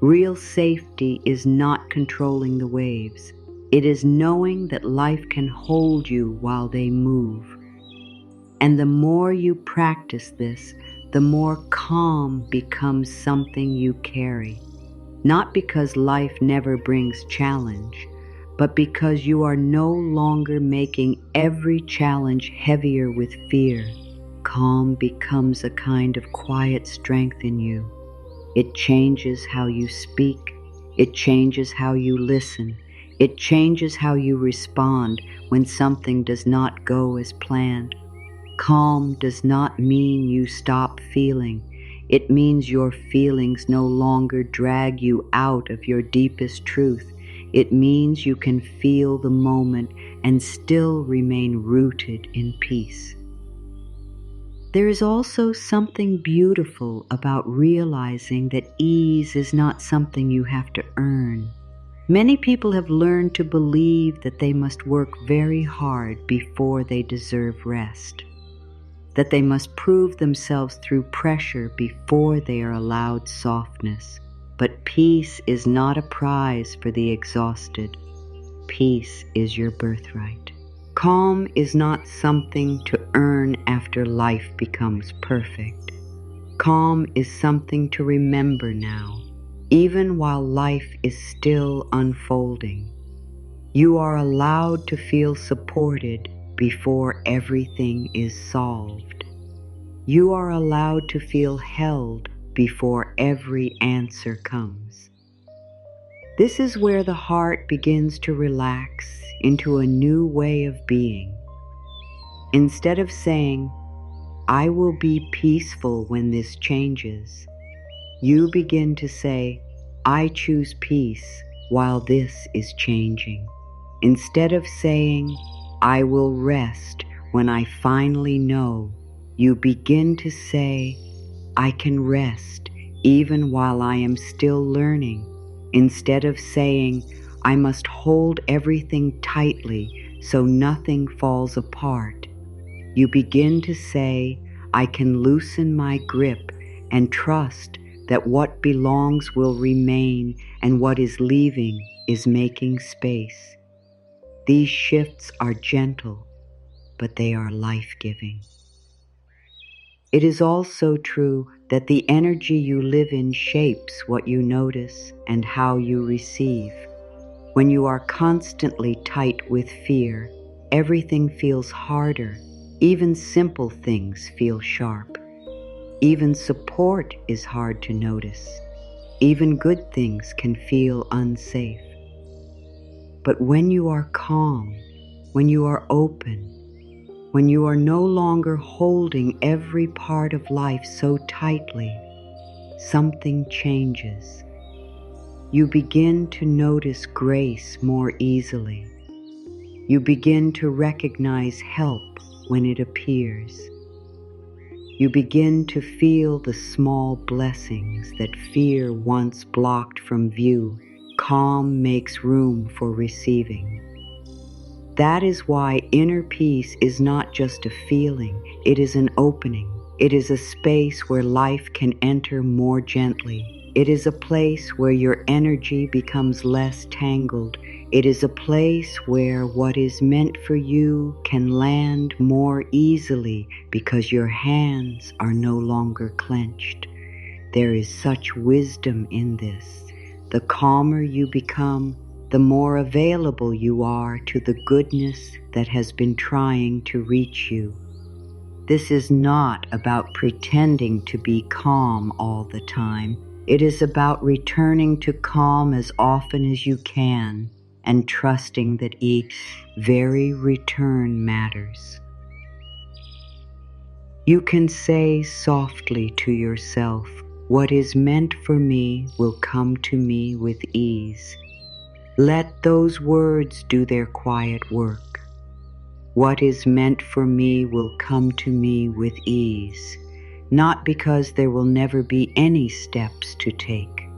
Real safety is not controlling the waves. It is knowing that life can hold you while they move. And the more you practice this, the more calm becomes something you carry. Not because life never brings challenge, but because you are no longer making every challenge heavier with fear. Calm becomes a kind of quiet strength in you. It changes how you speak. It changes how you listen. It changes how you respond when something does not go as planned. Calm does not mean you stop feeling. It means your feelings no longer drag you out of your deepest truth. It means you can feel the moment and still remain rooted in peace. There is also something beautiful about realizing that ease is not something you have to earn. Many people have learned to believe that they must work very hard before they deserve rest, that they must prove themselves through pressure before they are allowed softness. But peace is not a prize for the exhausted. Peace is your birthright. Calm is not something to earn after life becomes perfect. Calm is something to remember now, even while life is still unfolding. You are allowed to feel supported before everything is solved. You are allowed to feel held before every answer comes. This is where the heart begins to relax into a new way of being. Instead of saying, "I will be peaceful when this changes," you begin to say, "I choose peace while this is changing." Instead of saying, "I will rest when I finally know," you begin to say, "I can rest even while I am still learning." Instead of saying, "I must hold everything tightly so nothing falls apart," you begin to say, "I can loosen my grip and trust that what belongs will remain and what is leaving is making space." These shifts are gentle, but they are life-giving. It is also true that the energy you live in shapes what you notice and how you receive. When you are constantly tight with fear, everything feels harder. Even simple things feel sharp. Even support is hard to notice. Even good things can feel unsafe. But when you are calm, when you are open, when you are no longer holding every part of life so tightly, something changes. You begin to notice grace more easily. You begin to recognize help when it appears. You begin to feel the small blessings that fear once blocked from view. Calm makes room for receiving. That is why inner peace is not just a feeling, it is an opening. It is a space where life can enter more gently. It is a place where your energy becomes less tangled. It is a place where what is meant for you can land more easily because your hands are no longer clenched. There is such wisdom in this. The calmer you become, the more available you are to the goodness that has been trying to reach you. This is not about pretending to be calm all the time. It is about returning to calm as often as you can and trusting that each very return matters. You can say softly to yourself, "What is meant for me will come to me with ease." Let those words do their quiet work. What is meant for me will come to me with ease, not because there will never be any steps to take,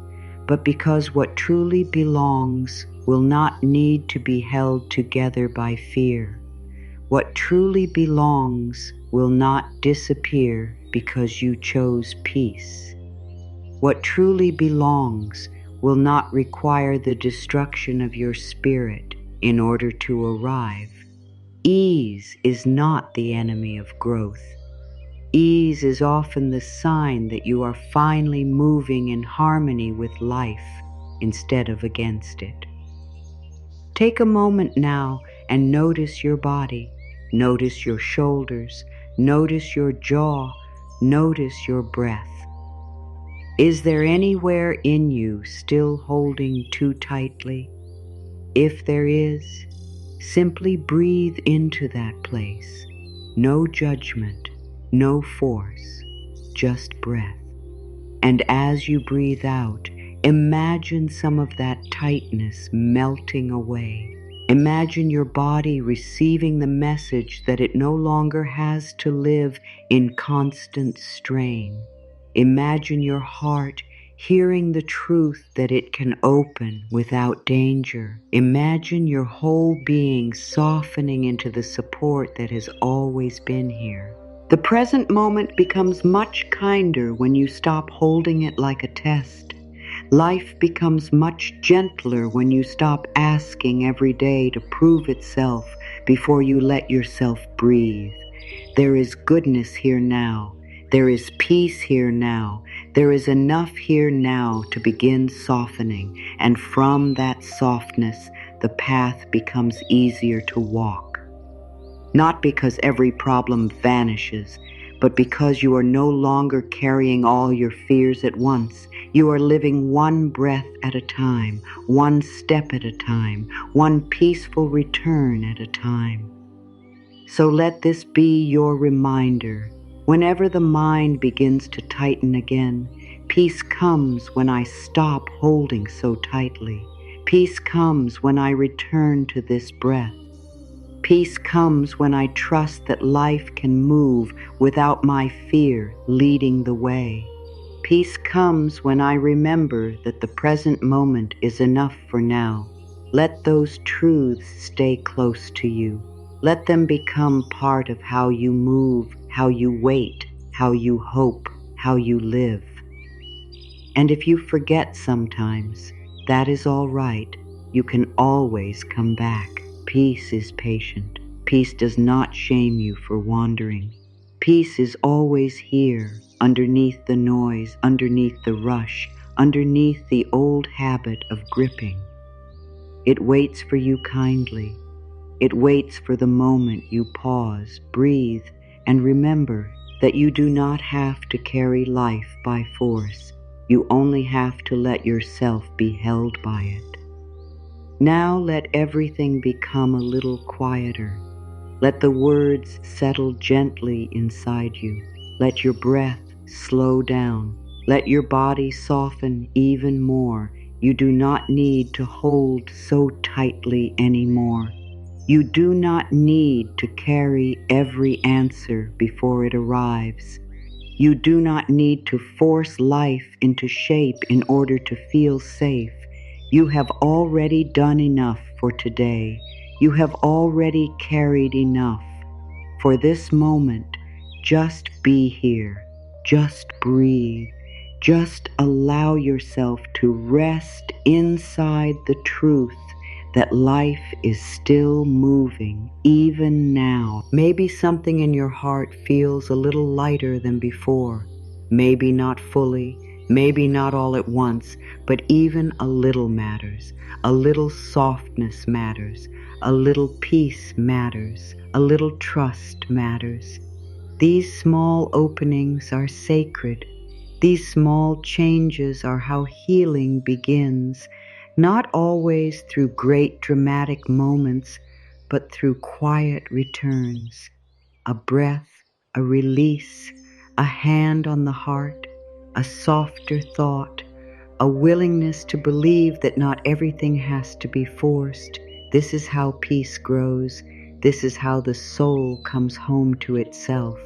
but because what truly belongs will not need to be held together by fear. What truly belongs will not disappear because you chose peace. What truly belongs will not require the destruction of your spirit in order to arrive. Ease is not the enemy of growth. Ease is often the sign that you are finally moving in harmony with life instead of against it. Take a moment now and notice your body. Notice your shoulders. Notice your jaw. Notice your breath. Is there anywhere in you still holding too tightly? If there is, simply breathe into that place. No judgment, no force, just breath. And as you breathe out, imagine some of that tightness melting away. Imagine your body receiving the message that it no longer has to live in constant strain. Imagine your heart hearing the truth that it can open without danger. Imagine your whole being softening into the support that has always been here. The present moment becomes much kinder when you stop holding it like a test. Life becomes much gentler when you stop asking every day to prove itself before you let yourself breathe. There is goodness here now. There is peace here now. There is enough here now to begin softening, and from that softness, the path becomes easier to walk. Not because every problem vanishes, but because you are no longer carrying all your fears at once. You are living one breath at a time, one step at a time, one peaceful return at a time. So let this be your reminder. Whenever the mind begins to tighten again, peace comes when I stop holding so tightly. Peace comes when I return to this breath. Peace comes when I trust that life can move without my fear leading the way. Peace comes when I remember that the present moment is enough for now. Let those truths stay close to you. Let them become part of how you move, how you wait, how you hope, how you live. And if you forget sometimes, that is all right. You can always come back. Peace is patient. Peace does not shame you for wandering. Peace is always here, underneath the noise, underneath the rush, underneath the old habit of gripping. It waits for you kindly. It waits for the moment you pause, breathe, and remember that you do not have to carry life by force. You only have to let yourself be held by it. Now let everything become a little quieter. Let the words settle gently inside you. Let your breath slow down. Let your body soften even more. You do not need to hold so tightly anymore. You do not need to carry every answer before it arrives. You do not need to force life into shape in order to feel safe. You have already done enough for today. You have already carried enough. For this moment, just be here. Just breathe. Just allow yourself to rest inside the truth that life is still moving, even now. Maybe something in your heart feels a little lighter than before. Maybe not fully, maybe not all at once, but even a little matters. A little softness matters. A little peace matters. A little trust matters. These small openings are sacred. These small changes are how healing begins. Not always through great dramatic moments, but through quiet returns. A breath, a release, a hand on the heart, a softer thought, a willingness to believe that not everything has to be forced. This is how peace grows. This is how the soul comes home to itself.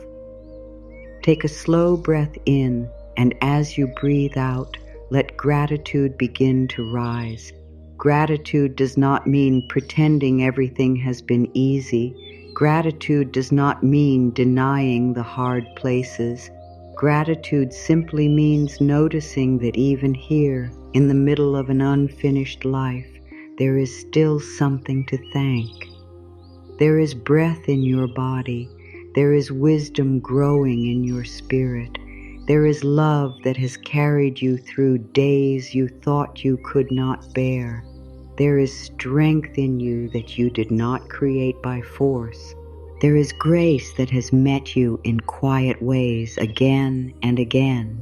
Take a slow breath in, and as you breathe out, let gratitude begin to rise. Gratitude does not mean pretending everything has been easy. Gratitude does not mean denying the hard places. Gratitude simply means noticing that even here, in the middle of an unfinished life, there is still something to thank. There is breath in your body. There is wisdom growing in your spirit. There is love that has carried you through days you thought you could not bear. There is strength in you that you did not create by force. There is grace that has met you in quiet ways again and again.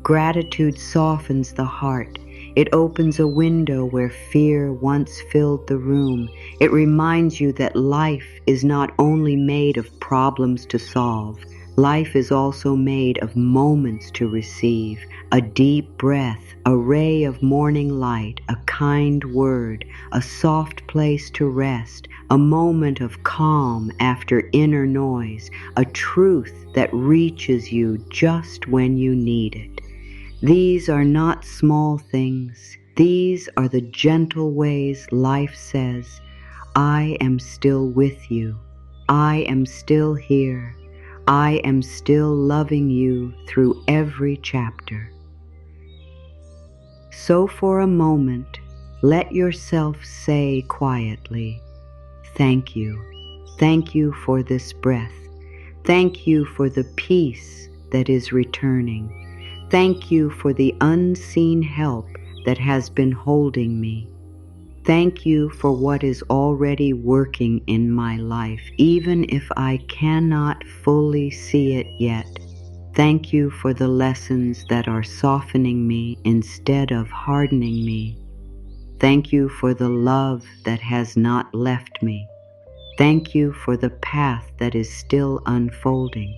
Gratitude softens the heart. It opens a window where fear once filled the room. It reminds you that life is not only made of problems to solve. Life is also made of moments to receive, a deep breath, a ray of morning light, a kind word, a soft place to rest, a moment of calm after inner noise, a truth that reaches you just when you need it. These are not small things. These are the gentle ways life says, I am still with you. I am still here. I am still loving you through every chapter. So for a moment, let yourself say quietly, thank you. Thank you for this breath. Thank you for the peace that is returning. Thank you for the unseen help that has been holding me. Thank you for what is already working in my life, even if I cannot fully see it yet. Thank you for the lessons that are softening me instead of hardening me. Thank you for the love that has not left me. Thank you for the path that is still unfolding.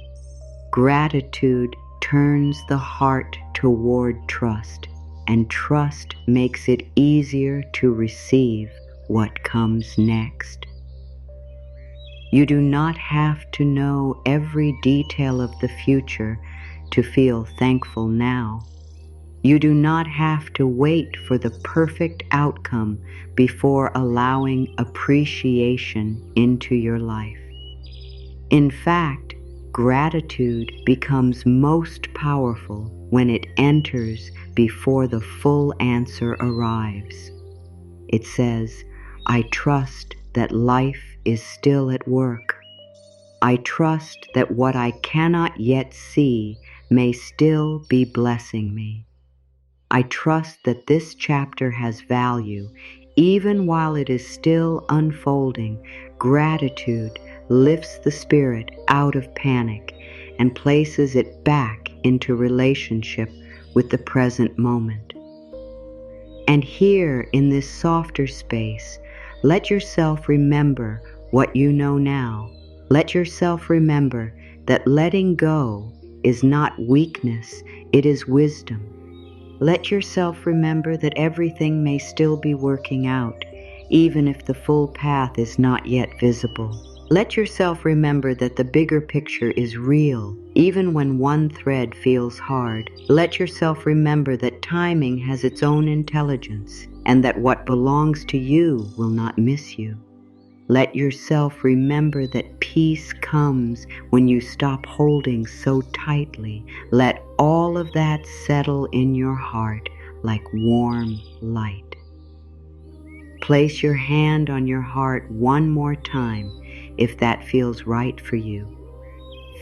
Gratitude turns the heart toward trust, and trust makes it easier to receive what comes next. You do not have to know every detail of the future to feel thankful now. You do not have to wait for the perfect outcome before allowing appreciation into your life. In fact, gratitude becomes most powerful when it enters before the full answer arrives. It says, I trust that life is still at work. I trust that what I cannot yet see may still be blessing me. I trust that this chapter has value, even while it is still unfolding. Gratitude lifts the spirit out of panic and places it back into relationship with the present moment. And here in this softer space, let yourself remember what you know now. Let yourself remember that letting go is not weakness, it is wisdom. Let yourself remember that everything may still be working out, even if the full path is not yet visible. Let yourself remember that the bigger picture is real, even when one thread feels hard. Let yourself remember that timing has its own intelligence, and that what belongs to you will not miss you. Let yourself remember that peace comes when you stop holding so tightly. Let all of that settle in your heart like warm light. Place your hand on your heart one more time if that feels right for you.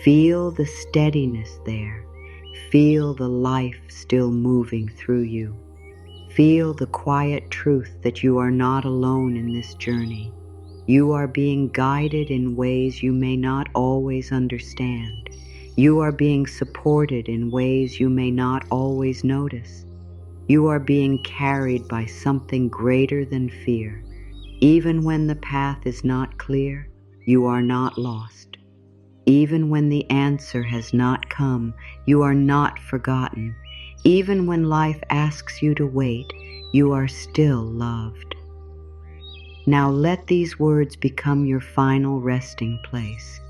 Feel the steadiness there. Feel the life still moving through you. Feel the quiet truth that you are not alone in this journey. You are being guided in ways you may not always understand. You are being supported in ways you may not always notice. You are being carried by something greater than fear. Even when the path is not clear, you are not lost. Even when the answer has not come, you are not forgotten. Even when life asks you to wait, you are still loved. Now let these words become your final resting place.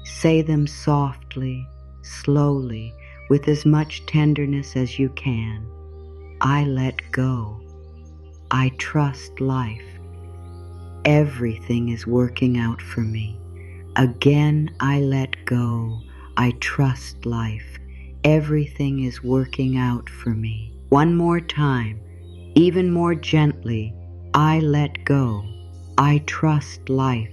Say them softly, slowly, with as much tenderness as you can. I let go. I trust life. Everything is working out for me. Again, I let go. I trust life. Everything is working out for me. One more time, even more gently, I let go. I trust life.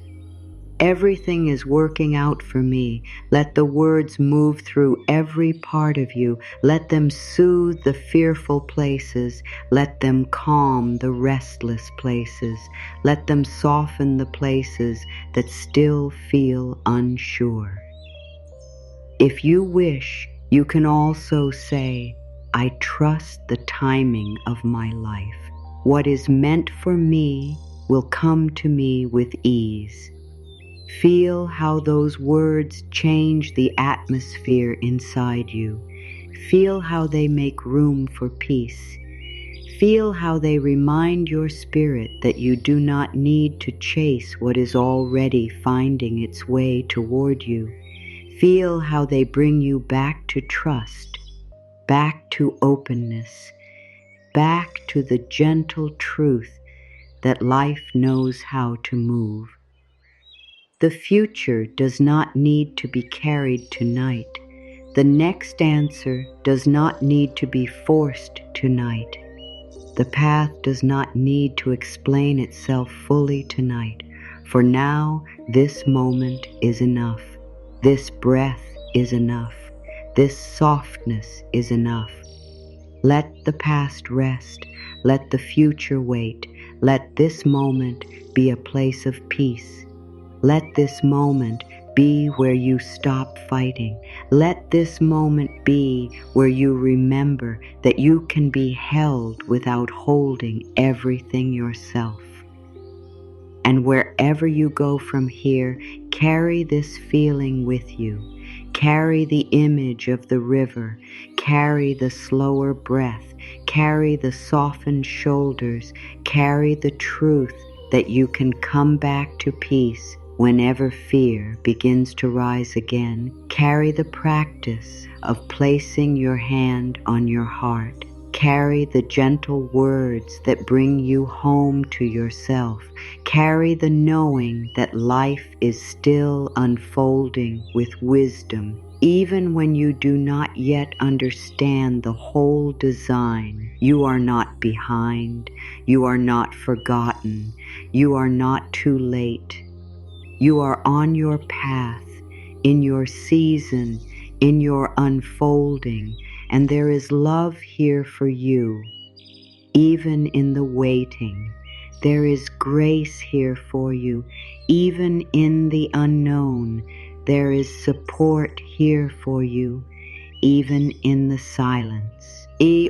Everything is working out for me. Let the words move through every part of you. Let them soothe the fearful places. Let them calm the restless places. Let them soften the places that still feel unsure. If you wish, you can also say, I trust the timing of my life. What is meant for me will come to me with ease. Feel how those words change the atmosphere inside you. Feel how they make room for peace. Feel how they remind your spirit that you do not need to chase what is already finding its way toward you. Feel how they bring you back to trust, back to openness, back to the gentle truth that life knows how to move. The future does not need to be carried tonight. The next answer does not need to be forced tonight. The path does not need to explain itself fully tonight. For now, this moment is enough. This breath is enough. This softness is enough. Let the past rest. Let the future wait. Let this moment be a place of peace. Let this moment be where you stop fighting. Let this moment be where you remember that you can be held without holding everything yourself. And wherever you go from here, carry this feeling with you. Carry the image of the river. Carry the slower breath. Carry the softened shoulders. Carry the truth that you can come back to peace whenever fear begins to rise again. Carry the practice of placing your hand on your heart. Carry the gentle words that bring you home to yourself. Carry the knowing that life is still unfolding with wisdom, even when you do not yet understand the whole design. You are not behind. You are not forgotten. You are not too late. You are on your path, in your season, in your unfolding, and there is love here for you, even in the waiting. There is grace here for you, even in the unknown. There is support here for you, even in the silence.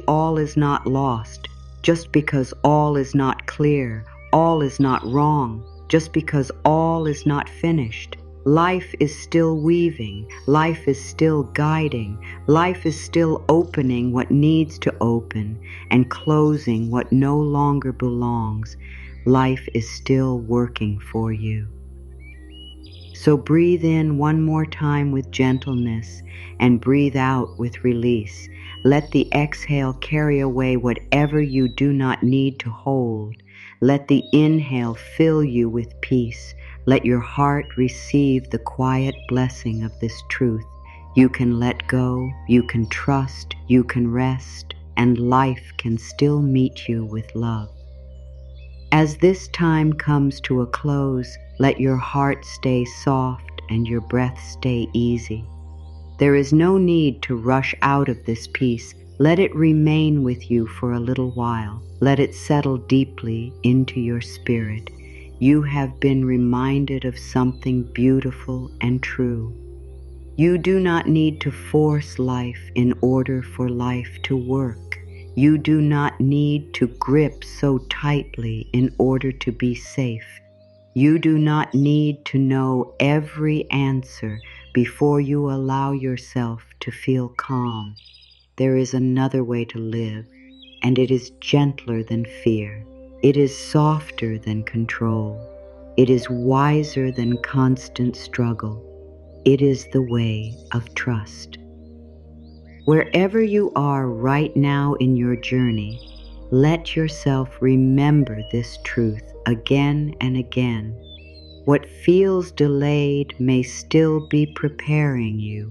All is not lost, just because all is not clear, all is not wrong. Just because all is not finished. Life is still weaving. Life is still guiding. Life is still opening what needs to open and closing what no longer belongs. Life is still working for you. So breathe in one more time with gentleness and breathe out with release. Let the exhale carry away whatever you do not need to hold. Let the inhale fill you with peace. Let your heart receive the quiet blessing of this truth. You can let go, you can trust, you can rest, and life can still meet you with love. As this time comes to a close, let your heart stay soft and your breath stay easy. There is no need to rush out of this peace. Let it remain with you for a little while. Let it settle deeply into your spirit. You have been reminded of something beautiful and true. You do not need to force life in order for life to work. You do not need to grip so tightly in order to be safe. You do not need to know every answer before you allow yourself to feel calm. There is another way to live, and it is gentler than fear. It is softer than control. It is wiser than constant struggle. It is the way of trust. Wherever you are right now in your journey, let yourself remember this truth again and again. What feels delayed may still be preparing you.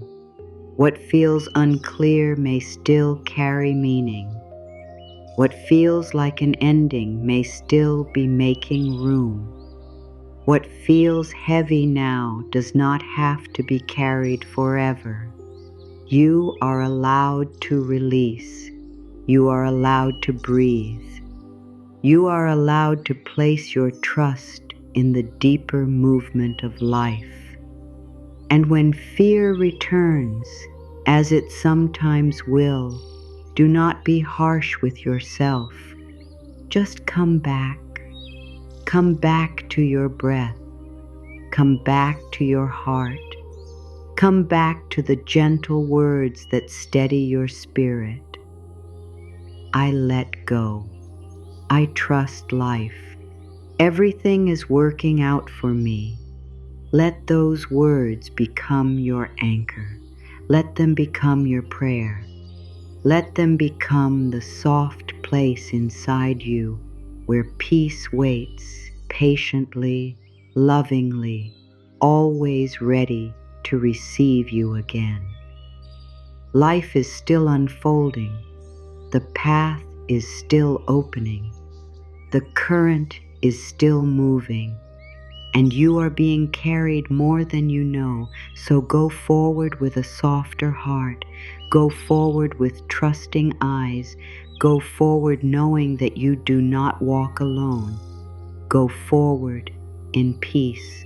What feels unclear may still carry meaning. What feels like an ending may still be making room. What feels heavy now does not have to be carried forever. You are allowed to release. You are allowed to breathe. You are allowed to place your trust in the deeper movement of life. And when fear returns, as it sometimes will, do not be harsh with yourself. Just come back. Come back to your breath. Come back to your heart. Come back to the gentle words that steady your spirit. I let go. I trust life. Everything is working out for me. Let those words become your anchor. Let them become your prayer. Let them become the soft place inside you where peace waits patiently, lovingly, always ready to receive you again. Life is still unfolding. The path is still opening. The current is still moving. And you are being carried more than you know, so go forward with a softer heart. Go forward with trusting eyes. Go forward knowing that you do not walk alone. Go forward in peace,